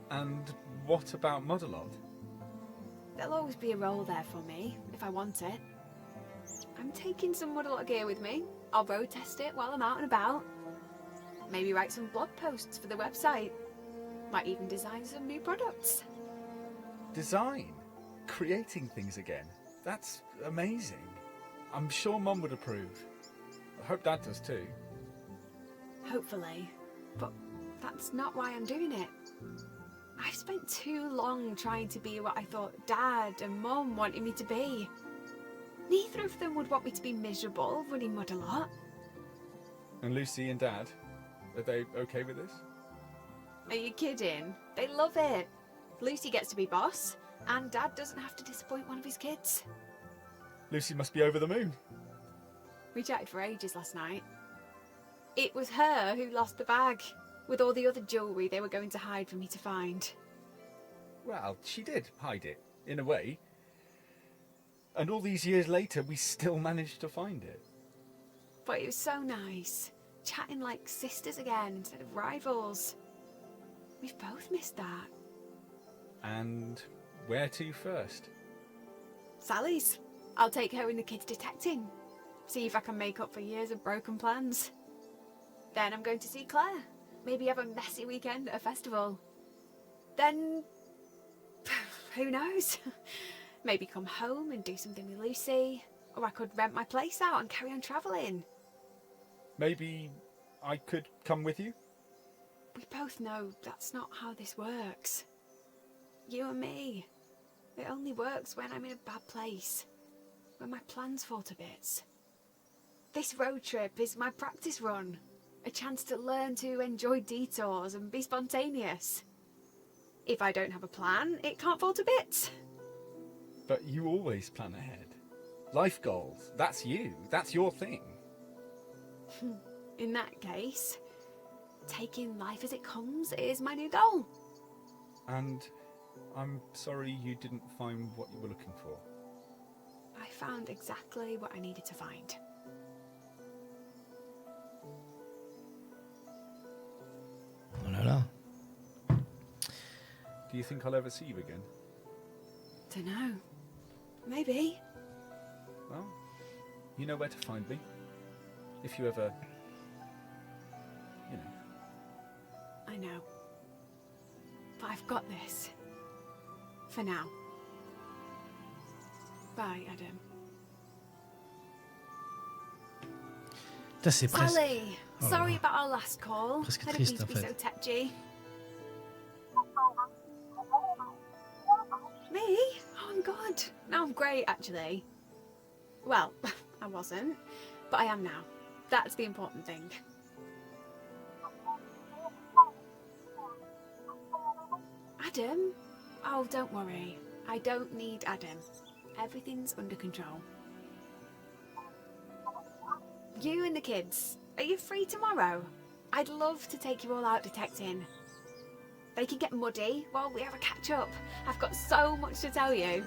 And what about Modelot? There'll always be a role there for me, if I want it. I'm taking some Modelot gear with me. I'll road test it while I'm out and about. Maybe write some blog posts for the website. Might even design some new products. Design? Creating things again? That's amazing. I'm sure Mum would approve. I hope Dad does too. Hopefully. But that's not why I'm doing it. I've spent too long trying to be what I thought Dad and Mum wanted me to be. Neither of them would want me to be miserable running Modelot. And Lucy and Dad, are they okay with this? Are you kidding? They love it. Lucy gets to be boss, and Dad doesn't have to disappoint one of his kids. Lucy must be over the moon. We chatted for ages last night. It was her who lost the bag, with all the other jewellery they were going to hide for me to find. Well, she did hide it, in a way. And all these years later, we still managed to find it. But it was so nice, chatting like sisters again instead of rivals. We've both missed that. And where to first? Sally's. I'll take her and the kids detecting. See if I can make up for years of broken plans. Then I'm going to see Claire. Maybe have a messy weekend at a festival. Then, who knows? Maybe come home and do something with Lucy. Or I could rent my place out and carry on travelling. Maybe I could come with you? We both know that's not how this works. You and me. It only works when I'm in a bad place. When my plans fall to bits. This road trip is my practice run. A chance to learn to enjoy detours and be spontaneous. If I don't have a plan, it can't fall to bits. But you always plan ahead. Life goals, that's you. That's your thing. In that case, taking life as it comes is my new goal. And I'm sorry you didn't find what you were looking for. I found exactly what I needed to find. Oh là là. Do you think I'll ever see you again? Dunno. Maybe. Well, You know where to find me. If you ever... you know... I know. But I've got this. For now. Bye, Adam. Putain, c'est presque... Sally! Oh là Sorry là. about our last call. Presque I didn't triste, mean to en be fait. so tetchy. Me? Oh, I'm good. No, I'm great, actually. Well, I wasn't, but I am now. That's the important thing. Adam? Oh, don't worry. I don't need Adam. Everything's under control. You and the kids, are you free tomorrow? I'd love to take you all out detecting. They can get muddy while we have a catch up. I've got so much to tell you.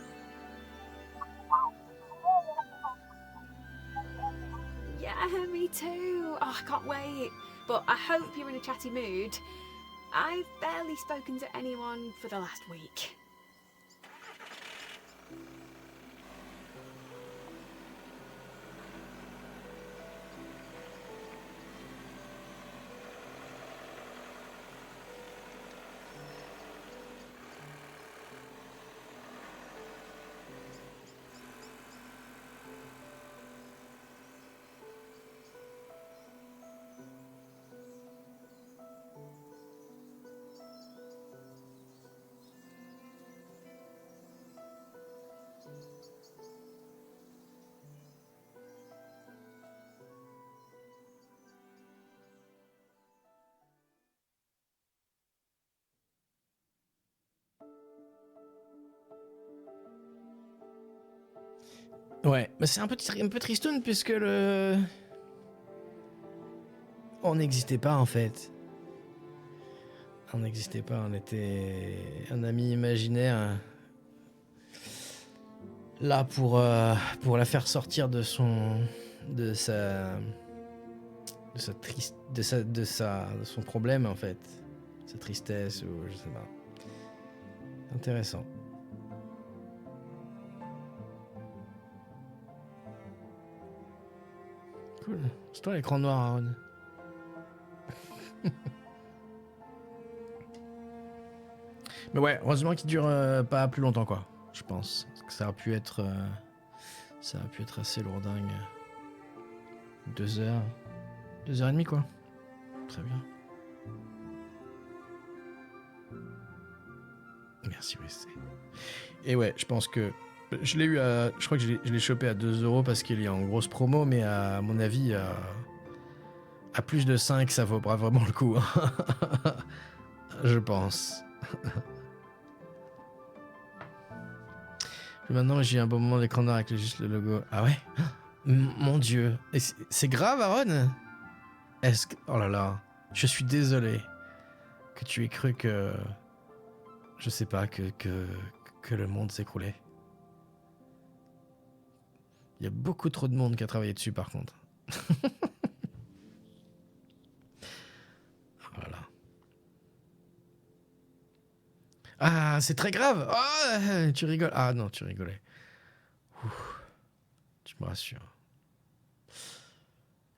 Yeah, me too. Oh, I can't wait. But I hope you're in a chatty mood. I've barely spoken to anyone for the last week. Ouais, mais c'est un peu tristoun puisque le... On n'existait pas en fait. On n'existait pas, on était un ami imaginaire. Là pour la faire sortir de son... de sa... de son problème en fait. Sa tristesse ou je sais pas. Intéressant. Cool. C'est toi l'écran noir, Aaron. Mais ouais, heureusement qu'il dure pas plus longtemps quoi. Je pense. Parce que ça a pu être assez lourdingue. 2 heures. 2h30 quoi. Très bien. Merci WC. Et ouais, je pense que je l'ai eu à... Je crois que je l'ai chopé à 2€ parce qu'il est en grosse promo, mais à mon avis, à plus de 5, ça vaut pas vraiment le coup. Je pense. Maintenant, j'ai un bon moment d'écran noir avec juste le logo. Ah ouais? Mon Dieu. Et c'est grave, Aaron? Est-ce que... Oh là là. Je suis désolé que tu aies cru que... Je sais pas, que le monde s'écroulait. Il y a beaucoup trop de monde qui a travaillé dessus, par contre. Voilà. Ah, c'est très grave. Ah, tu rigoles. Ah non, tu rigolais. Ouf, tu me rassures.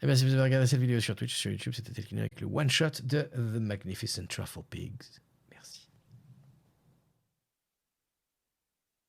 Eh bien, si vous avez regardé cette vidéo sur Twitch, sur YouTube, c'était Telkino avec le one-shot de The Magnificent Trufflepigs.